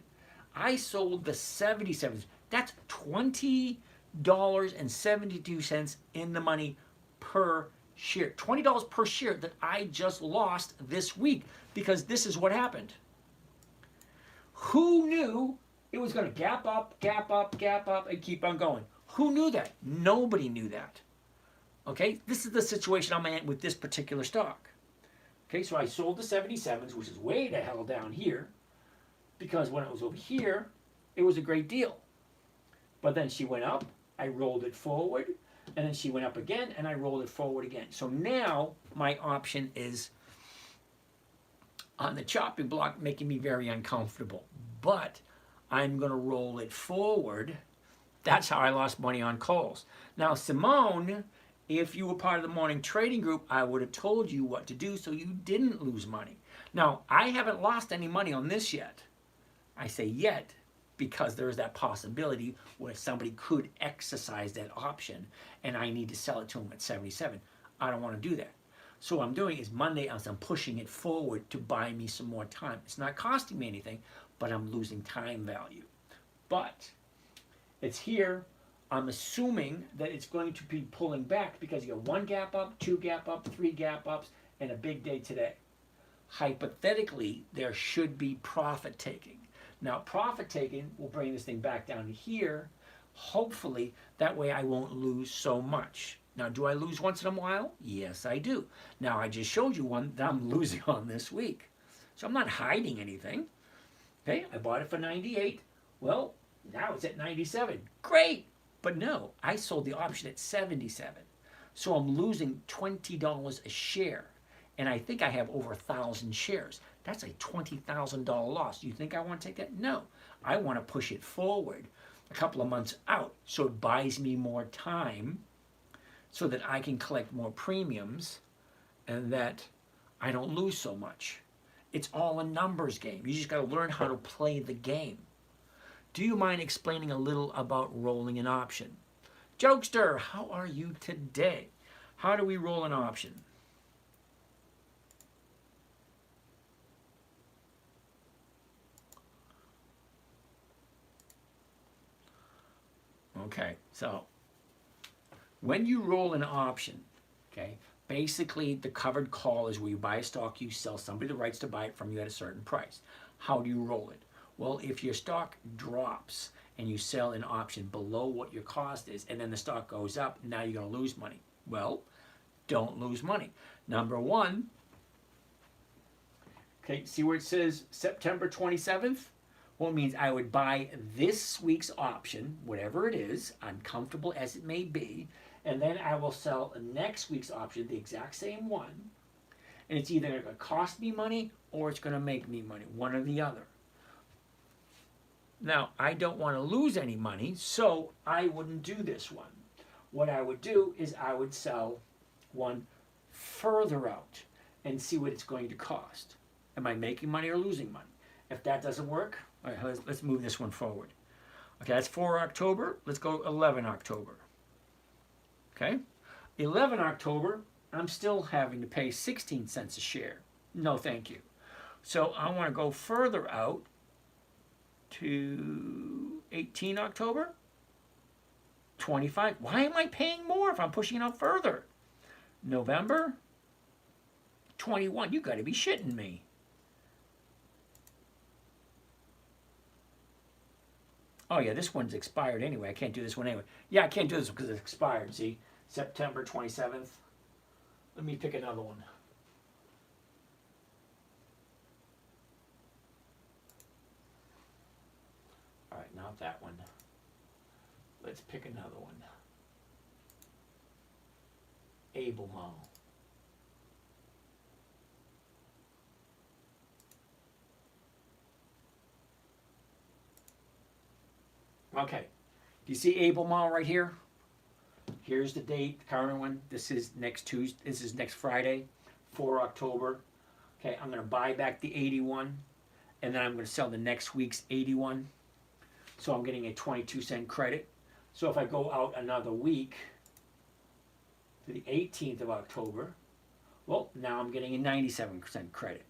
I sold the 77. That's $20.72 in the money per share. $20 per share that I just lost this week because this is what happened. Who knew it was going to gap up, and keep on going? Who knew that? Nobody knew that. Okay, this is the situation I'm in with this particular stock. Okay, so I sold the 77s, which is way the hell down here, because when it was over here, it was a great deal. But then she went up, I rolled it forward, and then she went up again, and I rolled it forward again. So now my option is on the chopping block, making me very uncomfortable. But I'm going to roll it forward. That's how I lost money on calls. Now, Simone, if you were part of the morning trading group, I would have told you what to do so you didn't lose money. Now, I haven't lost any money on this yet. I say yet because there's that possibility where somebody could exercise that option and I need to sell it to them at 77. I don't want to do that. So what I'm doing is Monday, I'm pushing it forward to buy me some more time. It's not costing me anything, but I'm losing time value. But it's here. I'm assuming that it's going to be pulling back because you got one gap up, two gap up, three gap ups, and a big day today. Hypothetically, there should be profit taking. Now, profit taking will bring this thing back down to here. Hopefully, that way I won't lose so much. Now, do I lose once in a while? Yes, I do. Now, I just showed you one that I'm losing on this week. So I'm not hiding anything. Okay, I bought it for 98. Well, now it's at 97. Great. But no, I sold the option at 77. So I'm losing $20 a share. And I think I have over 1,000 shares. That's a $20,000 loss. Do you think I want to take that? No. I want to push it forward a couple of months out so it buys me more time so that I can collect more premiums and that I don't lose so much. It's all a numbers game. You just got to learn how to play the game. Do you mind explaining a little about rolling an option? Jokester, how are you today? How do we roll an option? Okay, so when you roll an option, okay, basically the covered call is where you buy a stock, you sell somebody the rights to buy it from you at a certain price. How do you roll it? Well, if your stock drops and you sell an option below what your cost is, and then the stock goes up, now you're going to lose money. Well, don't lose money. Number one, okay, see where it says September 27th? Well, it means I would buy this week's option, whatever it is, uncomfortable as it may be, and then I will sell next week's option, the exact same one, and it's either going to cost me money or it's going to make me money, one or the other. Now, I don't want to lose any money, so I wouldn't do this one. What I would do is I would sell one further out and see what it's going to cost. Am I making money or losing money? If that doesn't work, all right, let's move this one forward. Okay, that's 4 October. Let's go 11 October. Okay, 11 October, I'm still having to pay 16 cents a share. No, thank you. So I want to go further out to 18 October, 25. Why am I paying more if I'm pushing it out further? November, 21. You got to be shitting me. Oh yeah, this one's expired anyway. I can't do this one anyway. Yeah, I can't do this because it's expired. See, September 27th. Let me pick another one. All right, not that one. Let's pick another one. Able Mall. Okay, do you see Able Mall right here? Here's the date, the current one. This is next Tuesday. This is next Friday, 4 October. Okay, I'm going to buy back the 81, and then I'm going to sell the next week's 81. So I'm getting a 22-cent credit. So if I go out another week to the 18th of October, well, now I'm getting a 97% credit.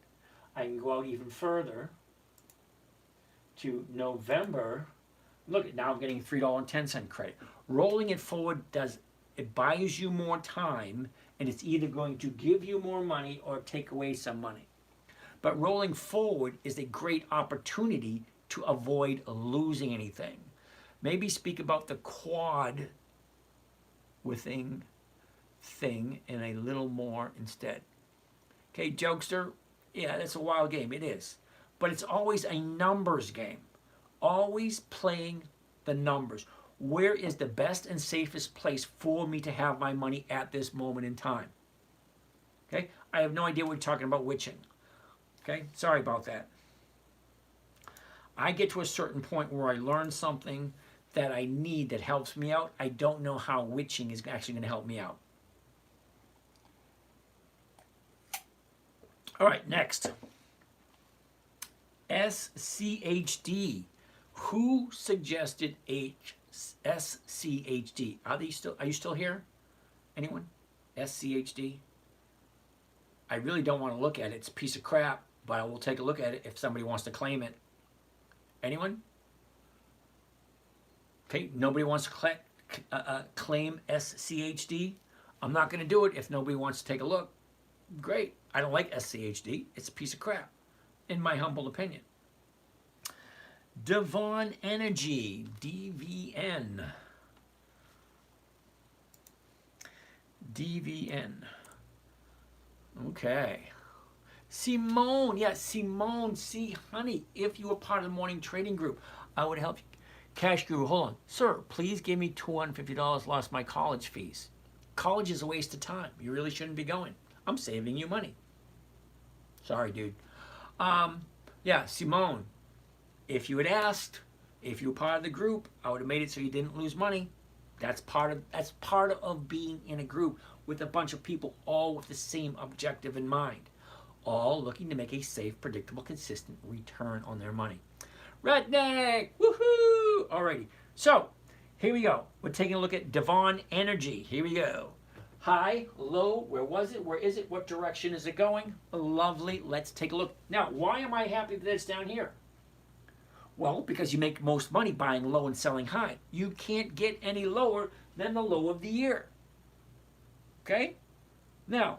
I can go out even further to November. Look, now I'm getting $3.10 credit. Rolling it forward it buys you more time, and it's either going to give you more money or take away some money. But rolling forward is a great opportunity to avoid losing anything. Maybe speak about the quad within thing and a little more instead. Okay, jokester, yeah, that's a wild game. It is. But it's always a numbers game. Always playing the numbers. Where is the best and safest place for me to have my money at this moment in time? Okay, I have no idea what you're talking about witching. Okay, sorry about that. I get to a certain point where I learn something that I need that helps me out. I don't know how witching is actually going to help me out. All right, next. SCHD. Who suggested SCHD? Are you still here? Anyone? SCHD? I really don't want to look at it. It's a piece of crap, but I will take a look at it if somebody wants to claim it. Anyone? Okay, nobody wants to claim SCHD. I'm not going to do it if nobody wants to take a look. Great. I don't like SCHD. It's a piece of crap, in my humble opinion. Devon Energy, DVN. DVN. Okay. Simone, yes, Simone, see, honey, if you were part of the morning trading group, I would help you. Cash Guru, hold on. Sir, please give me $250, lost my college fees. College is a waste of time. You really shouldn't be going. I'm saving you money. Sorry, dude. Yeah, Simone, if you had asked, if you were part of the group, I would have made it so you didn't lose money. That's part of being in a group with a bunch of people all with the same objective in mind, all looking to make a safe, predictable, consistent return on their money. Redneck! Woohoo! Alrighty. So, here we go. We're taking a look at Devon Energy. Here we go. High, low, where was it? Where is it? What direction is it going? Lovely. Let's take a look. Now, why am I happy that it's down here? Well, because you make most money buying low and selling high. You can't get any lower than the low of the year. Okay? Now,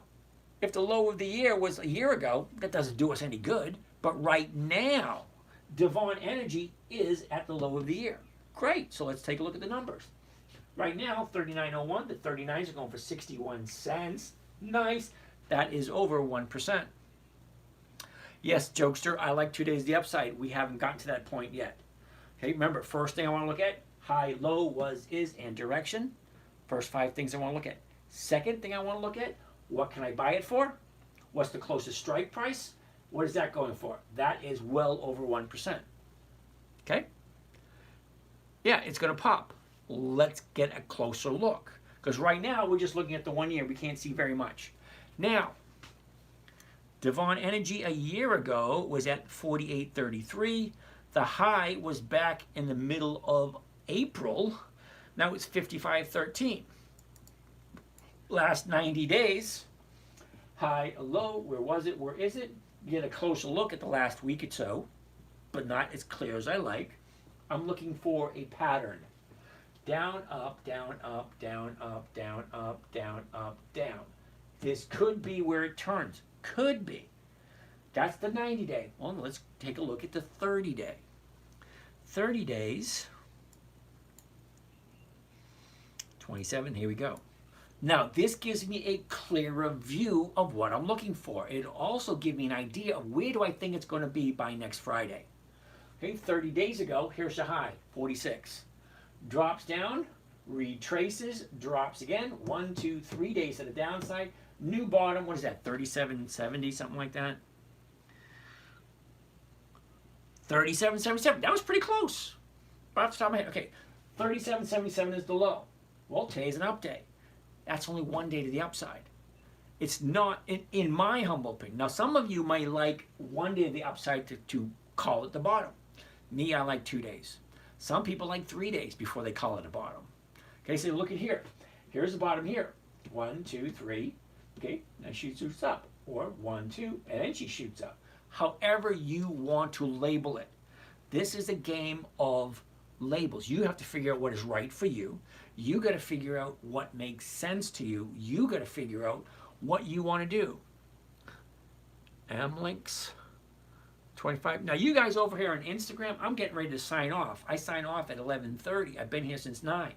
if the low of the year was a year ago, that doesn't do us any good. But right now, Devon Energy is at the low of the year. Great. So let's take a look at the numbers. Right now, 39.01, the 39s are going for 61 cents. Nice. That is over 1%. Yes, jokester, I like 2 days the upside. We haven't gotten to that point yet. Okay, remember, first thing I want to look at, high, low, was, is, and direction. First 5 things I want to look at. Second thing I want to look at, what can I buy it for? What's the closest strike price? What is that going for? That is well over 1%. Okay? Yeah, it's going to pop. Let's get a closer look. Because right now, we're just looking at the 1 year. We can't see very much. Now, Dividend Energy a year ago was at 48.33. The high was back in the middle of April. Now it's 55.13. Last 90 days, high, low, where was it, where is it? Get a closer look at the last week or so, but not as clear as I like. I'm looking for a pattern. Down, up, down, up, down, up, down, up, down, up, down. This could be where it turns. Could be. That's the 90-day. Well, let's take a look at the 30-day. 30 days, 27, here we go. Now, this gives me a clearer view of what I'm looking for. It'll also give me an idea of where do I think it's going to be by next Friday. Okay, 30 days ago, here's the high, 46. Drops down, retraces, drops again. 1, 2, 3 days to the downside. New bottom, what is that, 37.70, something like that? 37.77, that was pretty close. Right off the top of my head, okay. 37.77 is the low. Well, today's an update. That's only 1 day to the upside. It's not, in my humble opinion. Now, some of you might like 1 day to the upside to call it the bottom. Me, I like 2 days. Some people like 3 days before they call it a bottom. Okay, so look at here. Here's the bottom here. 1, 2, 3. Okay, now she shoots up. Or 1, 2, and then she shoots up. However you want to label it. This is a game of labels. You have to figure out what is right for you. You got to figure out what makes sense to you. You got to figure out what you want to do. Amlinks 25. Now you guys over here on Instagram, I'm getting ready to sign off. I sign off at 11:30. I've been here since 9.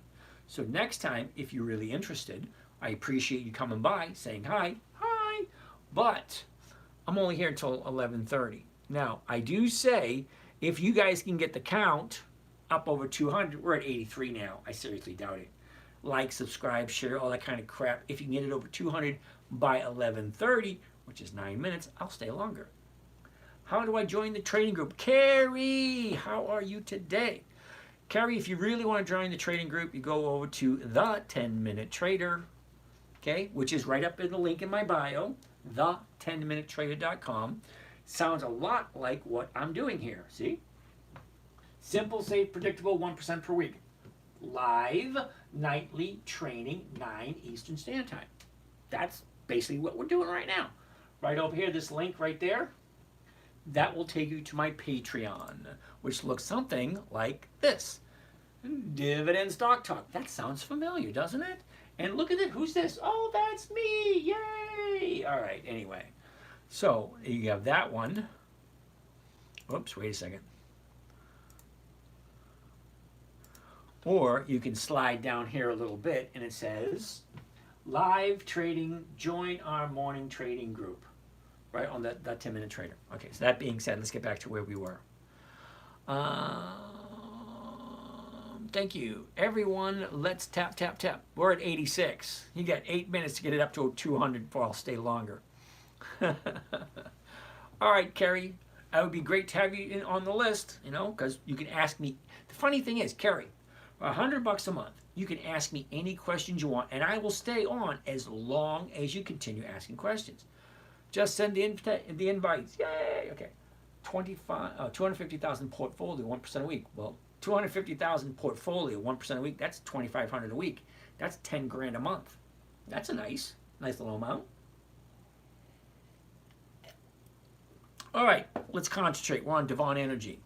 So next time, if you're really interested, I appreciate you coming by, saying hi. Hi. But I'm only here until 11:30. Now, I do say, if you guys can get the count up over 200, we're at 83 now. I seriously doubt it. Like, subscribe, share, all that kind of crap. If you can get it over 200 by 11:30, which is 9 minutes, I'll stay longer. How do I join the trading group? Carrie, how are you today? Carrie, if you really want to join the trading group, you go over to the 10-minute trader, okay, which is right up in the link in my bio, the10minutetrader.com. Sounds a lot like what I'm doing here, see? Simple, safe, predictable, 1% per week. Live, nightly training, 9 Eastern Standard Time. That's basically what we're doing right now. Right over here, this link right there, that will take you to my Patreon, which looks something like this. Dividend Stock Talk. That sounds familiar, doesn't it? And look at it. Who's this? Oh, that's me. Yay. All right. Anyway. So you have that one. Oops. Wait a second. Or you can slide down here a little bit and it says live trading. Join our morning trading group. Right on that 10-minute trader. Okay. So that being said, let's get back to where we were. Thank you. Everyone, let's tap, tap, tap. We're at 86. You got 8 minutes to get it up to 200 before I'll stay longer. All right, Kerry. It would be great to have you on the list, you know, because you can ask me. The funny thing is, Kerry, for $100 a month, you can ask me any questions you want, and I will stay on as long as you continue asking questions. Just send the invites. Yay! Okay. 250,000 portfolio, 1% a week. Well, 250,000 portfolio, 1% a week, that's 2,500 a week. That's 10 grand a month. That's a nice little amount. All right, let's concentrate. We're on Dividend Energy.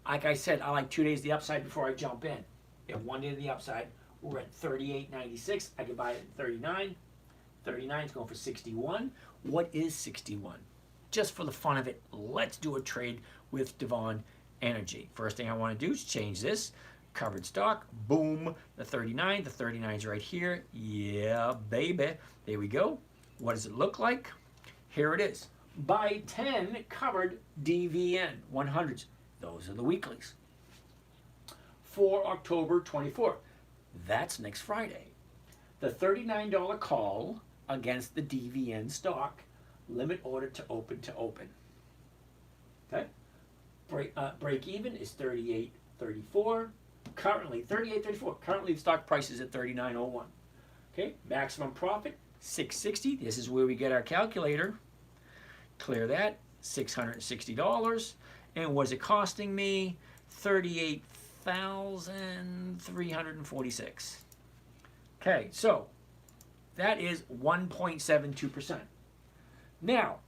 Like I said, I like 2 days the upside before I jump in. If 1 day to the upside, we're at 38.96. I can buy it at 39. 39 is going for 61. What is 61? Just for the fun of it, let's do a trade with Dividend Energy. First thing I want to do is change this. Covered stock, boom, the 39's right here. Yeah, baby. There we go. What does it look like? Here it is. Buy 10 covered DVN 100s. Those are the weeklies. For October 24th. That's next Friday. The $39 call against the DVN stock. Limit order to open to open. Okay? Break even is 38.34. Currently, 38.34. Currently, the stock price is at 39.01. Okay? Maximum profit, 660. This is where we get our calculator. Clear that, $660. And what is it costing me? $38,346. Okay, so that is 1.72%. Now,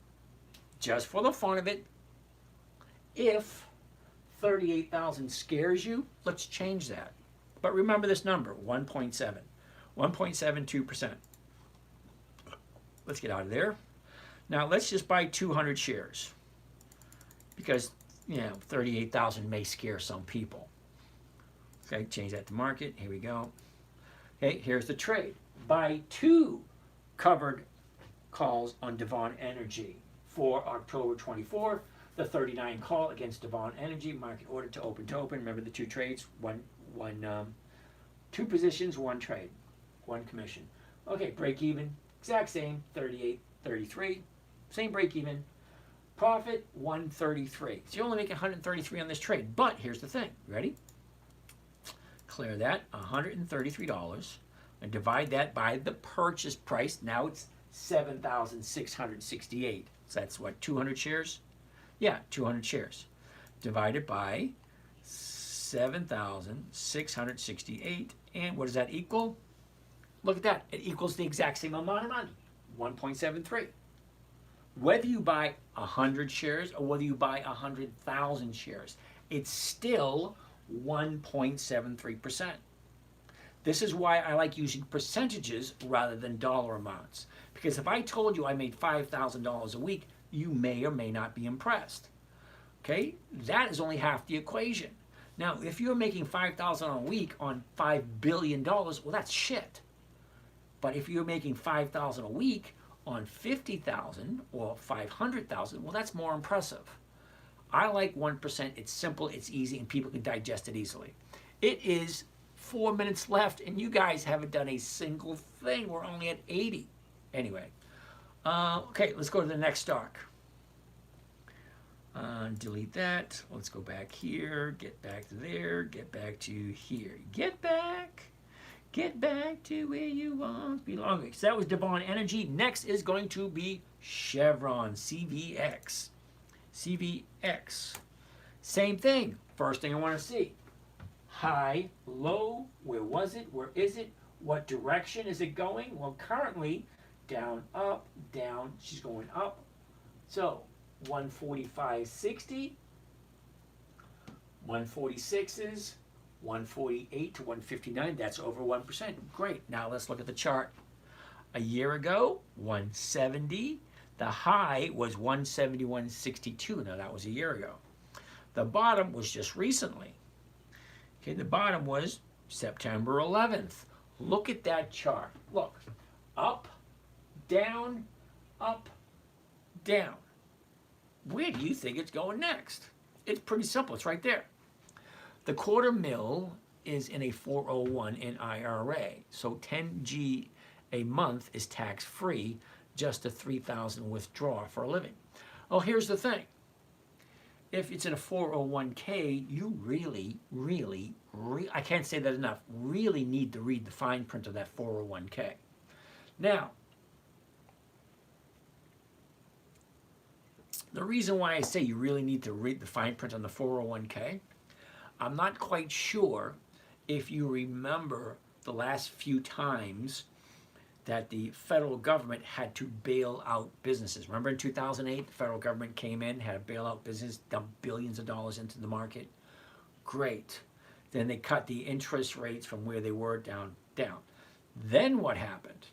just for the fun of it, if 38,000 scares you, let's change that. But remember this number, 1.7, 1.72%. Let's get out of there. Now let's just buy 200 shares because, 38,000 may scare some people. Okay, change that to market. Here we go. Okay, here's the trade. Buy 2 covered calls on Dividend Energy for October 24th. The 39 call against Dividend Energy, market order to open to open. Remember the 2 trades, 2 positions, 1 trade, 1 commission. Okay, break even, exact same, 38.33, same break even. Profit 133. So you only make 133 on this trade. But here's the thing. Ready? Clear that, $133, and divide that by the purchase price. Now it's 7,668. So that's what, 200 shares? Yeah, 200 shares. Divided by 7,668. And what does that equal? Look at that. It equals the exact same amount of money, 1.73. Whether you buy 100 shares or whether you buy 100,000 shares, it's still 1.73%. This is why I like using percentages rather than dollar amounts. Because if I told you I made $5,000 a week, you may or may not be impressed. Okay? That is only half the equation. Now, if you're making $5,000 a week on $5 billion, well, that's shit. But if you're making $5,000 a week on 50,000 or 500,000, well, that's more impressive. I like 1%. It's simple, it's easy, and people can digest it easily. It is 4 minutes left, and you guys haven't done a single thing. We're only at 80. Anyway, okay, let's go to the next stock. Delete that. Let's go back here, get back to there, get back to here. Get back to where you want to belong. So that was Dividend Energy. Next is going to be Chevron, CVX. CVX. Same thing. First thing I want to see. High, low, where was it? Where is it? What direction is it going? Well, currently, down, up, down. She's going up. So, 145.60. 146s. 148 to 159. That's over 1%. Great. Now let's look at the chart. A year ago, 170. The high was 171.62. Now that was a year ago. The bottom was just recently. Okay, the bottom was September 11th. Look at that chart. Look. Up, down, up, down. Where do you think it's going next? It's pretty simple. It's right there. The quarter mil is in a 401 in IRA. So 10G a month is tax-free, just a $3,000 withdrawal for a living. Oh, here's the thing. If it's in a 401k, you really, I can't say that enough, really need to read the fine print of that 401k. Now, the reason why I say you really need to read the fine print on the 401k, I'm not quite sure if you remember the last few times that the federal government had to bail out businesses. Remember in 2008, the federal government came in, had a bailout business, dumped billions of dollars into the market? Great. Then they cut the interest rates from where they were down. Then what happened?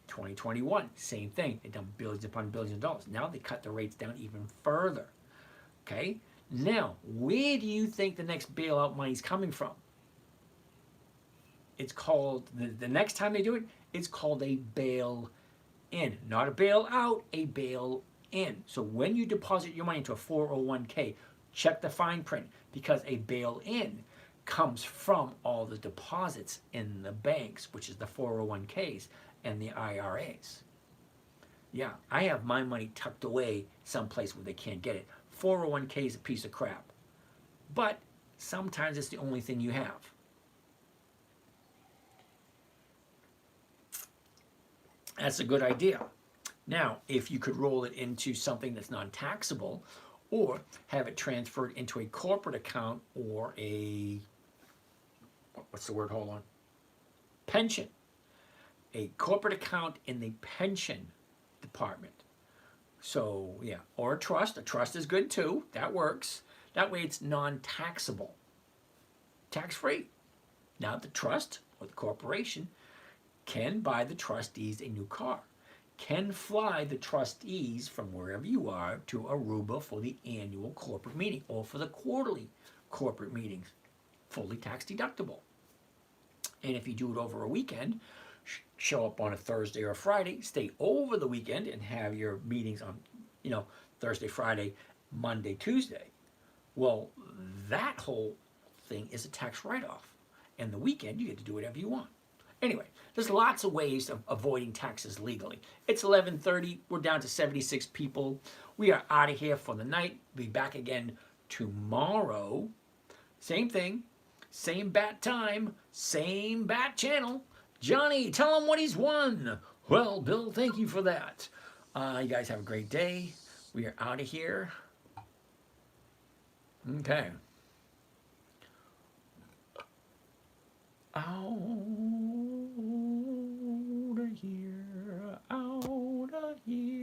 2021, same thing. They dumped billions upon billions of dollars. Now they cut the rates down even further. Okay? Now, where do you think the next bailout money is coming from? it's called, the next time they do it, it's called a bail-in. Not a bail-out, a bail-in. So when you deposit your money into a 401k, check the fine print, because a bail-in comes from all the deposits in the banks, which is the 401ks and the IRAs. Yeah, I have my money tucked away someplace where they can't get it. 401k is a piece of crap. But sometimes it's the only thing you have. That's a good idea. Now, if you could roll it into something that's non-taxable, or have it transferred into a corporate account or a, what's the word, hold on, pension. A corporate account in the pension department. So, yeah, or a trust. A trust is good too. That works. That way it's non-taxable. Tax-free. Now the trust or the corporation can buy the trustees a new car, can fly the trustees from wherever you are to Aruba for the annual corporate meeting or for the quarterly corporate meetings, fully tax deductible. And if you do it over a weekend, show up on a Thursday or a Friday, stay over the weekend and have your meetings on, Thursday, Friday, Monday, Tuesday. Well, that whole thing is a tax write-off. And the weekend, you get to do whatever you want. Anyway, there's lots of ways of avoiding taxes legally. It's 11:30. We're down to 76 people. We are out of here for the night. Be back again tomorrow. Same thing. Same bat time. Same bat channel. Johnny, tell him what he's won. Well, Bill, thank you for that. You guys have a great day. We are out of here. Okay. Oh.